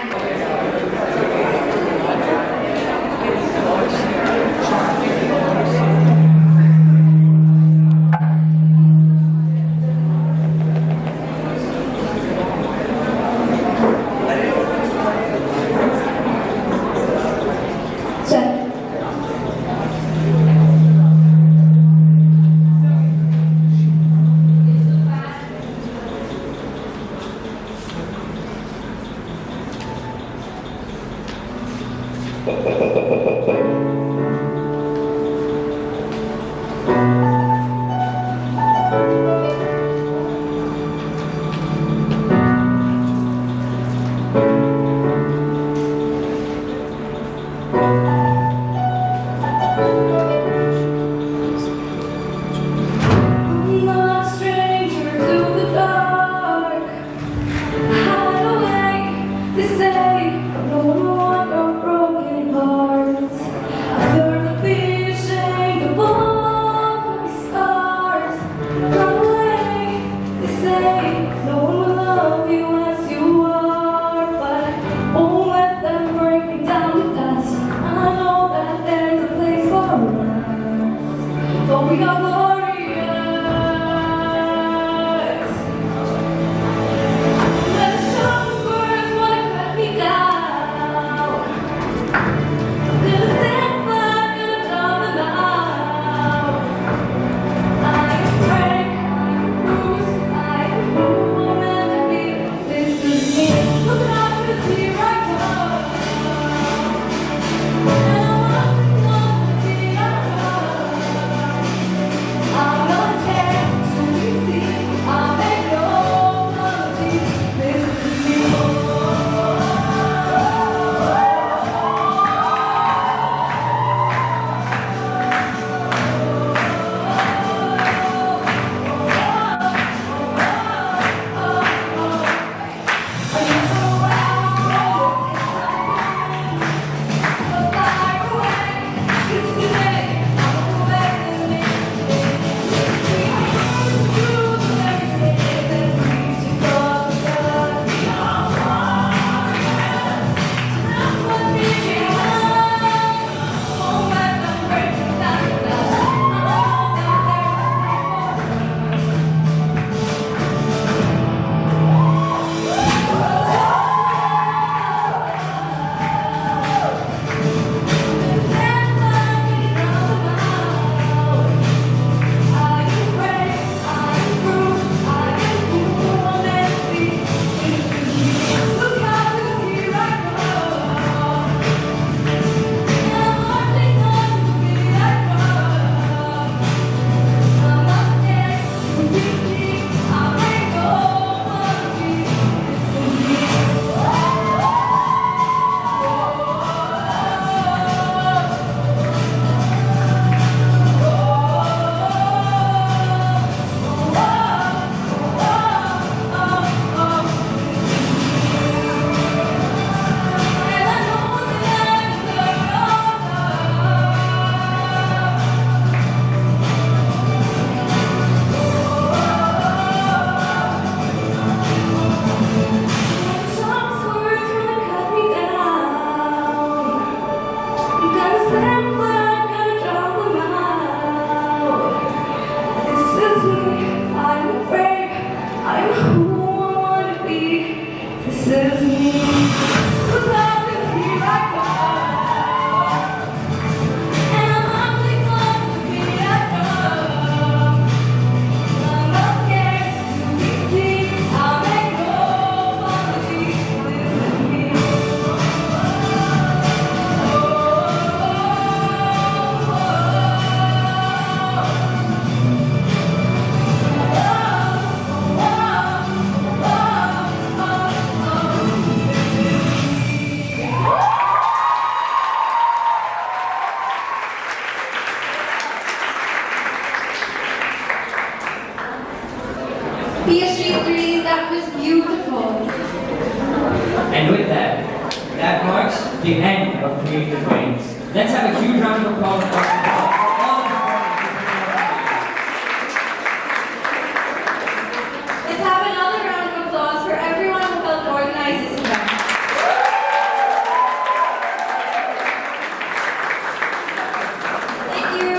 was beautiful. And with that, that marks the end of Creative Brains. Let's have a huge round of applause for all the Let's have another round of applause for everyone who helped organize this event. Thank you.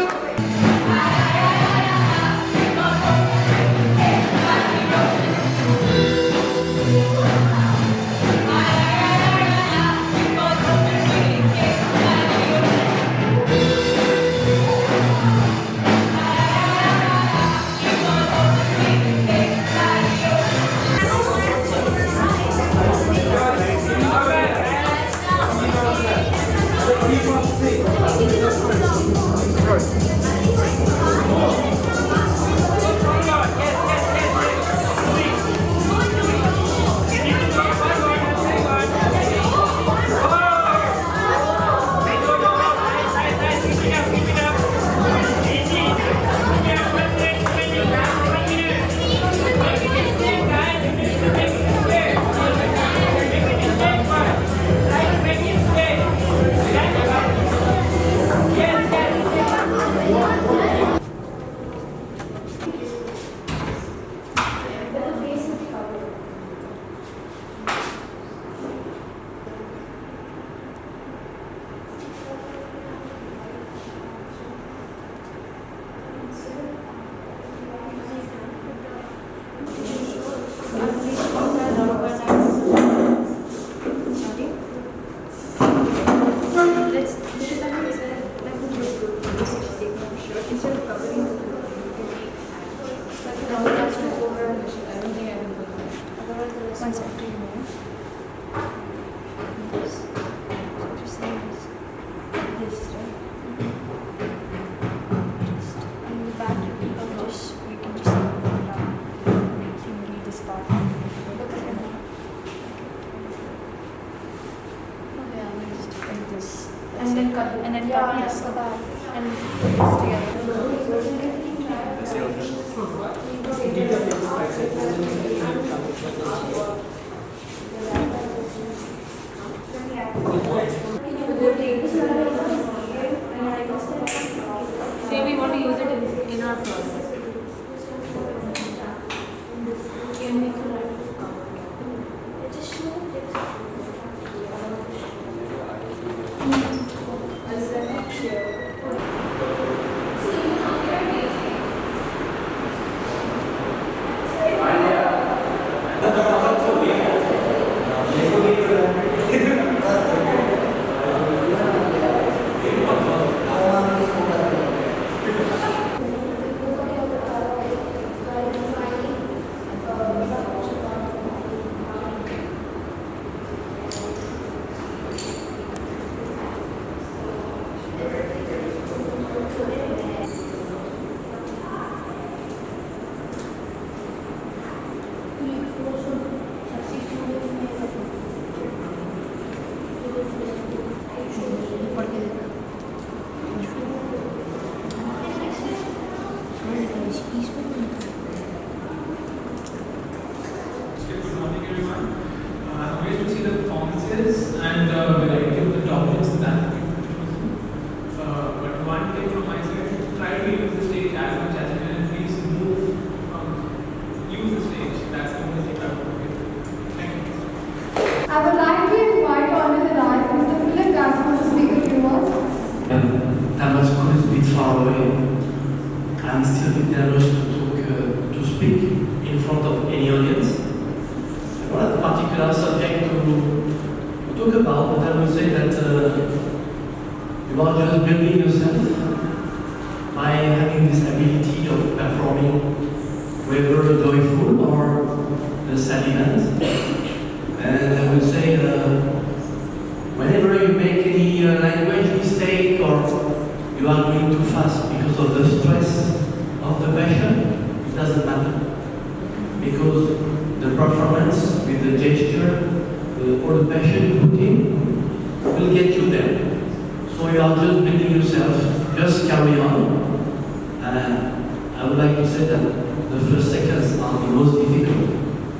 And then cut this and put this Say we want to use it in our process. And variety of the topics that we but one thing from my side, try to use the stage as much as you can, and please use the stage. That's the only thing I would do. Thank you. I would like to invite Honorable Rise, Mr. Philip Gansman, to speak a few words. That school is a bit far away. I'm still a bit nervous to speak in front of any audience. I don't have a particular subject to talk about, but I would say that you are just building yourself by having this ability of performing, whether joyful or a sad event. And I would say whenever you make any language mistake or you are going too fast because of the stress of the passion, it doesn't matter. Because the performance with the gesture, all the passion you put in, will get you there. So you are just building yourself, just carry on. I would like to say that the first seconds are the most difficult.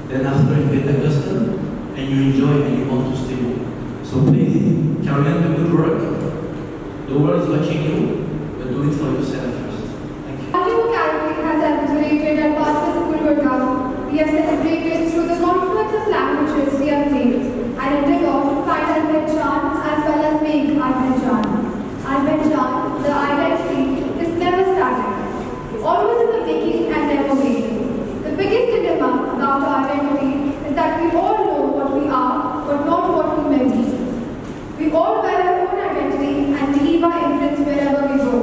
then after you get accustomed and you enjoy and you want to stay home. So please, carry on the good work. The world is watching you, but do it for yourself first. Thank you. Our Academy has celebrated at Past School Gurgaon. We have celebrated through the confluence of languages we have made and endeavored to find our Pehchaan as well as make our Pehchaan. Our Pehchaan, the identity, is never static, always in the making and never waiting. The biggest dilemma about our identity is that we all know what we are, but not what we may be. We all wear our own identity and leave our imprints wherever we go.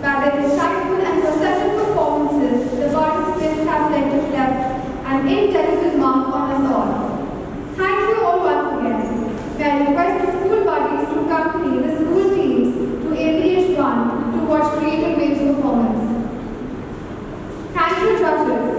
By their insightful and perceptive performances, the participants have left an indelible mark on us all. Thank you all once again. May I request the school buddies to accompany the school teams to APH1 to watch Creative Waves performance. Thank you, judges.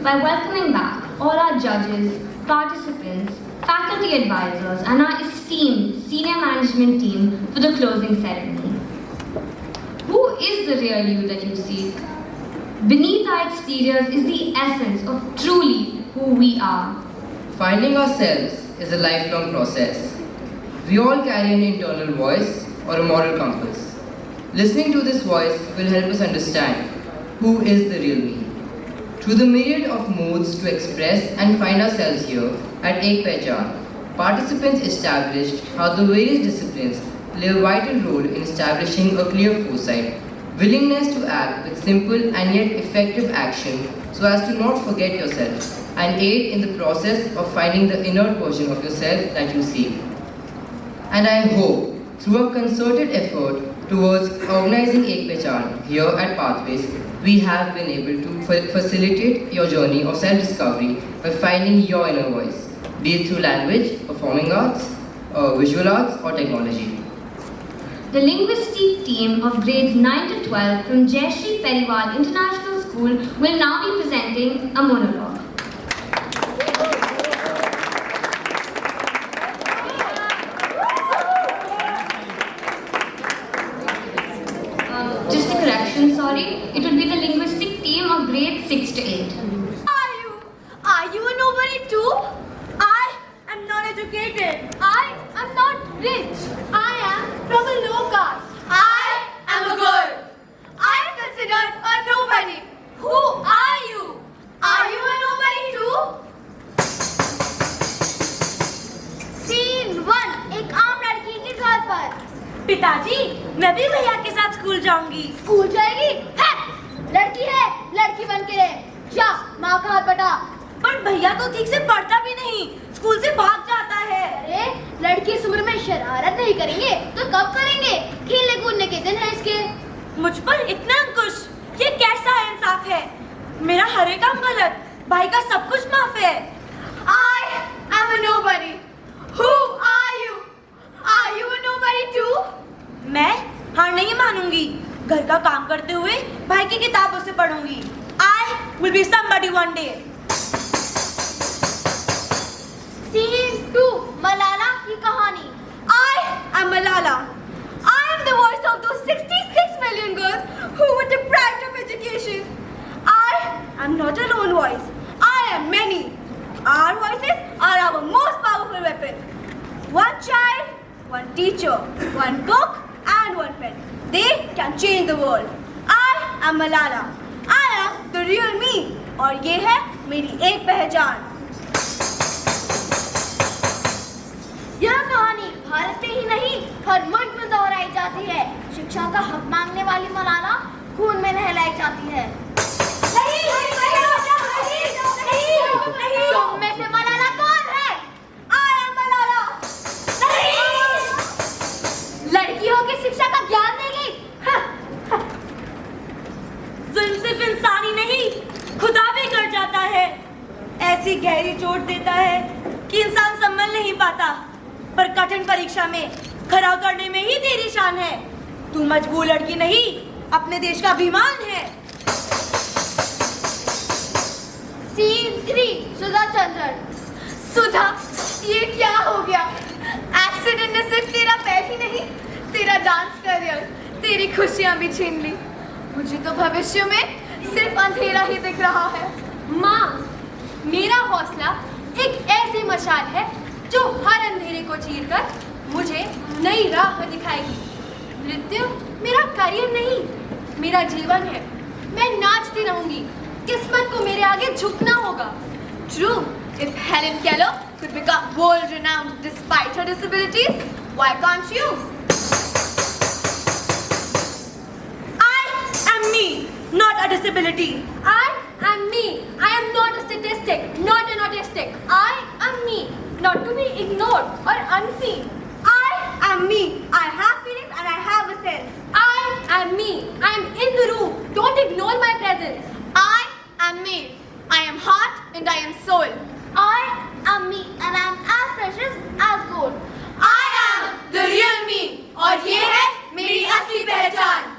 by welcoming back all our judges, participants, faculty advisors, and our esteemed senior management team for the closing ceremony. Who is the real you that you seek? Beneath our exteriors is the essence of truly who we are. Finding ourselves is a lifelong process. We all carry an internal voice or a moral compass. Listening to this voice will help us understand who is the real me. Through the myriad of modes to express and find ourselves here at Pehchaan, participants established how the various disciplines play a vital role in establishing a clear foresight, willingness to act with simple and yet effective action so as to not forget yourself and aid in the process of finding the inner version of yourself that you seek. And I hope, through a concerted effort towards organizing Pehchaan here at Pathways, we have been able to facilitate your journey of self-discovery by finding your inner voice, be it through language, performing arts, visual arts, or technology. The linguistic team of grades 9 to 12 from Jayashree Periwal International School will now be presenting a monologue. Just a correction, sorry. It would be the linguistic team of grades 6 to 8. Are you a nobody too? I am not educated. I am not rich. I am from a low caste. I am a girl. I am considered a nobody. Who are you? Are you a nobody too? Scene 1. एक आम लड़की के घर पर। पिताजी, मैं भी भैया के साथ स्कूल जाऊंगी। स्कूल जाएगी? है, लड़की है, लड़की बन के रहे। जा, माँ का हाथ बटा। पर भैया तो ठीक से पढ़ता भी नहीं, स्कूल से भाग जाता है। अरे, लड़की इस उम्र में शरारत नहीं करेंगे तो कब करेंगे? खेलने कूदने के दिन है इसके। मुझ पर इतना अंकुश, ये कैसा इंसाफ है? मेरा हर एक काम गलत, भाई का सब कुछ माफ है। I am a nobody. Who are you? Are you a nobody too? मैं हार नहीं मानूंगी, घर का काम करते हुए भाई की किताबों से पढ़ूंगी। I will be somebody one day. Scene 2. Malala की कहानी। I am Malala. I am the voice of those 66 million girls who were deprived of education. I am not a lone voice. I am many. Our voices are our most powerful weapon. One child, one teacher, one book, and one pen. They can change the world. I am Malala. I am the real me. और ये है मेरी एक पहचान। यह कहानी भारत में ही नहीं, हर मुल्क में दोहराई जाती है। शिक्षा का हक मांगने वाली मलाला खून में नहलाई जाती है। नहीं, तुम में से मलाला कौन है? I am Malala. नहीं, लड़कियों की शिक्षा का ज्ञान देगी। जुल्म सिर्फ इंसानी नहीं, खुदा भी कर जाता है। ऐसी गहरी चोट देता है कि इंसान संभल नहीं पाता, पर कठिन परीक्षा में खरा उतरने में ही तेरी शान है। तू मजबूर लड़की नहीं, अपने देश का अभिमान है। Scene 3. सुधा चंद्रन। सुधा, ये क्या हो गया? एक्सीडेंट ने सिर्फ तेरा पैर ही नहीं, तेरा डांस करियर, तेरी खुशियां भी छीन ली। मुझे तो भविष्य में सिर्फ अंधेरा ही दिख रहा है। माँ, मेरा हौसला एक ऐसी मशाल है जो हर अंधेरे को चीरकर मुझे नई राह दिखाएगी। नृत्य मेरा करियर नहीं, मेरा जीवन है। मैं नाचती रहूंगी, किस्मत को मेरे आगे झुकना होगा। True, if Helen Keller could become world renowned despite her disabilities, why can't you? I am me, not a disability. I am me. I am not a statistic, not an autistic. I am me, not to be ignored or unseen. I am me. I have feelings and I have a sense. I am me. I am in the room. Don't ignore my presence. I am me. I am heart and I am soul. I am me and I am as precious as gold. I am the real me. और ये है मेरी असली पहचान।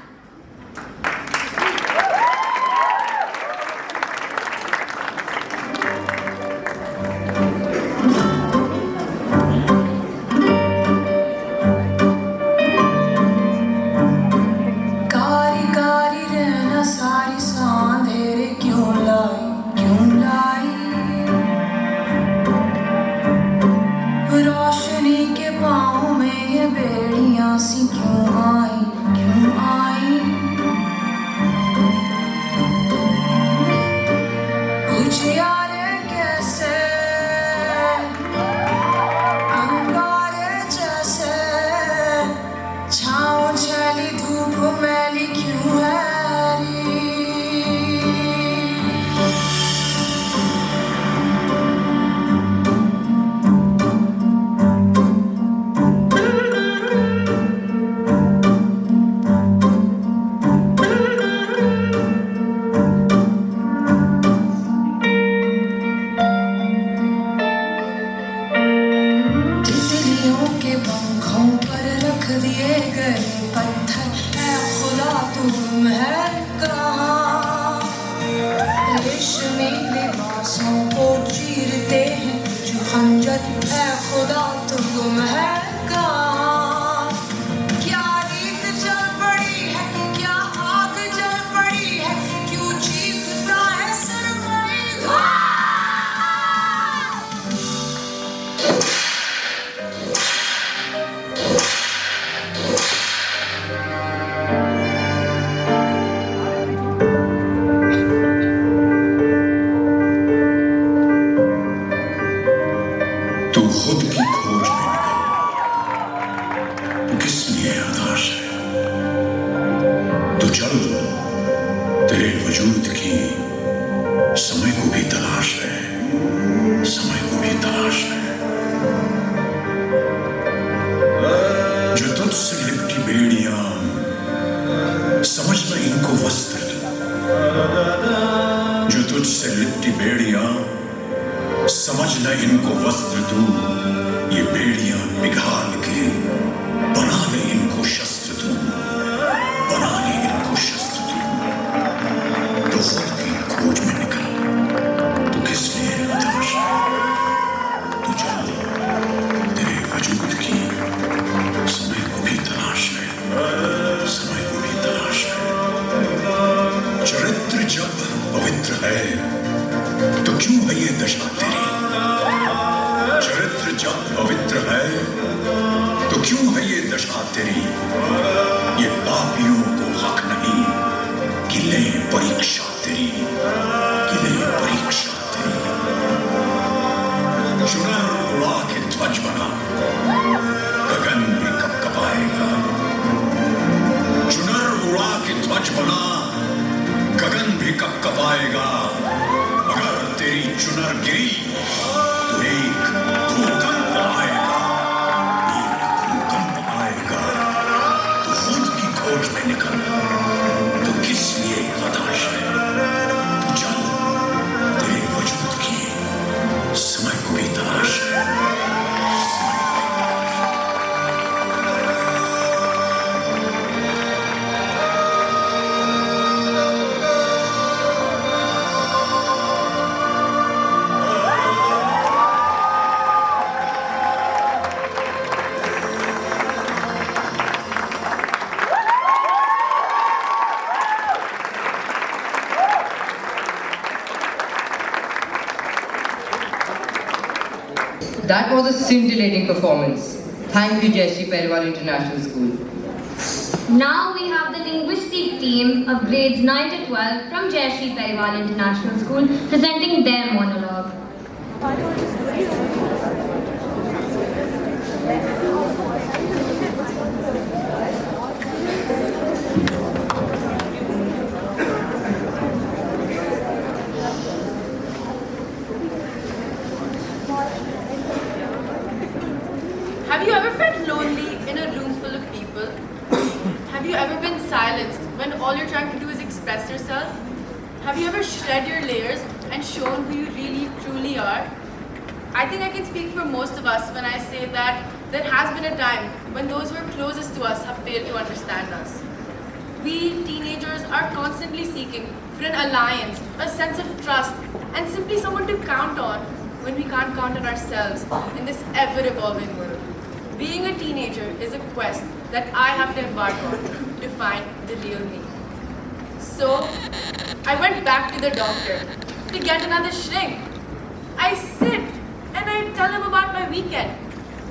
तुझसे लिपटी बेड़ियां, समझना इनको वस्त्र, जो तुझसे लिपटी बेड़ियां, समझना इनको वस्त्र तू, ये बेड़ियां पिघाल के बना ले इनको शस्त्र तू, बना ले इनको शस्त्र तू। तो खुद की खोज में निकल, तो किस लिए हताश है? तू चल, तेरे वजूद की समय को भी तलाश है, समय को भी तलाश है। चरित्र जब पवित्र है तो क्यों है ये दशा तेरी? चरित्र जब पवित्र है तो क्यों है ये दशा तेरी? ये पापियों को हक नहीं कि ले परीक्षा तेरी, कि ले परीक्षा तेरी। चुनर उड़ा के ध्वज बना, गगन भी कपकपाएगा। चुनर उड़ा के ध्वज बना, गगन भी कपकपाएगा। अगर तेरी चुनर गिरी तो एक भूकंप आएगा, एक भूकंप आएगा। तो खुद की खोज में निकल, तो किस लिए हताश है? तो चल, तेरे वजूद की समय को भी तलाश है। That was a scintillating performance. Thank you, Jayashree Periwal International School. Now we have the linguistic team of grades 9 to 12 from Jayashree Periwal International School presenting their monologue. Have you ever felt lonely in a room full of people? Have you ever been silenced when all you're trying to do is express yourself? Have you ever shed your layers and shown who you really truly are? I think I can speak for most of us when I say that there has been a time when those who are closest to us have failed to understand us. We teenagers are constantly seeking for an alliance, a sense of trust, and simply someone to count on when we can't count on ourselves in this ever-evolving world. Being a teenager is a quest that I have to embark on to find the real me. So, I went back to the doctor to get another shrink. I sit and I tell him about my weekend,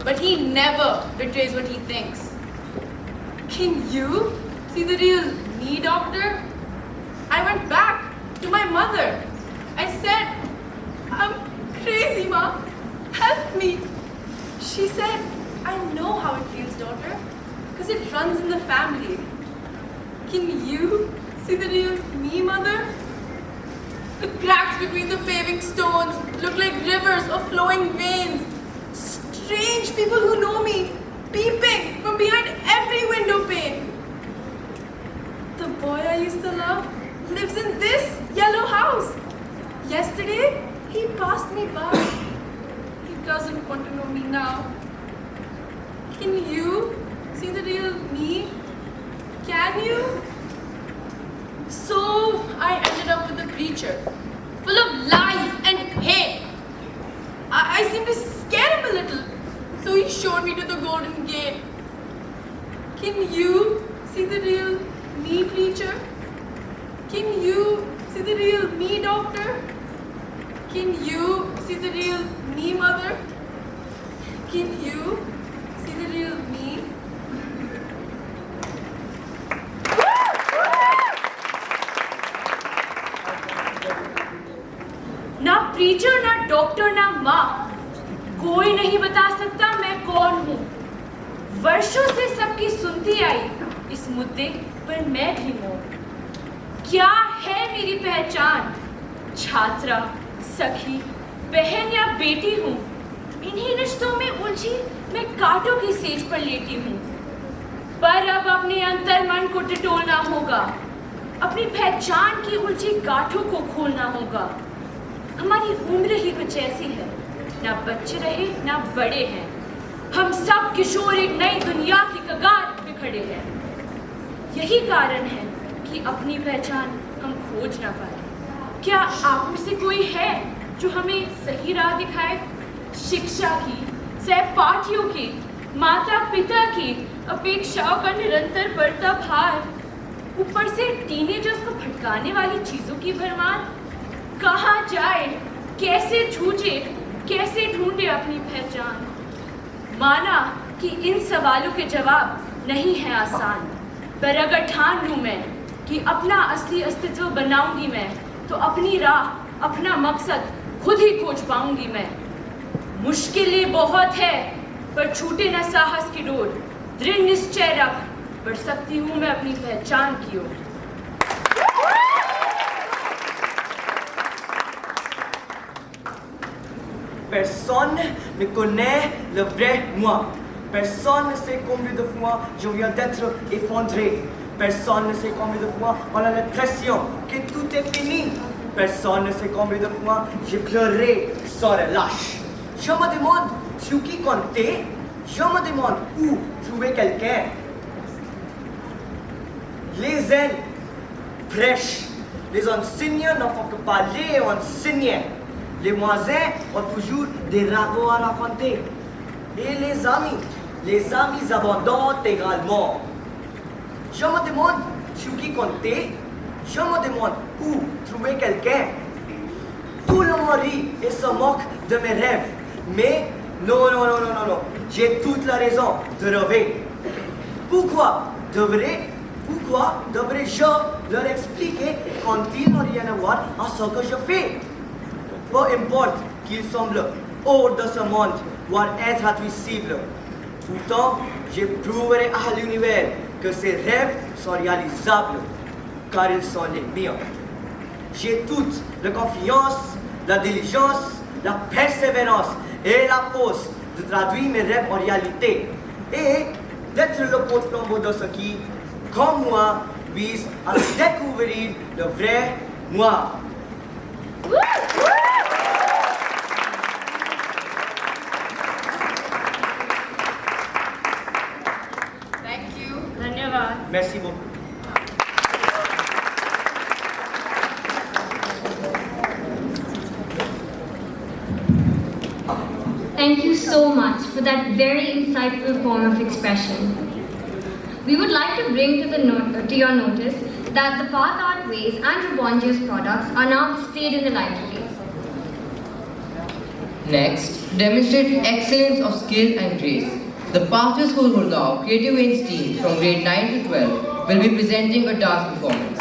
but he never betrays what he thinks. Can you see the real me, doctor? I went back to my mother. I said, I'm crazy, Ma. Help me. She said, I know how it feels, daughter, because it runs in the family. Can you see the real me, mother? The cracks between the paving stones look like rivers of flowing veins. Strange people who know me, peeping from behind every window pane. The boy I used to love lives in this yellow house. Yesterday, he passed me by. He doesn't want to know me now. Can you see the real me? Can you? So I ended up with a preacher, full of lies and hate. I seemed to scare him a little, so he showed me to the Golden Gate. Can you see the real me, preacher? Can you see the real me, doctor? Can you see the real me, mother? Can you see the real me? ना preacher, ना doctor, ना माँ, कोई नहीं बता सकता मैं कौन हूँ। वर्षों से सबकी सुनती आई इस मुद्दे पर मैं भी मौन। क्या है मेरी पहचान? छात्रा, सखी, बहन या बेटी हूँ। इन्हीं रिश्तों में उलझी मैं कांटों की सेज पर लेटी हूँ। पर अब अपने अंतर मन को टटोलना होगा, अपनी पहचान की उलझी गांठों को खोलना होगा। हमारी उम्र ही कुछ ऐसी है, ना बच्चे रहे ना बड़े हैं, हम सब किशोर एक नई दुनिया की कगार पे खड़े हैं। यही कारण है कि अपनी पहचान हम खोज ना पाए। क्या आप में से कोई है जो हमें सही राह दिखाए? शिक्षा की, सहपाठियों की, माता पिता की अपेक्षाओं का निरंतर बढ़ता भार, ऊपर से टीनेजर्स को भटकाने वाली चीजों की भरमार। कहाँ जाए, कैसे जूझे, कैसे ढूंढे अपनी पहचान? माना कि इन सवालों के जवाब नहीं है आसान, पर अगर ठान लूं मैं कि अपना असली अस्तित्व बनाऊंगी मैं, तो अपनी राह, अपना मकसद खुद ही खोज पाऊंगी मैं। मुश्किलें बहुत है, पर छूटे न साहस की डोर, दृढ़ निश्चय रख, बढ़ सकती हूँ मैं अपनी पहचान की ओर। Personne ne connaît le vrai moi. Personne ne sait combien de fois je viens d'être effondré. Personne ne sait combien de fois on a l'impression que tout est fini. Personne ne sait combien de fois j'ai pleuré sans relâche. Je me demande sur qui compter. Je me demande où trouver quelqu'un. Les ailes prêchent. Les enseignants ne font que parler et enseigner. Les voisins ont toujours des ragots à raconter. Et les amis abandonnent également. Je me demande sur qui compter. Je me demande où trouver quelqu'un. Tout le monde rit et se moque de mes rêves. Mais non, j'ai toute la raison de rêver. Pourquoi devrais-je leur expliquer quand ils n'ont rien à voir à ce que je fais? Peu importe qu'ils semblent hors de ce monde, voire être admissibles. Pourtant, je prouverai à l'univers que ces rêves sont réalisables, car ils sont les miens. J'ai toute la confiance, la diligence, la persévérance et la force de traduire mes rêves en réalité et d'être le porte-flambeau de ceux qui, comme moi, visent à découvrir le vrai moi. Merci beaucoup. Thank you so much for that very insightful form of expression. We would like to bring to your notice that the Path Artways and Rabonji's products are now displayed in the library. Next, demonstrate excellence of skill and grace. The Pathway School Gurgaon Creative Wings team from grade 9 to 12 will be presenting a dance performance.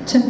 Check.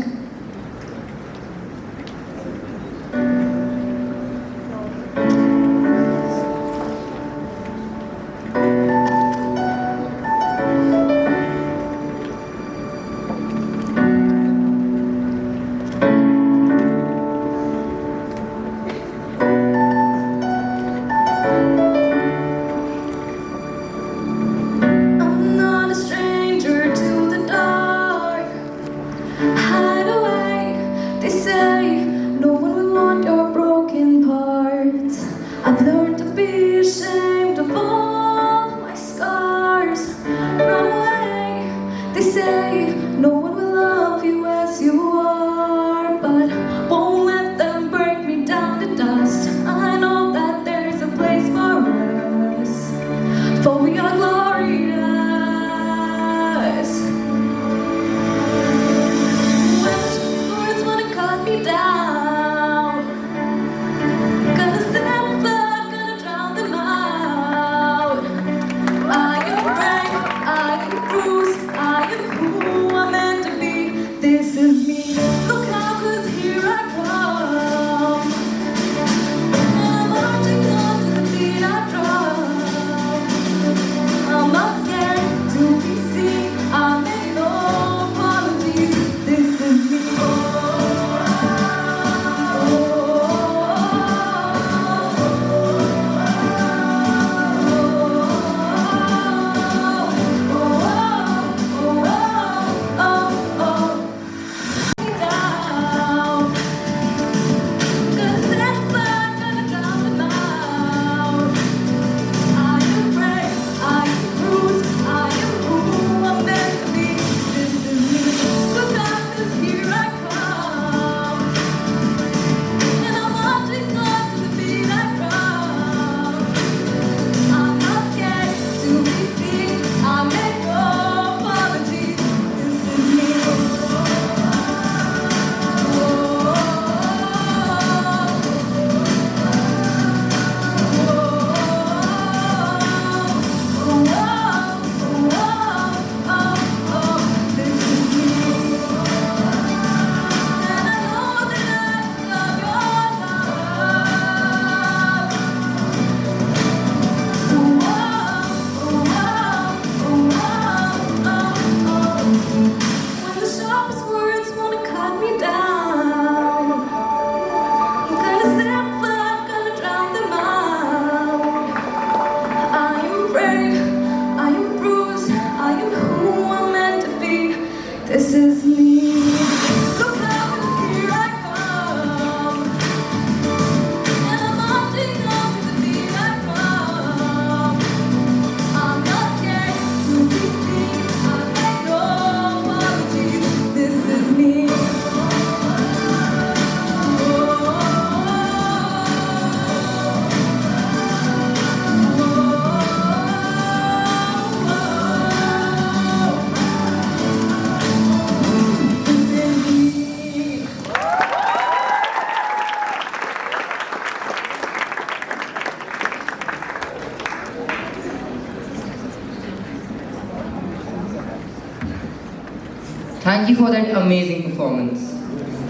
Thank you for that amazing performance.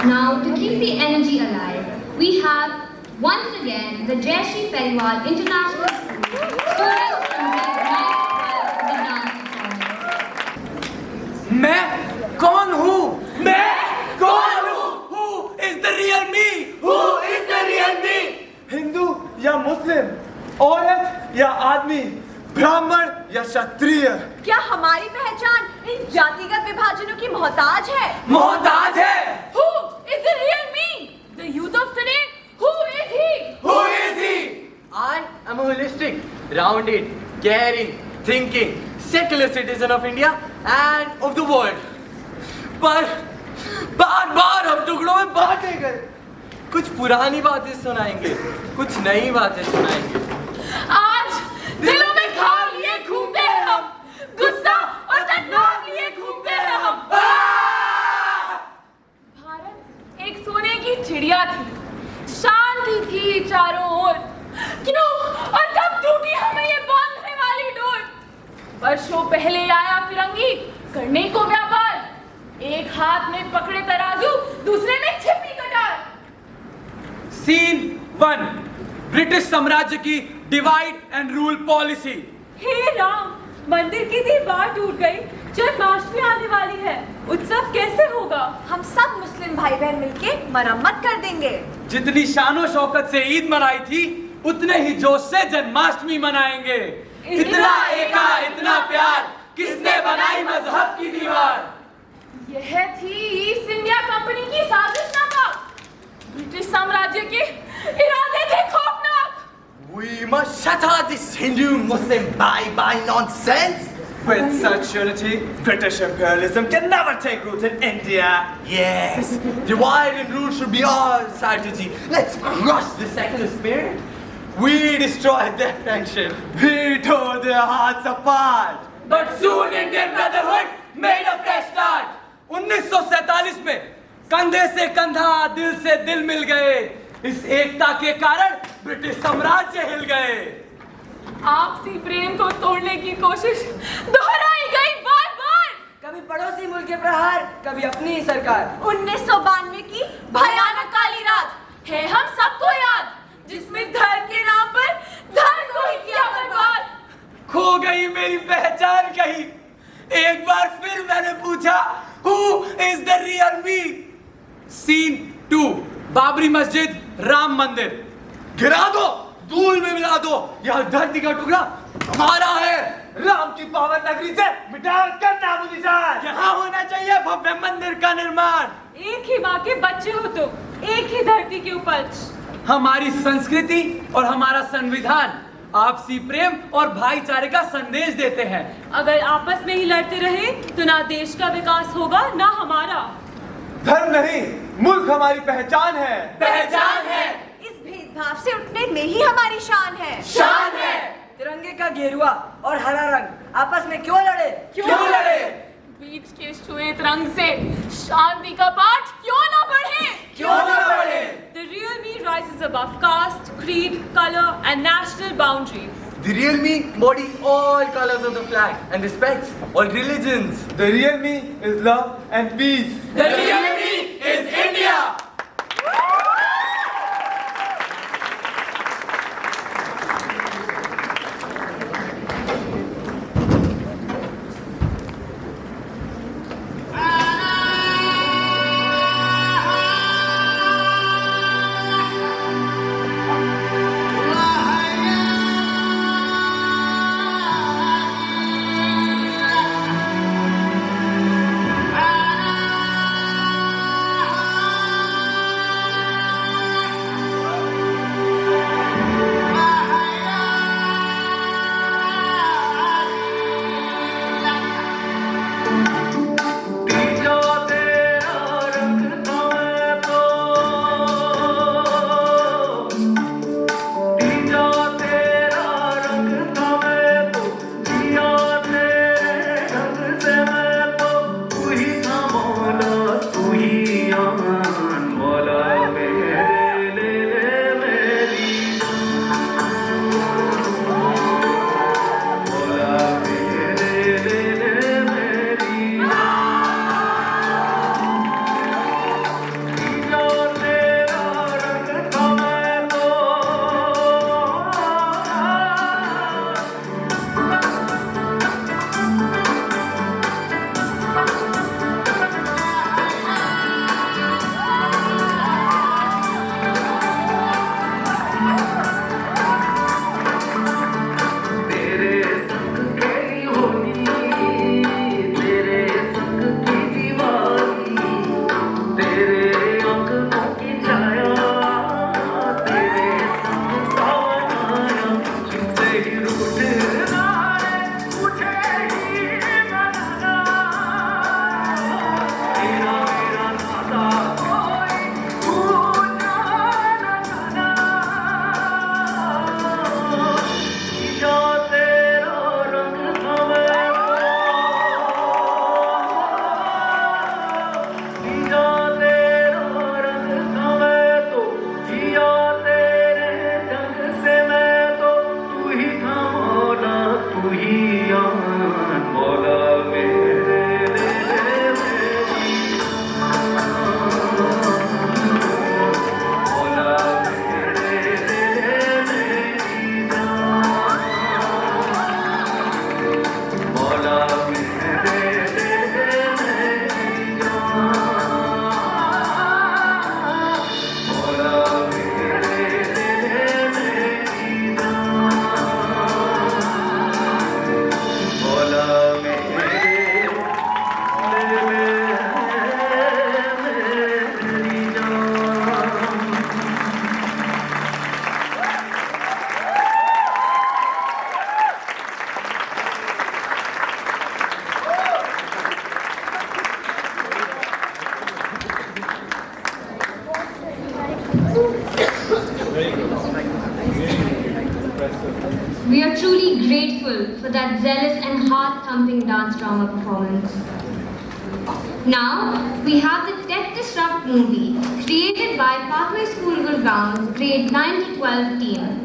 Now, to keep the energy alive, we have once again the Jayashree Periwal International School students from grade 9 to 12 with the dance performance. मैं कौन हूँ? मैं कौन हूँ? Who is the real me? Who is the real me? Hindu या मुस्लिम, औरत या आदमी, ब्राह्मण या क्षत्रिय? क्या हमारी पहचान इन जातिगत विभाजनों की मोहताज है? मोहताज है। Who is the real me? The youth of today? Who is he? Who is he? I am a holistic, rounded, caring, thinking, secular citizen of India and of the world. पर बार बार हम टुकड़ों में बांटे गए। कुछ पुरानी बातें सुनाएंगे, कुछ नई बातें सुनाएंगे। आज दिलों में घाव लिए घूमते हैं हम, गुस्सा और तनाव लिए घूमते हैं हम। भारत एक सोने की चिड़िया थी, शांति थी चारों ओर। क्यों और कब टूटी हमें ये बांधने वाली डोर? वर्षों पहले आया फिरंगी करने को व्यापार, एक हाथ में पकड़े तराजू, दूसरे में छिपी कटार। सीन 1, ब्रिटिश साम्राज्य की डिवाइड एंड रूल पॉलिसी। हे राम, मंदिर की दीवार टूट गई, जन्माष्टमी आने वाली है, उत्सव कैसे होगा? हम सब मुस्लिम भाई बहन मिलके मरम्मत कर देंगे। जितनी शानो शौकत से ईद मनाई थी, उतने ही जोश से जन्माष्टमी मनाएंगे। इतना एका, इतना प्यार, किसने बनाई मजहब की दीवार? यह थी ईस्ट इंडिया कंपनी की साजिश नाकाम। ब्रिटिश साम्राज्य के इरादे थे खौफनाक। We must shatter this Hindu-Muslim bye-bye nonsense. With such unity, British imperialism can never take root in India. Yes, divide and rule should be our strategy. Let's crush the secular spirit. We destroyed their friendship. We tore their hearts apart. But soon Indian brotherhood made a fresh start. 1947 में कंधे से कंधा, दिल से दिल मिल गए। इस एकता के कारण ब्रिटिश साम्राज्य हिल गए। आपसी प्रेम को तोड़ने की कोशिश दोहराई गई बार बार। कभी पड़ोसी मुल्क के प्रहार, कभी अपनी ही सरकार। 1992 की भयानक काली रात है हम सबको याद, जिसमें धर्म के नाम पर धर्म को ही किया बर्बाद। खो गई मेरी पहचान कहीं। एक बार फिर मैंने पूछा, Who is the real me? Scene 2, Babri Masjid, Ram मंदिर। गिरा दो, धूल में मिला दो, यह धरती का टुकड़ा हमारा है। राम की पावन नगरी से मिटा कर नामोनिशान। यहाँ होना चाहिए भव्य मंदिर का निर्माण। एक ही माँ के बच्चे हो तुम, एक ही धरती की उपज। हमारी संस्कृति और हमारा संविधान आपसी प्रेम और भाईचारे का संदेश देते हैं। अगर आपस में ही लड़ते रहे तो ना देश का विकास होगा ना हमारा। धर्म नहीं, मुल्क हमारी पहचान है। पहचान है। इस भेदभाव से उठने में ही हमारी शान है। शान है। तिरंगे का गेरुआ और हरा रंग आपस में क्यों लड़े? क्यों लड़े? बीच के श्वेत रंग से शांति का पाठ क्यों ना पढ़े? क्यों ना पढ़े? The real me rises above caste, creed, color and national boundaries. The real me embodies all colors of the flag and respects all religions. The real me is love and peace. The real me is India. grateful for that zealous and heart-thumping dance drama performance. Now, we have the Tech Disrupt movie, created by Pathway School Gurgaon's grade 9 to 12 team.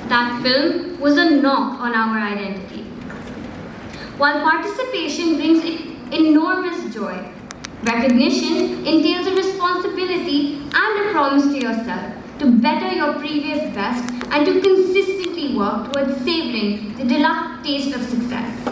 That film was a knock on our identity. While participation brings enormous joy, recognition entails a responsibility and a promise to yourself to better your previous best and to consistently work towards savoring the deluxe taste of success.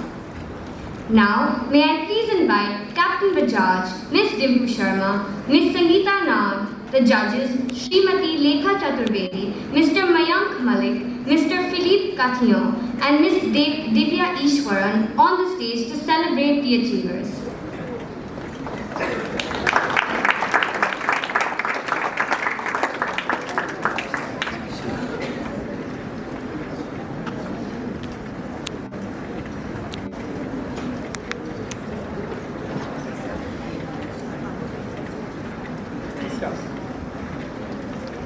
Now, may I please invite Captain Bajaj, Miss Dimpu Sharma, Miss Sangeeta Nag, the judges, Srimati Lekha Chaturvedi, Mr. Mayank Malik, Mr. Philippe Catillon, and Miss Divya Ishwaran on the stage to celebrate the achievers.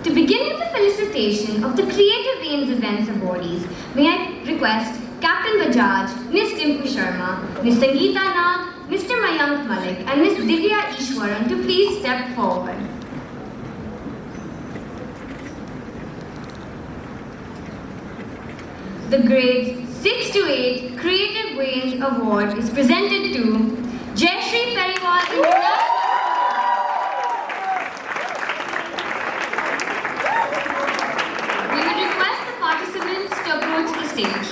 To begin with the felicitation of the Creative Veins Events awardees, may I request Captain Bajaj, Miss Dimpu Sharma, Miss Sangeeta Nag, Mr. Mayank Malik, and Miss Divya Ishwaran to please step forward. The grades 6 to 8 Creative Veins Award is presented to Jayashree Periwal International. We would request the participants to approach the stage.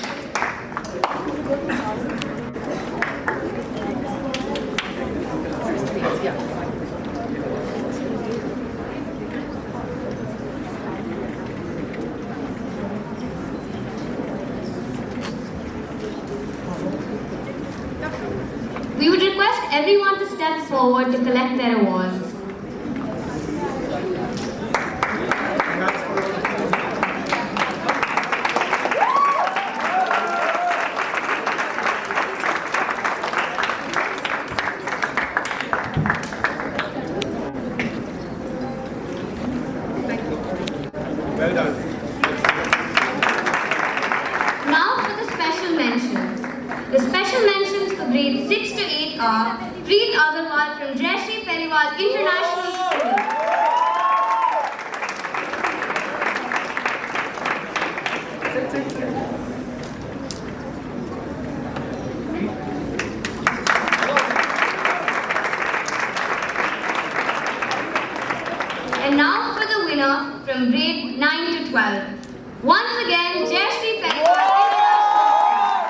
We would request everyone to step forward to collect their awards. Well done. Now for the special mentions. The special mentions for grades 6 to 8 are Preet Agarwal from Jayashree Periwal International School. And now for the winner from grade 9 to 12. Once again, Jayashree Periwal International School.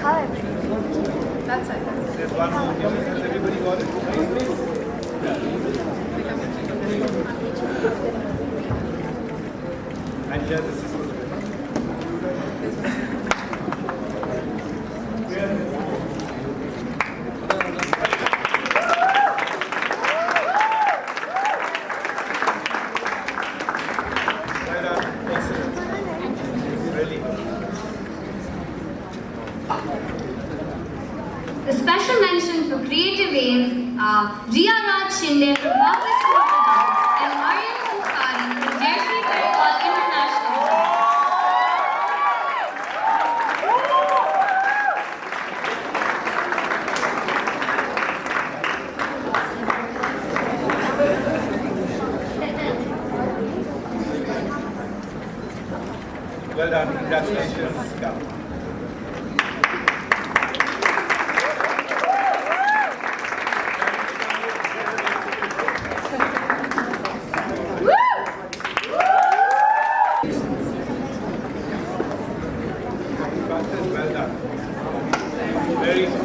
That's it. There's one more here. Has everybody got it? And here this is for the The special mention for creative aims are Riya Raj Shinde from Public School Gurgaon and Aryan Kuskari from Jersey Pehchaan International. Well done. Congratulations. Come. Well done. Very good.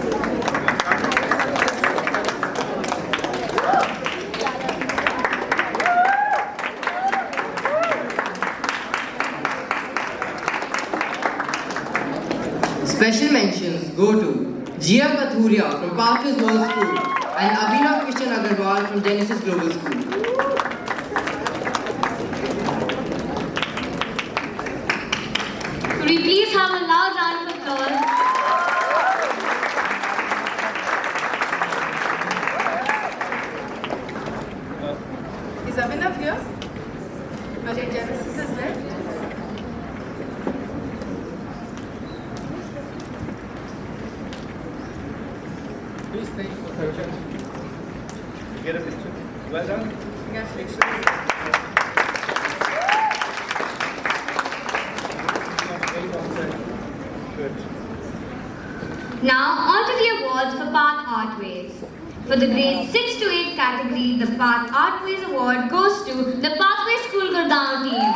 Special mentions go to Jia Kathuria from Pathways World School and Abhinav Christian Agarwal from Genesis Global School. Could we please have a loud round of applause? Is Abhinav here? Okay, Genesis is there. Please thank you for picture. Get a picture. Well done. Congratulations. Good. Now, on to the awards for Path Artways. For the grades 6 to 8 category, the Path Artways award goes to the Pathway School Gurgaon team.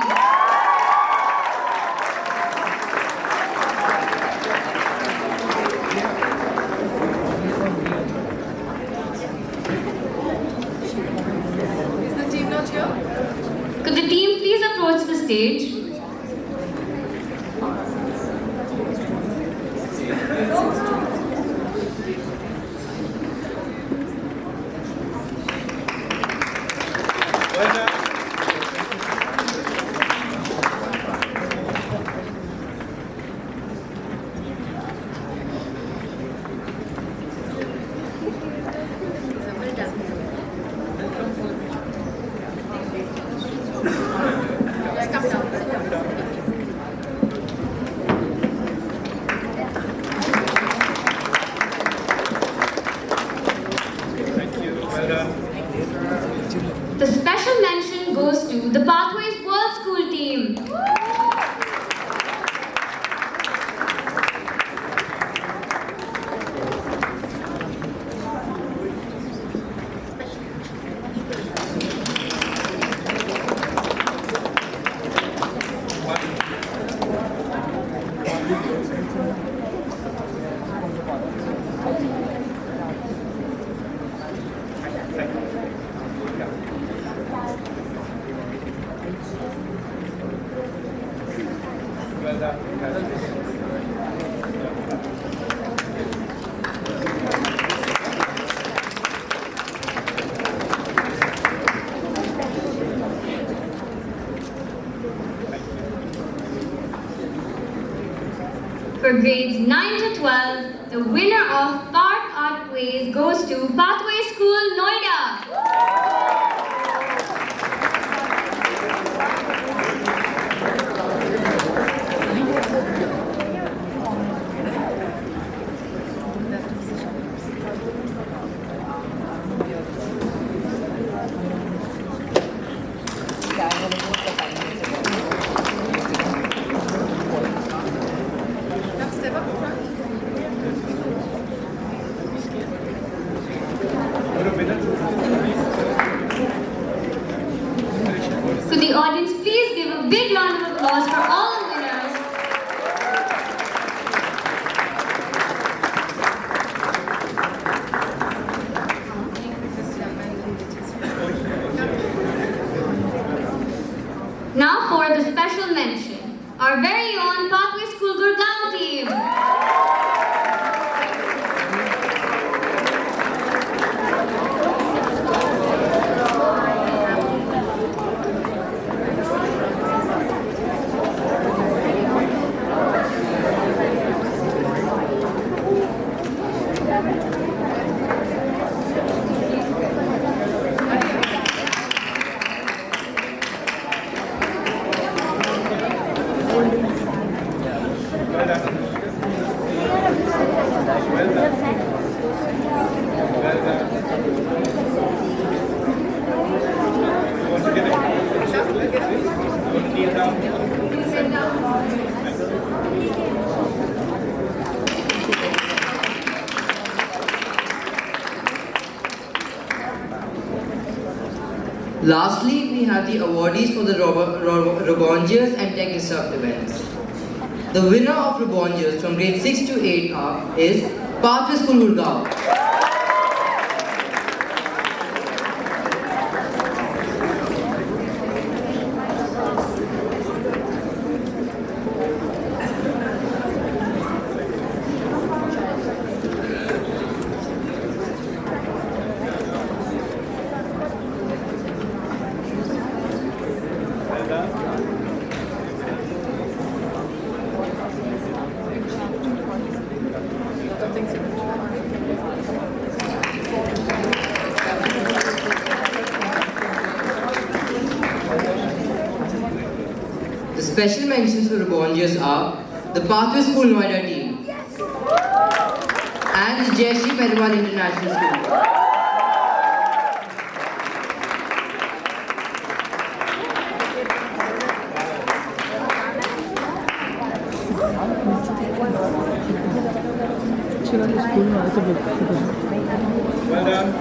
Is the team not here? Could the team please approach the stage? Well done. Come down. Thank you. Well done. The special mention goes to the Pathways World School team. Well done. Congratulations. For grades 9 to 12, the winner of Path Artways goes to Pathway School Noida. Step up front. Could the audience please give Lastly, we have the awardees for the Robongiers and Tech Disrupt events. The winner of Robongiers from grade 6 to 8 is Pathway School Gurgaon. The special mentions for Robongiers are the Pathway School Noida team and the Jayashree Periwal International School. Well done.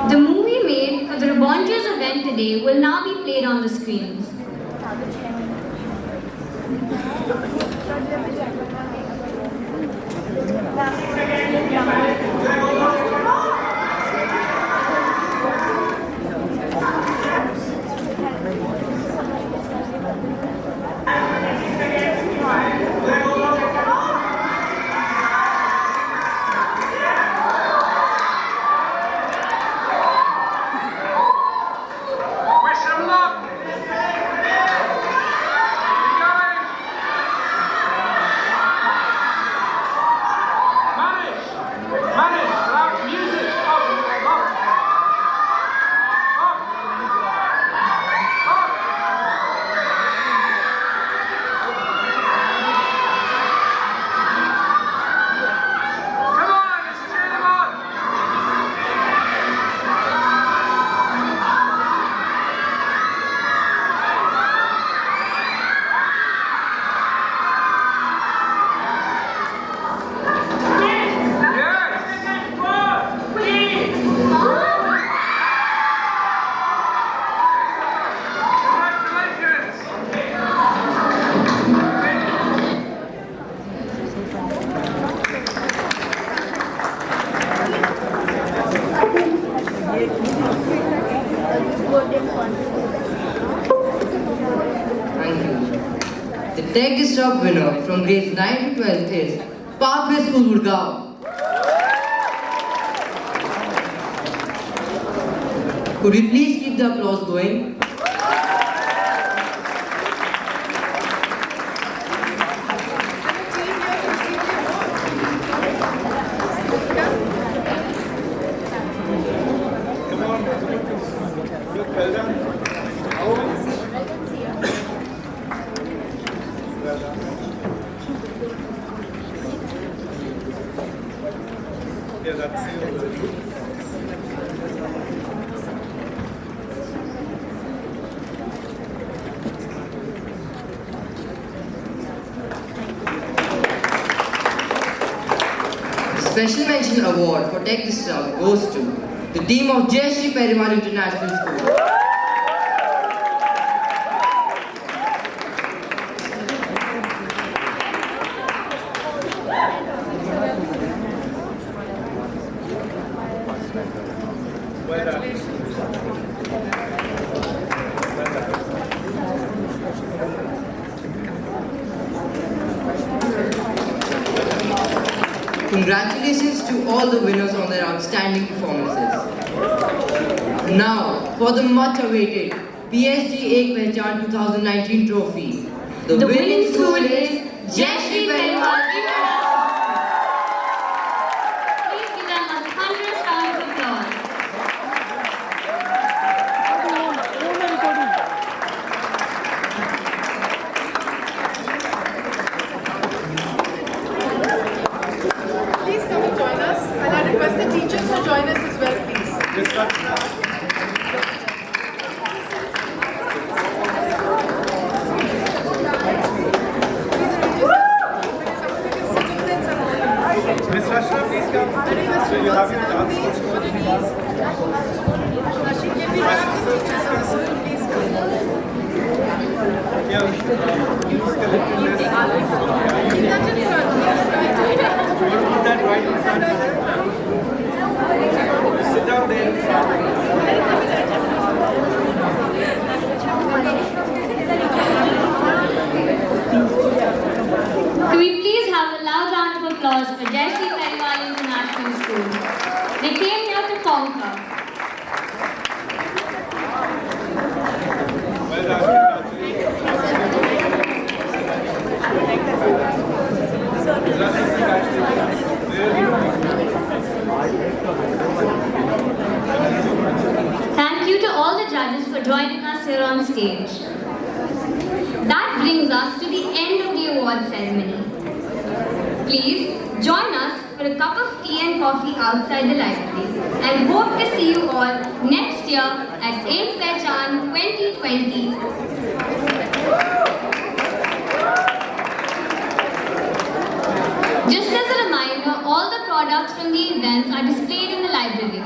The movie made for the Robongiers event today will now be played on the screens. The Tech Disrupt winner from grades 9 to 12 is Pathway School Gurgaon. Could we please keep the applause going? Special mention award for Tech Disrupt goes to the team of Jayashree Periwal International School. Congratulations to all the winners on their outstanding performances. Now, for the much-awaited PSG Pehchaan 2019 trophy. The winning school is Jayashree Periwal International School. Please give them a thunderous round of applause. Sit down there. Can we please have a loud round of applause for Jayashree Periwal International School? They came here to conquer. Well done. Thank you to all the judges for joining us here on stage. That brings us to the end of the award ceremony. Please join us for a cup of tea and coffee outside the library and hope to see you all next year at Pehchaan 2020. Just as a reminder, all the products from the events are displayed in the library.